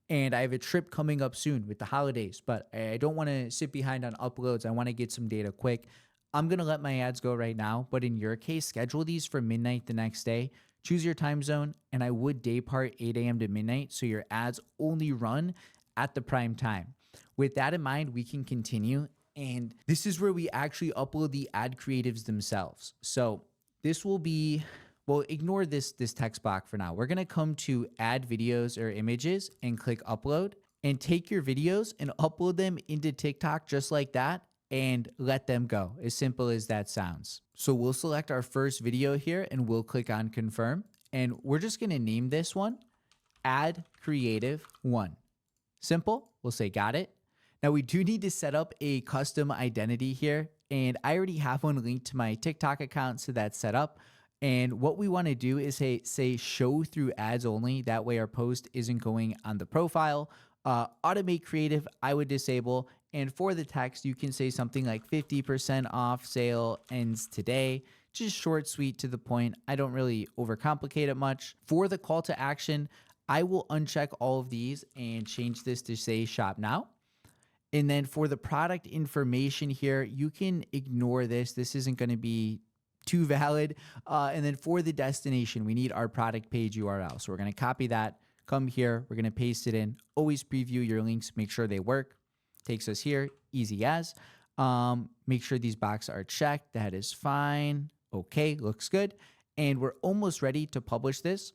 and I have a trip coming up soon with the holidays, but I don't want to sit behind on uploads. I want to get some data quick. I'm going to let my ads go right now, but in your case, schedule these for midnight the next day. Choose your time zone, and I would day part 8 a.m. to midnight, so your ads only run at the prime time. With that in mind, we can continue. And this is where we actually upload the ad creatives themselves. So this will be, well, ignore this text box for now. We're going to come to add videos or images and click upload, and take your videos and upload them into TikTok just like that and let them go. As simple as that sounds. So we'll select our first video here and we'll click on confirm. And we're just going to name this one Ad Creative 1. Simple. We'll say got it. Now we do need to set up a custom identity here, and I already have one linked to my TikTok account, so that's set up. And what we want to do is say show through ads only. That way our post isn't going on the profile. Automate creative, I would disable. And for the text, you can say something like 50% off sale ends today. Just short, sweet, to the point. I don't really overcomplicate it much. For the call to action, I will uncheck all of these and change this to say shop now. And then for the product information here, you can ignore this. This isn't going to be too valid. And then for the destination, we need our product page URL. So we're going to copy that, come here, we're going to paste it in. Always preview your links, make sure they work. Takes us here, easy as. Make sure these boxes are checked. That is fine. Okay, looks good. And we're almost ready to publish this.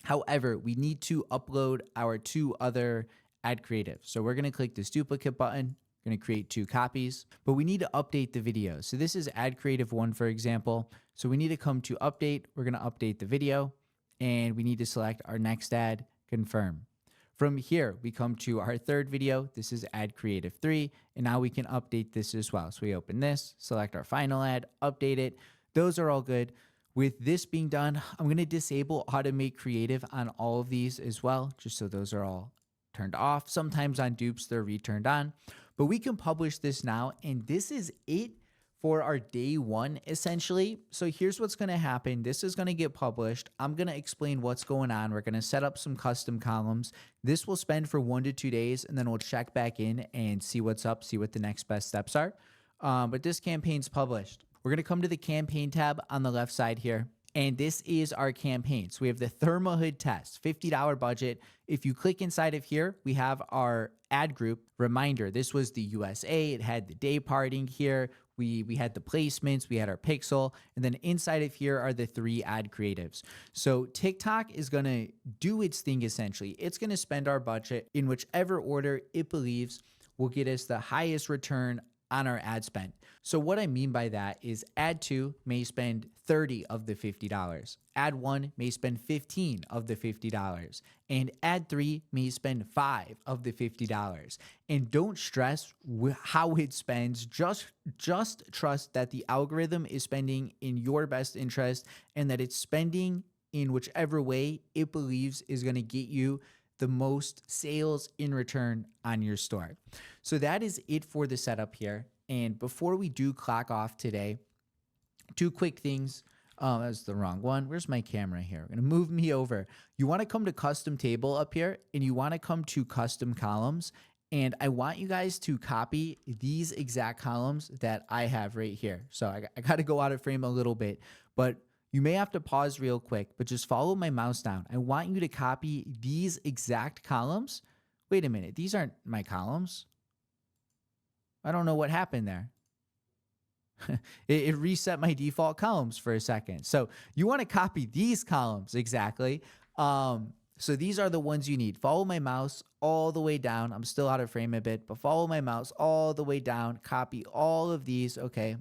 However, we need to upload our 2 other ad creative. So we're going to click this duplicate button. We're going to create 2 copies, but we need to update the video. So this is ad creative 1, for example. So we need to come to update. We're going to update the video, and we need to select our next ad, confirm. From here, we come to our 3rd video. This is ad creative 3, and now we can update this as well. So we open this, select our final ad, update it. Those are all good. With this being done, I'm going to disable automate creative on all of these as well, just so those are all turned off. Sometimes on dupes, they're returned on, but we can publish this now. And this is it for our day 1, essentially. So here's what's going to happen. This is going to get published. I'm going to explain what's going on. We're going to set up some custom columns. This will spend for 1 to 2 days, and then we'll check back in and see what's up, see what the next best steps are. But this campaign's published. We're going to come to the campaign tab on the left side here. And this is our campaign. So we have the thermohood test, $50 budget. If you click inside of here, we have our ad group. Reminder, this was the USA. It had the day parting here. We had the placements, we had our pixel, and then inside of here are the 3 ad creatives. So TikTok is going to do its thing essentially. It's going to spend our budget in whichever order it believes will get us the highest return on our ad spend. So what I mean by that is ad 2 may spend 30 of the $50. Ad 1 may spend 15 of the $50. And ad 3 may spend 5 of the $50. And don't stress how it spends. Just trust that the algorithm is spending in your best interest and that it's spending in whichever way it believes is going to get you the most sales in return on your store. So that is it for the setup here. And before we do clock off today, 2 quick things. Oh, that's the wrong one. Where's my camera here? We're going to move me over. You want to come to custom table up here, and you want to come to custom columns. And I want you guys to copy these exact columns that I have right here. So I got to go out of frame a little bit, but you may have to pause real quick, but just follow my mouse down. I want you to copy these exact columns. Wait a minute. These aren't my columns. I don't know what happened there. it reset my default columns for a second. So you want to copy these columns exactly. So these are the ones you need. Follow my mouse all the way down. I'm still out of frame a bit, but follow my mouse all the way down. Copy all of these. Okay. I'm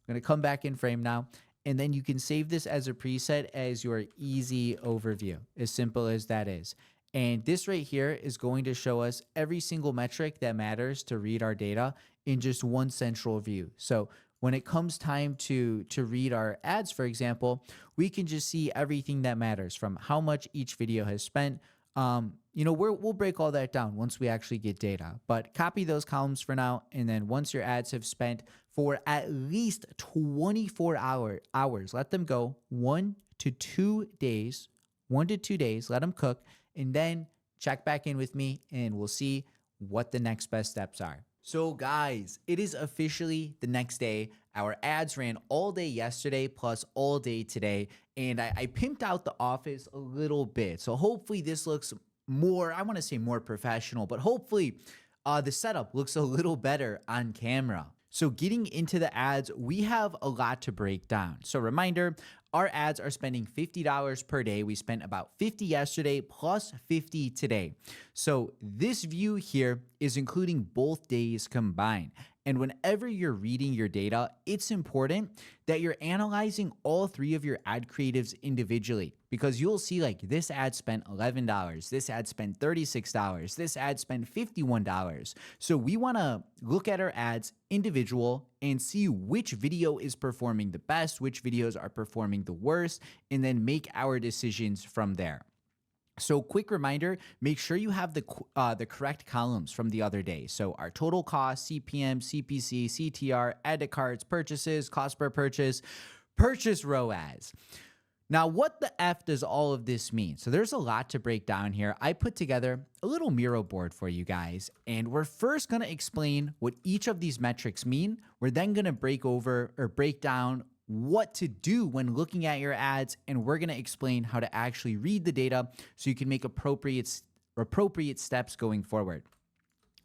going to come back in frame now. And then you can save this as a preset as your easy overview, as simple as that is. And this right here is going to show us every single metric that matters to read our data in just one central view. So when it comes time to read our ads, for example, we can just see everything that matters from how much each video has spent. We'll break all that down once we actually get data, but copy those columns for now. And then once your ads have spent for at least 24 hours, let them go 1 to 2 days, let them cook, and then check back in with me and we'll see what the next best steps are. So guys, it is officially the next day. Our ads ran all day yesterday plus all day today, and I pimped out the office a little bit. So hopefully this looks more, I want to say more professional, but hopefully the setup looks a little better on camera. So getting into the ads, we have a lot to break down. So reminder, our ads are spending $50 per day. We spent about $50 yesterday plus $50 today. So this view here is including both days combined. And whenever you're reading your data, it's important that you're analyzing all three of your ad creatives individually, because you'll see like this ad spent $11, this ad spent $36, this ad spent $51. So we want to look at our ads individual and see which video is performing the best, which videos are performing the worst, and then make our decisions from there. So quick reminder, make sure you have the correct columns from the other day. So our total cost, CPM, CPC, CTR, add to carts, purchases, cost per purchase, purchase ROAS. Now, what the F does all of this mean? So there's a lot to break down here. I put together a little Miro board for you guys, and we're first going to explain what each of these metrics mean. We're then going to break down what to do when looking at your ads, and we're going to explain how to actually read the data so you can make appropriate steps going forward.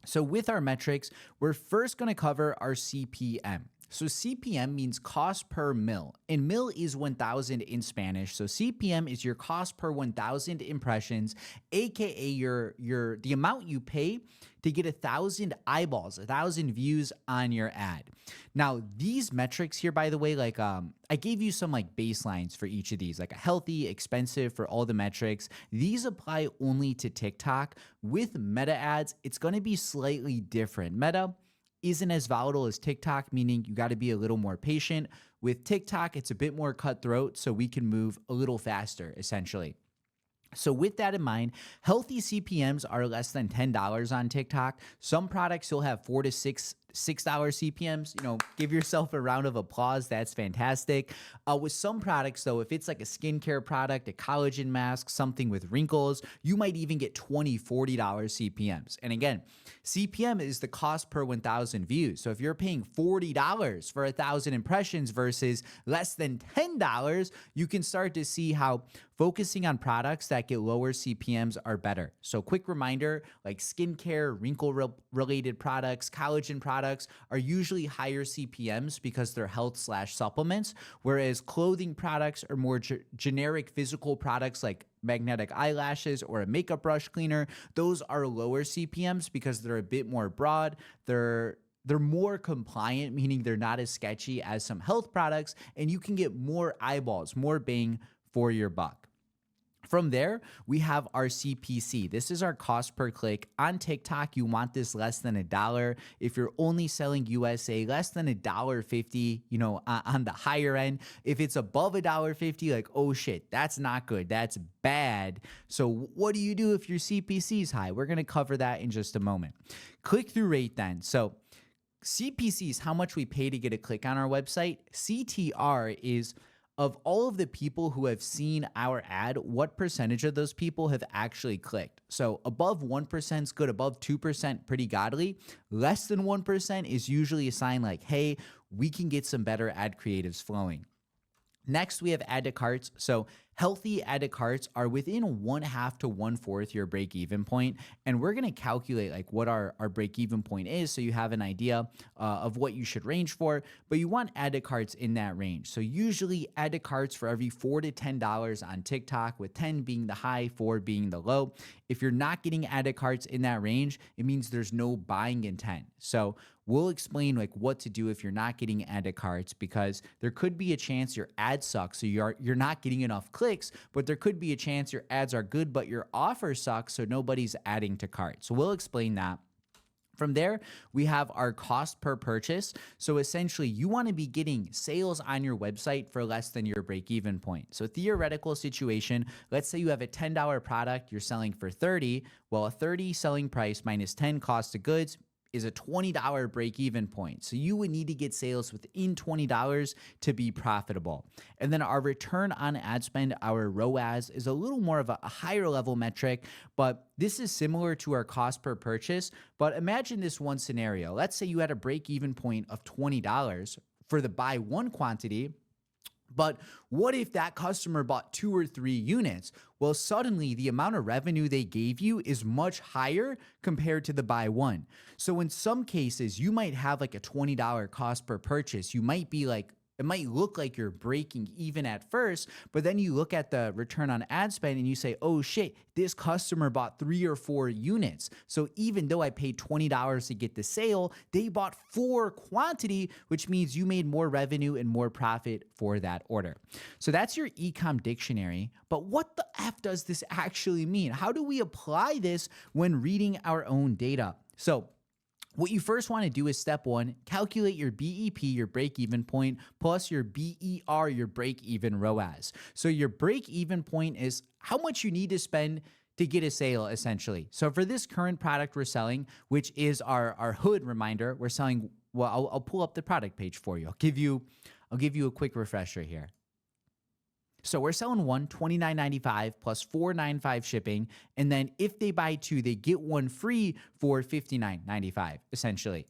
So with our metrics, we're first going to cover our CPM. So CPM means cost per mil, and mil is 1,000 in Spanish. So CPM is your cost per 1,000 impressions, aka the amount you pay to get 1,000 eyeballs, 1,000 views on your ad. Now, these metrics here, by the way, like I gave you some like baselines for each of these, like a healthy, expensive for all the metrics. These apply only to TikTok. With Meta ads, it's going to be slightly different. Meta isn't as volatile as TikTok, meaning you got to be a little more patient. With TikTok, it's a bit more cutthroat, so we can move a little faster, essentially. So with that in mind, healthy CPMs are less than $10 on TikTok. Some products you'll have $4 to $6 CPMs. Give yourself a round of applause. That's fantastic. With some products, though, if it's like a skincare product, a collagen mask, something with wrinkles, you might even get $20, $40 CPMs. And again, CPM is the cost per 1,000 views. So if you're paying $40 for 1,000 impressions versus less than $10, you can start to see how focusing on products that get lower CPMs are better. So quick reminder, like skincare, wrinkle-related products, collagen products are usually higher CPMs because they're health/supplements, whereas clothing products are more generic physical products like magnetic eyelashes or a makeup brush cleaner. Those are lower CPMs because they're a bit more broad. They're more compliant, meaning they're not as sketchy as some health products, and you can get more eyeballs, more bang for your buck. From there, we have our CPC. This is our cost per click. On TikTok, you want this less than $1. If you're only selling USA, less than $1.50, on the higher end. If it's above $1.50, like, oh shit, that's not good. That's bad. So what do you do if your CPC is high? We're going to cover that in just a moment. Click-through rate then. So CPC is how much we pay to get a click on our website. CTR is of all of the people who have seen our ad, what percentage of those people have actually clicked? So above 1% is good, above 2%, pretty godly. Less than 1% is usually a sign like, hey, we can get some better ad creatives flowing. Next, we have add to carts. So Healthy add to carts are within 1/2 to 1/4 your break even point. And we're going to calculate like what our break even point is. So you have an idea of what you should range for, but you want add to carts in that range. So usually add to carts for every $4 to $10 on TikTok, with 10 being the high, 4 being the low. If you're not getting add to carts in that range, it means there's no buying intent. So we'll explain like what to do if you're not getting add to carts, because there could be a chance your ad sucks, so you're not getting enough clicks, but there could be a chance your ads are good, but your offer sucks, so nobody's adding to cart. So we'll explain that. From there, we have our cost per purchase. So essentially, you want to be getting sales on your website for less than your break-even point. So theoretical situation, let's say you have a $10 product, you're selling for $30. Well, a $30 selling price minus 10 cost of goods is a $20 break-even point. So you would need to get sales within $20 to be profitable. And then our return on ad spend, our ROAS, is a little more of a higher level metric, but this is similar to our cost per purchase. But imagine this one scenario. Let's say you had a break-even point of $20 for the buy one quantity. But what if that customer bought 2 or 3 units? Well, suddenly the amount of revenue they gave you is much higher compared to the buy one. So in some cases, you might have like a $20 cost per purchase. You might be like, it might look like you're breaking even at first, but then you look at the return on ad spend and you say, oh shit, this customer bought 3 or 4 units. So even though I paid $20 to get the sale, they bought 4 quantity, which means you made more revenue and more profit for that order. So that's your e-com dictionary. But what the F does this actually mean? How do we apply this when reading our own data? So what you first want to do is step 1, calculate your BEP, your break-even point, plus your BER, your break-even ROAS. So your break-even point is how much you need to spend to get a sale, essentially. So for this current product we're selling, which is our hood reminder, we're selling, well, I'll pull up the product page for you. I'll give you a quick refresher here. So we're selling one, $29.95 plus $4.95 shipping. And then if they buy 2, they get 1 free for $59.95, essentially.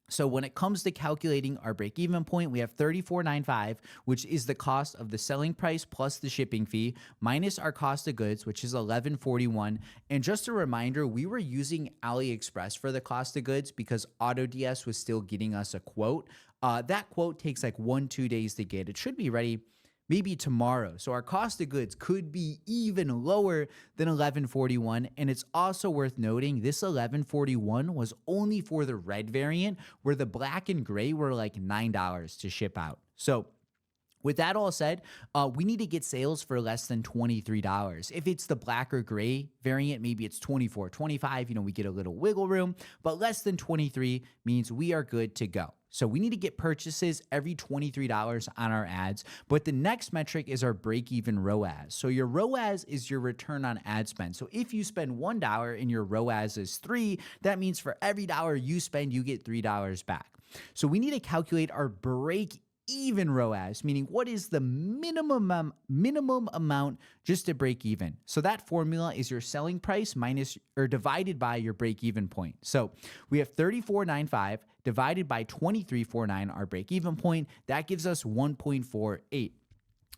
So when it comes to calculating our break-even point, we have $34.95, which is the cost of the selling price plus the shipping fee, minus our cost of goods, which is $11.41. And just a reminder, we were using AliExpress for the cost of goods because AutoDS was still getting us a quote. That quote takes like 1-2 days to get. It should be ready maybe tomorrow. So our cost of goods could be even lower than $11.41. And it's also worth noting this $11.41 was only for the red variant, where the black and gray were like $9 to ship out. So with that all said, we need to get sales for less than $23. If it's the black or gray variant, maybe it's $24, $25, we get a little wiggle room, but less than $23 means we are good to go. So we need to get purchases every $23 on our ads. But the next metric is our break-even ROAS. So your ROAS is your return on ad spend. So if you spend $1 and your ROAS is $3, that means for every dollar you spend, you get $3 back. So we need to calculate our break-even ROAS, meaning what is the minimum amount just to break even. So that formula is your selling price minus or divided by your break-even point. So we have $34.95 divided by $23.49, our break-even point. That gives us 1.48.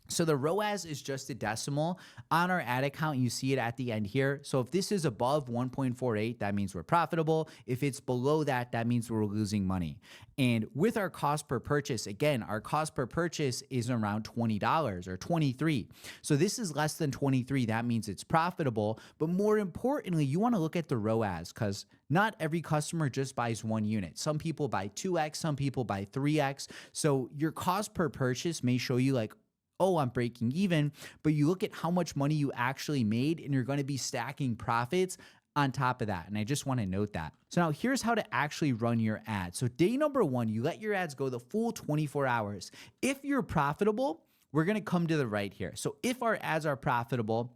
So the ROAS is just a decimal. On our ad account, you see it at the end here. So if this is above 1.48, that means we're profitable. If it's below that, that means we're losing money. And with our cost per purchase, again, our cost per purchase is around $20 or $23. So this is less than $23. That means it's profitable. But more importantly, you want to look at the ROAS, because not every customer just buys 1 unit. Some people buy 2x, some people buy 3x. So your cost per purchase may show you like, oh, I'm breaking even, but you look at how much money you actually made and you're going to be stacking profits on top of that. And I just want to note that. So now here's how to actually run your ads. So day number 1, you let your ads go the full 24 hours. If you're profitable, we're going to come to the right here. So if our ads are profitable,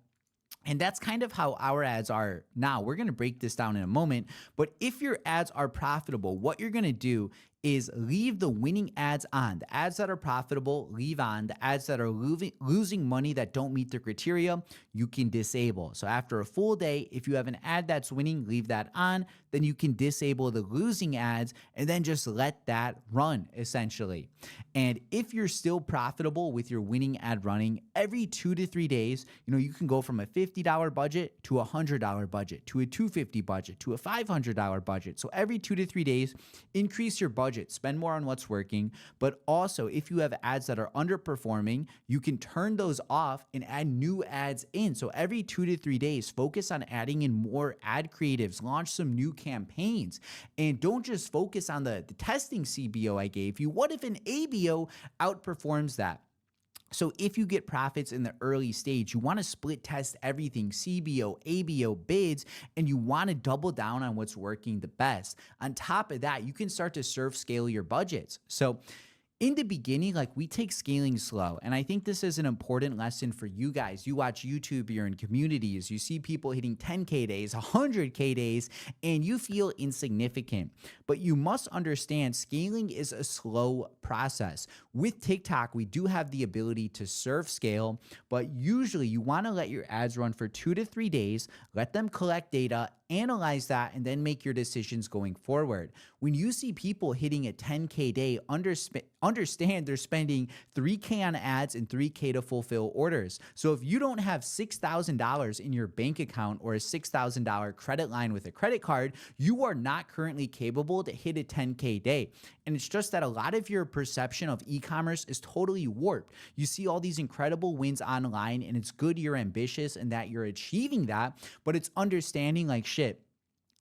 and that's kind of how our ads are now. We're going to break this down in a moment. But if your ads are profitable, what you're going to do is leave the winning ads on. The ads that are profitable, leave on. The ads that are losing money that don't meet the criteria, you can disable. So after a full day, if you have an ad that's winning, leave that on. then you can disable the losing ads and then just let that run essentially. And if you're still profitable with your winning ad running, every 2 to 3 days, you can go from a $50 budget to a $100 budget to a $250 budget to a $500 budget. So every 2 to 3 days, increase your budget, spend more on what's working. But also, if you have ads that are underperforming, you can turn those off and add new ads in. So every 2 to 3 days, focus on adding in more ad creatives, launch some new campaigns, and don't just focus on the testing CBO I gave you. What if an ABO outperforms that? So if you get profits in the early stage, you want to split test everything, CBO, ABO, bids, and you want to double down on what's working the best. On top of that, you can start to surf scale your budgets. So in the beginning, we take scaling slow. And I think this is an important lesson for you guys. You watch YouTube, you're in communities, you see people hitting 10K days, 100K days, and you feel insignificant. But you must understand scaling is a slow process. With TikTok, we do have the ability to surf scale, but usually you want to let your ads run for 2 to 3 days, let them collect data, analyze that, and then make your decisions going forward. When you see people hitting a 10K day, understand they're spending $3K on ads and $3K to fulfill orders. So if you don't have $6,000 in your bank account or a $6,000 credit line with a credit card, you are not currently capable to hit a 10K day. And it's just that a lot of your perception of e-commerce is totally warped. You see all these incredible wins online, and it's good you're ambitious and that you're achieving that, but it's understanding shit.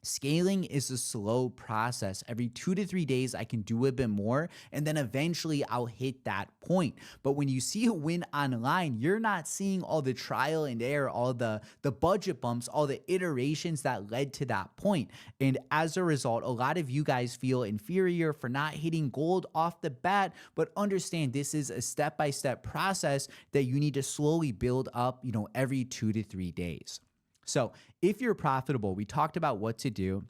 Scaling is a slow process. Every 2 to 3 days, I can do a bit more, and then eventually I'll hit that point. But when you see a win online, you're not seeing all the trial and error, all the budget bumps, all the iterations that led to that point. And as a result, a lot of you guys feel inferior for not hitting gold off the bat, but understand this is a step-by-step process that you need to slowly build up, every 2 to 3 days. So if you're profitable, we talked about what to do,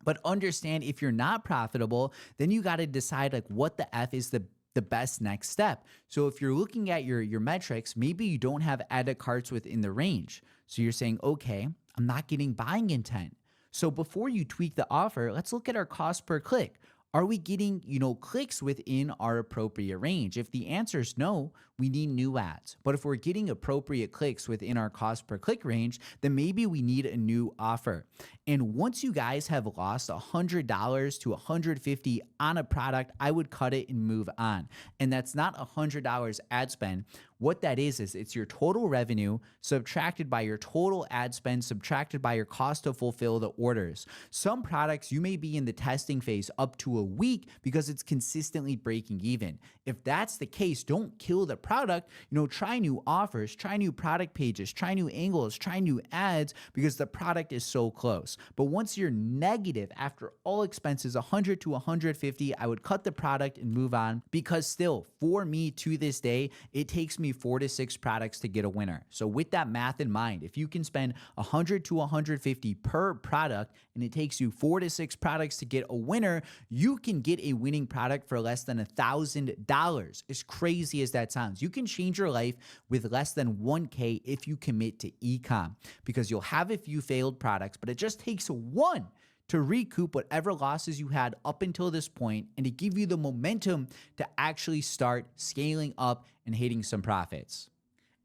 but understand if you're not profitable, then you got to decide what the F is the best next step. So if you're looking at your metrics, maybe you don't have added carts within the range. So you're saying, okay, I'm not getting buying intent. So before you tweak the offer, let's look at our cost per click. Are we getting, clicks within our appropriate range? If the answer is no, we need new ads. But if we're getting appropriate clicks within our cost per click range, then maybe we need a new offer. And once you guys have lost $100 to $150 on a product, I would cut it and move on. And that's not $100 ad spend. What that is it's your total revenue subtracted by your total ad spend, subtracted by your cost to fulfill the orders. Some products you may be in the testing phase up to a week because it's consistently breaking even. If that's the case, don't kill the product. Try new offers, try new product pages, try new angles, try new ads because the product is so close. But once you're negative after all expenses, 100 to 150, I would cut the product and move on, because still, for me to this day, it takes me 4 to 6 products to get a winner. So with that math in mind, if you can spend 100 to 150 per product and it takes you 4 to 6 products to get a winner, you can get a winning product for less than $1,000. As crazy as that sounds, you can change your life with less than 1K if you commit to e-com, because you'll have a few failed products, but it just takes one to recoup whatever losses you had up until this point and to give you the momentum to actually start scaling up and hitting some profits.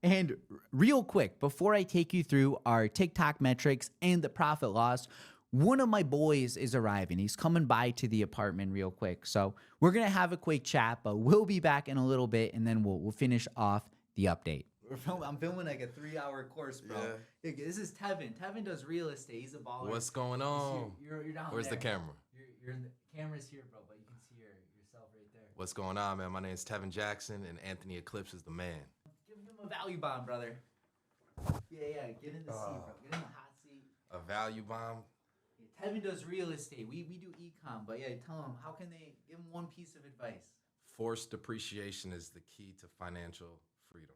And real quick, before I take you through our TikTok metrics and the profit loss, one of my boys is arriving. He's coming by to the apartment real quick. So we're going to have a quick chat, but we'll be back in a little bit, and then we'll finish off the update. I'm filming like a 3-hour course, bro. Yeah. This is Tevin. Tevin does real estate. He's a baller. What's going on? You're down Where's there. the camera? You're in the camera's here, bro, but you can see yourself right there. What's going on, man? My name is Tevin Jackson, and Anthony Eclipse is the man. Give him a value bomb, brother. Yeah. Get in the seat, bro. Get in the hot seat. A value bomb? Yeah, Tevin does real estate. We do e-com, but yeah, tell him, how can they give him one piece of advice? Forced depreciation is the key to financial freedom.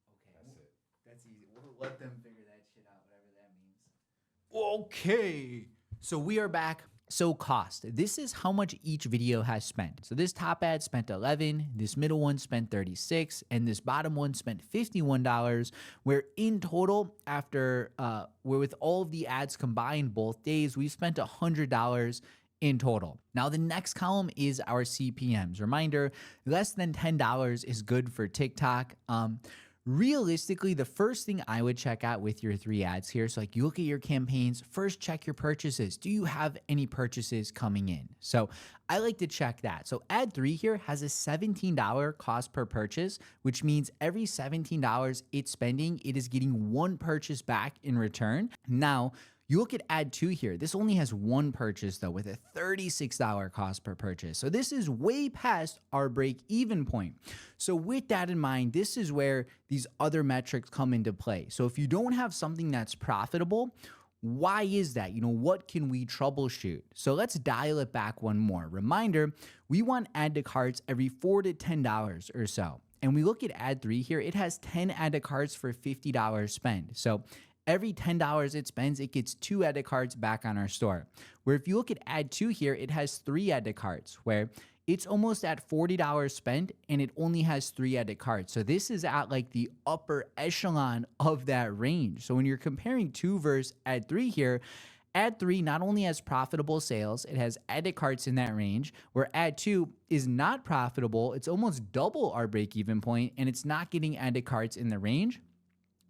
Okay. That's it. That's easy. We'll let them figure that shit out, whatever that means. Okay. So we are back. So cost, this is how much each video has spent. So this top ad spent 11, this middle one spent 36, and this bottom one spent $51, where in total, after where with all of the ads combined both days, we spent $100 in total. Now, the next column is our CPMs. Reminder, less than $10 is good for TikTok. Realistically, the first thing I would check out with your 3 ads here, so like you look at your campaigns, first check your purchases. Do you have any purchases coming in? So I like to check that. So ad 3 here has a $17 cost per purchase, which means every $17 it's spending, it is getting 1 purchase back in return. Now, you look at ad 2 here. This only has 1 purchase though, with a $36 cost per purchase. So this is way past our break-even point. So with that in mind, this is where these other metrics come into play. So if you don't have something that's profitable, why is that? What can we troubleshoot? So let's dial it back one more. Reminder, we want add to carts every $4 to $10 or so. And we look at ad 3 here, it has 10 add to carts for $50 spend. So every $10 it spends, it gets 2 add to carts back on our store. Where if you look at ad 2 here, it has 3 add to carts, where it's almost at $40 spent and it only has 3 add to carts. So this is at like the upper echelon of that range. So when you're comparing 2 versus ad 3 here, ad 3 not only has profitable sales, it has add to carts in that range, where ad 2 is not profitable. It's almost double our break-even point and it's not getting add to carts in the range.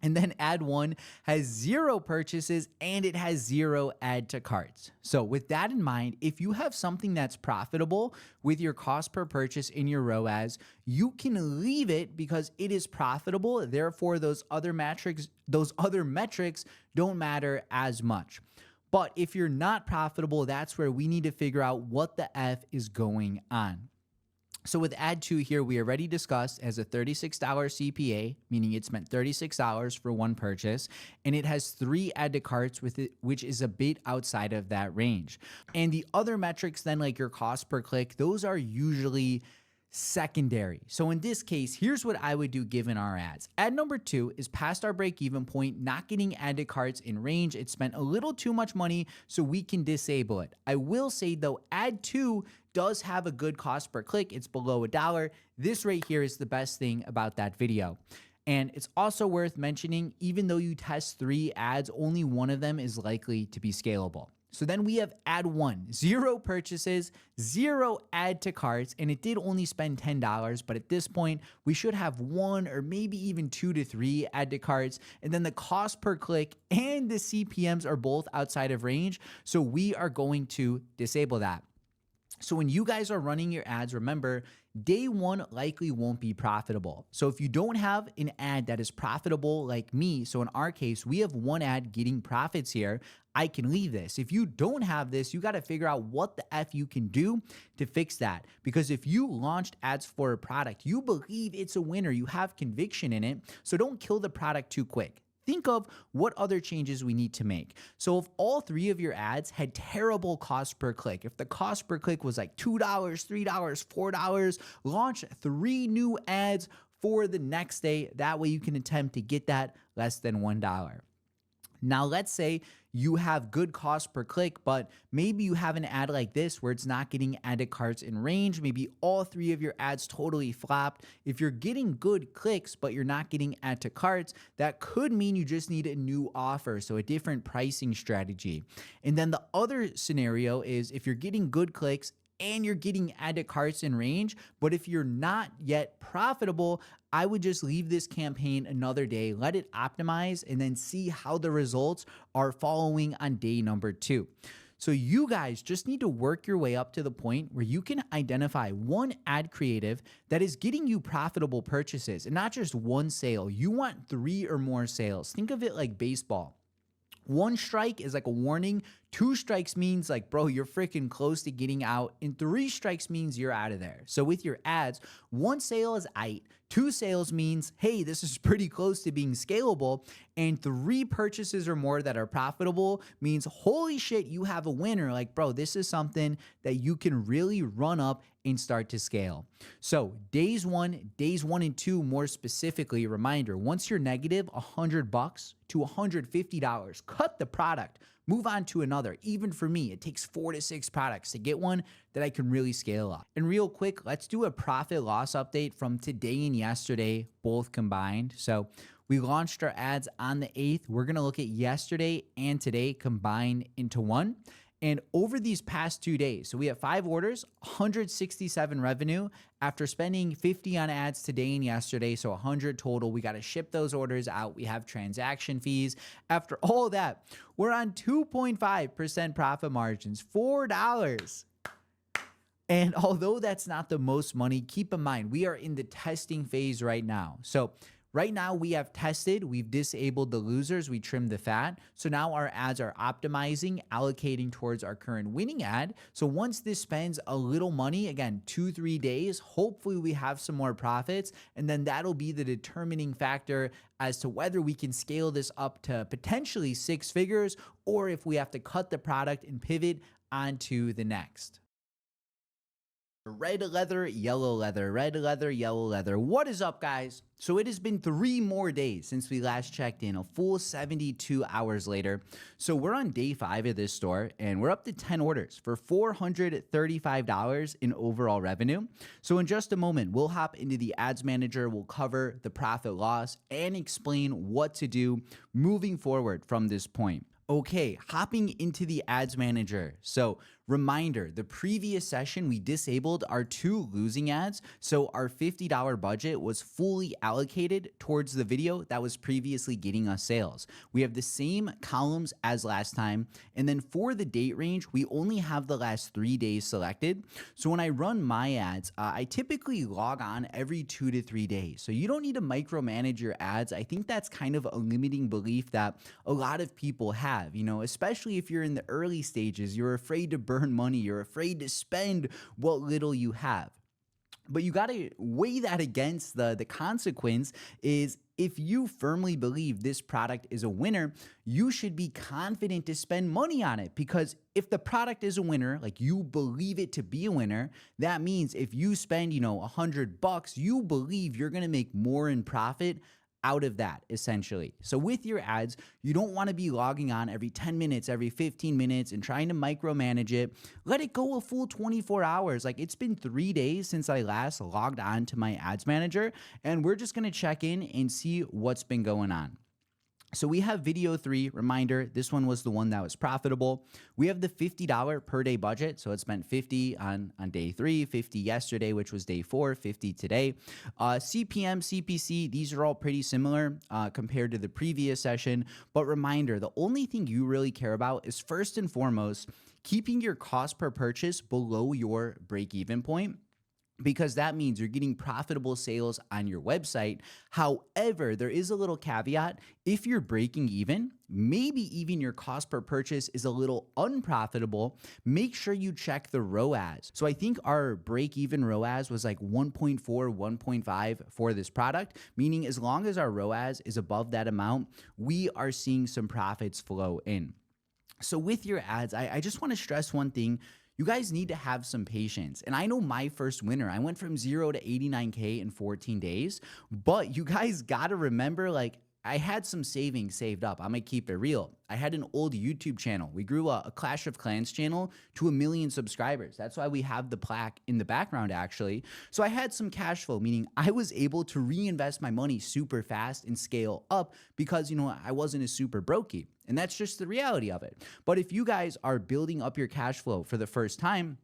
And then ad 1 has 0 purchases and it has 0 add to carts. So with that in mind, if you have something that's profitable with your cost per purchase in your ROAS, you can leave it because it is profitable. Therefore, those other metrics don't matter as much. But if you're not profitable, that's where we need to figure out what the F is going on. So with ad 2 here, we already discussed as a $36 CPA, meaning it spent $36 for 1 purchase, and it has 3 add to carts with it, which is a bit outside of that range. And the other metrics then, like your cost per click, those are usually secondary. So in this case, here's what I would do given our ads. Ad number 2 is past our break-even point, not getting add to carts in range. It spent a little too much money, so we can disable it. I will say though, ad 2 does have a good cost per click. It's below $1. This right here is the best thing about that video. And it's also worth mentioning, even though you test 3 ads, only 1 of them is likely to be scalable. So then we have ad 1, 0 purchases, 0 add to carts, and it did only spend $10, but at this point, we should have 1 or maybe even 2 to 3 add to carts, and then the cost per click and the CPMs are both outside of range, so we are going to disable that. So when you guys are running your ads, remember, day 1 likely won't be profitable. So if you don't have an ad that is profitable like me, so in our case, we have 1 ad getting profits here, I can leave this. If you don't have this, you got to figure out what the F you can do to fix that. Because if you launched ads for a product, you believe it's a winner, you have conviction in it, so don't kill the product too quick. Think of what other changes we need to make. So if all 3 of your ads had terrible cost per click, if the cost per click was like $2, $3, $4, launch 3 new ads for the next day. That way you can attempt to get that less than $1. Now, let's say you have good cost per click, but maybe you have an ad like this where it's not getting add to carts in range. Maybe all 3 of your ads totally flopped. If you're getting good clicks, but you're not getting add to carts, that could mean you just need a new offer, so a different pricing strategy. And then the other scenario is if you're getting good clicks and you're getting add to carts in range, but if you're not yet profitable, I would just leave this campaign another day, let it optimize, and then see how the results are following on day number 2. So you guys just need to work your way up to the point where you can identify 1 ad creative that is getting you profitable purchases and not just 1 sale. You want 3 or more sales. Think of it like baseball. 1 strike is like a warning. 2 strikes means like, bro, you're freaking close to getting out. And 3 strikes means you're out of there. So with your ads, 1 sale is aight. 2 sales means, hey, this is pretty close to being scalable. And 3 purchases or more that are profitable means, holy shit, you have a winner. Like, bro, this is something that you can really run up and start to scale. So days 1 and 2, more specifically, reminder, once you're negative $100 to $150, cut the product. move on to another. Even for me, it takes 4 to 6 products to get one that I can really scale up. And real quick, let's do a profit loss update from today and yesterday, both combined. So we launched our ads on the 8th. We're gonna look at yesterday and today combined into one. And over these past 2 days, so we have 5 orders, 167 revenue after spending 50 on ads today and yesterday, so 100 total. We got to ship those orders out. We have transaction fees. After all that, we're on 2.5% profit margins, $4. And although that's not the most money, keep in mind, we are in the testing phase right now. So right now we have tested, we've disabled the losers, we trimmed the fat. So now our ads are optimizing, allocating towards our current winning ad. So once this spends a little money, again, 2-3 days, hopefully we have some more profits. And then that'll be the determining factor as to whether we can scale this up to potentially 6 figures, or if we have to cut the product and pivot onto the next. Red leather, yellow leather, red leather, yellow leather. What is up, guys? So it has been 3 more days since we last checked in, a full 72 hours later. So we're on day 5 of this store and we're up to 10 orders for $435 in overall revenue. So in just a moment, we'll hop into the ads manager, we'll cover the profit loss and explain what to do moving forward from this point. Okay, hopping into the ads manager. So reminder, the previous session, we disabled our 2 losing ads. So our $50 budget was fully allocated towards the video that was previously getting us sales. We have the same columns as last time. And then for the date range, we only have the last 3 days selected. So when I run my ads, I typically log on every 2 to 3 days. So you don't need to micromanage your ads. I think that's kind of a limiting belief that a lot of people have, you know, especially if you're in the early stages, you're afraid to burn money, you're afraid to spend what little you have. But you got to weigh that against the consequence is if you firmly believe this product is a winner, you should be confident to spend money on it, because if the product is a winner, like you believe it to be a winner, that means if you spend, you know, $100, you believe you're going to make more in profit out of that, essentially. So with your ads, you don't want to be logging on every 10 minutes, every 15 minutes and trying to micromanage it. Let it go a full 24 hours. Like, it's been 3 days since I last logged on to my ads manager, and we're just going to check in and see what's been going on. So we have video 3, reminder, this one was the one that was profitable. We have the $50 per day budget. So it spent 50 on day 3, 50 yesterday, which was day 4, 50 today. CPM, CPC, these are all pretty similar compared to the previous session. But reminder, the only thing you really care about is first and foremost, keeping your cost per purchase below your break-even point, because that means you're getting profitable sales on your website. However, there is a little caveat. If you're breaking even, maybe even your cost per purchase is a little unprofitable, make sure you check the ROAS. So I think our break-even ROAS was like 1.4, 1.5 for this product, meaning as long as our ROAS is above that amount, we are seeing some profits flow in. So with your ads, I just want to stress one thing. You guys need to have some patience. And I know my first winter, I went from 0 to 89K in 14 days, but you guys got to remember, like, I had some savings saved up. I'm gonna keep it real. I had an old YouTube channel. We grew a Clash of Clans channel to 1 million subscribers. That's why we have the plaque in the background, actually. So I had some cash flow, meaning I was able to reinvest my money super fast and scale up because, you know, I wasn't a super brokey. And that's just the reality of it. But if you guys are building up your cash flow for the first time,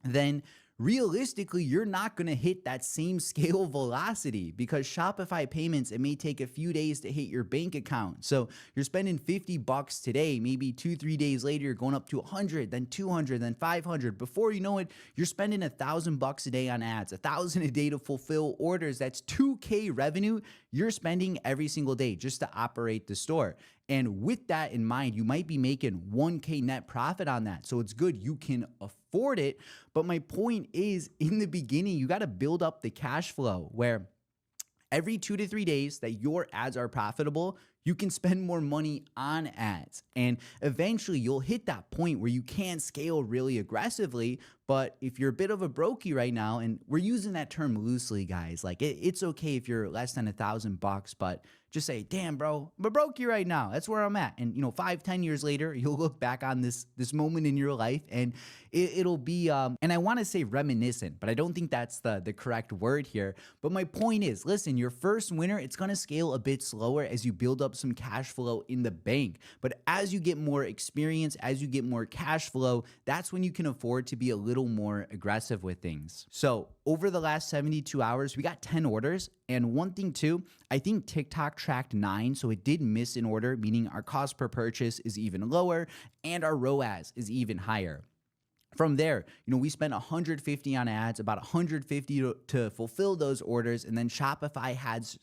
then realistically, you're not going to hit that same scale velocity, because Shopify payments, it may take a few days to hit your bank account. So you're spending $50 today, maybe 2-3 days later, you're going up to 100, then 200, then 500. Before you know it, you're spending $1,000 a day on ads, $1,000 a day to fulfill orders. That's $2K revenue you're spending every single day just to operate the store. And with that in mind, you might be making $1K net profit on that. So it's good. You can afford it. But my point is, in the beginning, you got to build up the cash flow where every 2 to 3 days that your ads are profitable, you can spend more money on ads. And eventually you'll hit that point where you can scale really aggressively, But if you're a bit of a brokey right now, and we're using that term loosely, guys, like it's okay if you're less than $1,000, but just say, damn, bro, I'm a brokey right now. That's where I'm at. And 5-10 years later, you'll look back on this moment in your life, and it'll be and I want to say reminiscent, but I don't think that's the correct word here. But my point is, listen, your first winter, it's going to scale a bit slower as you build up some cash flow in the bank. But as you get more experience, as you get more cash flow, that's when you can afford to be a little more aggressive with things. So over the last 72 hours, we got 10 orders. And one thing too, I think TikTok tracked 9, so it did miss an order, meaning our cost per purchase is even lower and our ROAS is even higher. From there, we spent $150 on ads, about $150 to fulfill those orders, and then Shopify has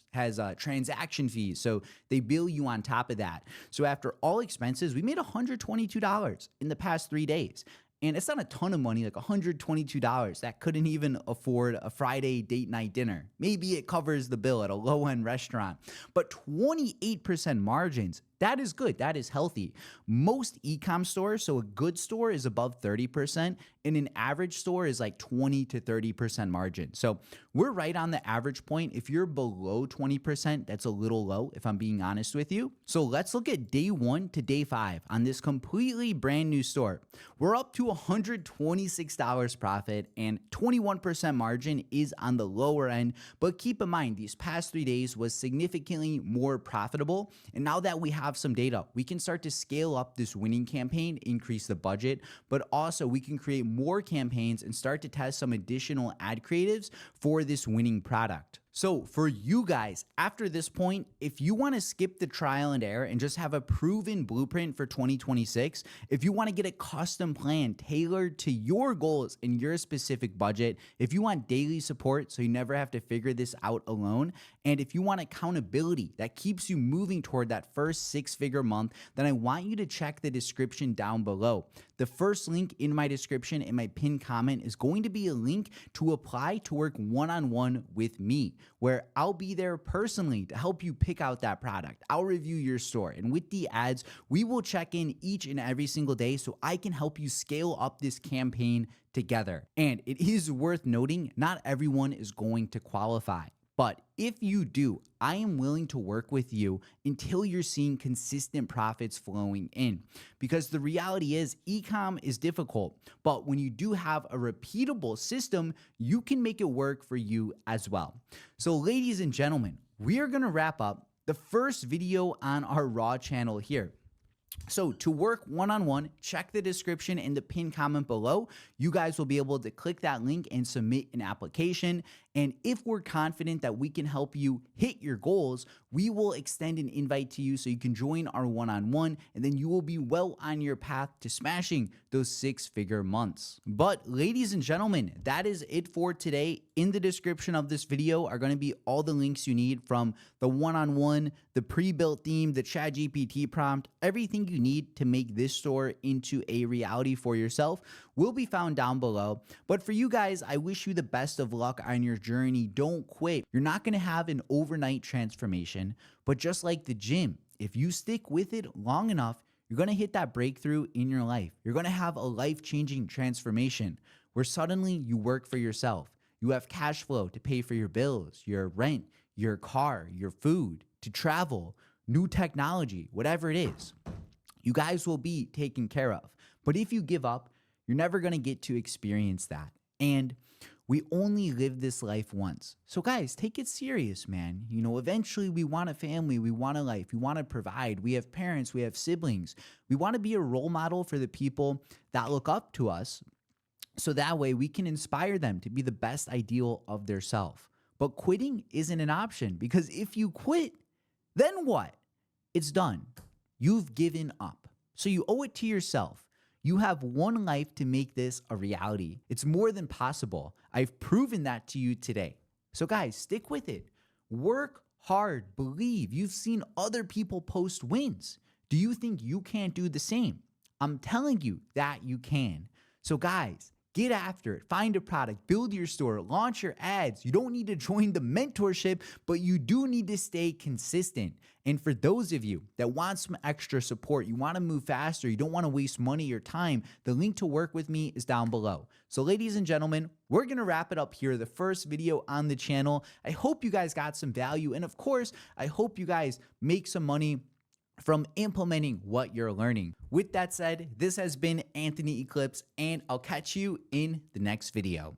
transaction fees, so they bill you on top of that. So after all expenses, we made $122 in the past 3 days. And it's not a ton of money, like $122. That couldn't even afford a Friday date night dinner. Maybe it covers the bill at a low-end restaurant. But 28% margins, that is good. That is healthy. Most e-com stores, so a good store is above 30%, and an average store is like 20 to 30% margin. So we're right on the average point. If you're below 20%, that's a little low, if I'm being honest with you. So let's look at day 1 to day 5 on this completely brand new store. We're up to $126 profit, and 21% margin is on the lower end. But keep in mind, these past 3 days was significantly more profitable. And now that we have some data, we can start to scale up this winning campaign, increase the budget, but also we can create more campaigns and start to test some additional ad creatives for this winning product. So for you guys, after this point, if you want to skip the trial and error and just have a proven blueprint for 2026, if you want to get a custom plan tailored to your goals and your specific budget, if you want daily support so you never have to figure this out alone, and if you want accountability that keeps you moving toward that first 6-figure month, then I want you to check the description down below. The first link in my description in my pinned comment is going to be a link to apply to work one-on-one with me, where I'll be there personally to help you pick out that product. I'll review your store, and with the ads, we will check in each and every single day so I can help you scale up this campaign together. And it is worth noting, not everyone is going to qualify. But if you do, I am willing to work with you until you're seeing consistent profits flowing in. Because the reality is, e-com is difficult, but when you do have a repeatable system, you can make it work for you as well. So ladies and gentlemen, we are gonna wrap up the first video on our Raw channel here. So to work one-on-one, check the description in the pinned comment below. You guys will be able to click that link and submit an application. And if we're confident that we can help you hit your goals, we will extend an invite to you so you can join our one-on-one, and then you will be well on your path to smashing those 6-figure months. But ladies and gentlemen, that is it for today. In the description of this video are going to be all the links you need, from the one-on-one, the pre-built theme, the ChatGPT prompt, everything you need to make this store into a reality for yourself will be found down below. But for you guys, I wish you the best of luck on your journey. Don't quit. You're not going to have an overnight transformation, but just like the gym, if you stick with it long enough, you're going to hit that breakthrough in your life. You're going to have a life-changing transformation where suddenly you work for yourself. You have cash flow to pay for your bills, your rent, your car, your food, to travel, new technology, whatever it is. You guys will be taken care of. But if you give up, you're never going to get to experience that. And we only live this life once. So guys, take it serious, man. Eventually we want a family, we want a life, we want to provide. We have parents, we have siblings. We want to be a role model for the people that look up to us, so that way we can inspire them to be the best ideal of their self. But quitting isn't an option, because if you quit, then what? It's done. You've given up. So you owe it to yourself. You have one life to make this a reality. It's more than possible. I've proven that to you today. So guys, stick with it. Work hard. Believe. You've seen other people post wins. Do you think you can't do the same? I'm telling you that you can. So guys, Get after it. Find a product, build your store, launch your ads. You don't need to join the mentorship, but you do need to stay consistent. And for those of you that want some extra support, you want to move faster, you don't want to waste money or time, the link to work with me is down below. So ladies and gentlemen, we're going to wrap it up here, the first video on the channel. I hope you guys got some value. And of course, I hope you guys make some money from implementing what you're learning. With that said, this has been Anthony Eclipse, and I'll catch you in the next video.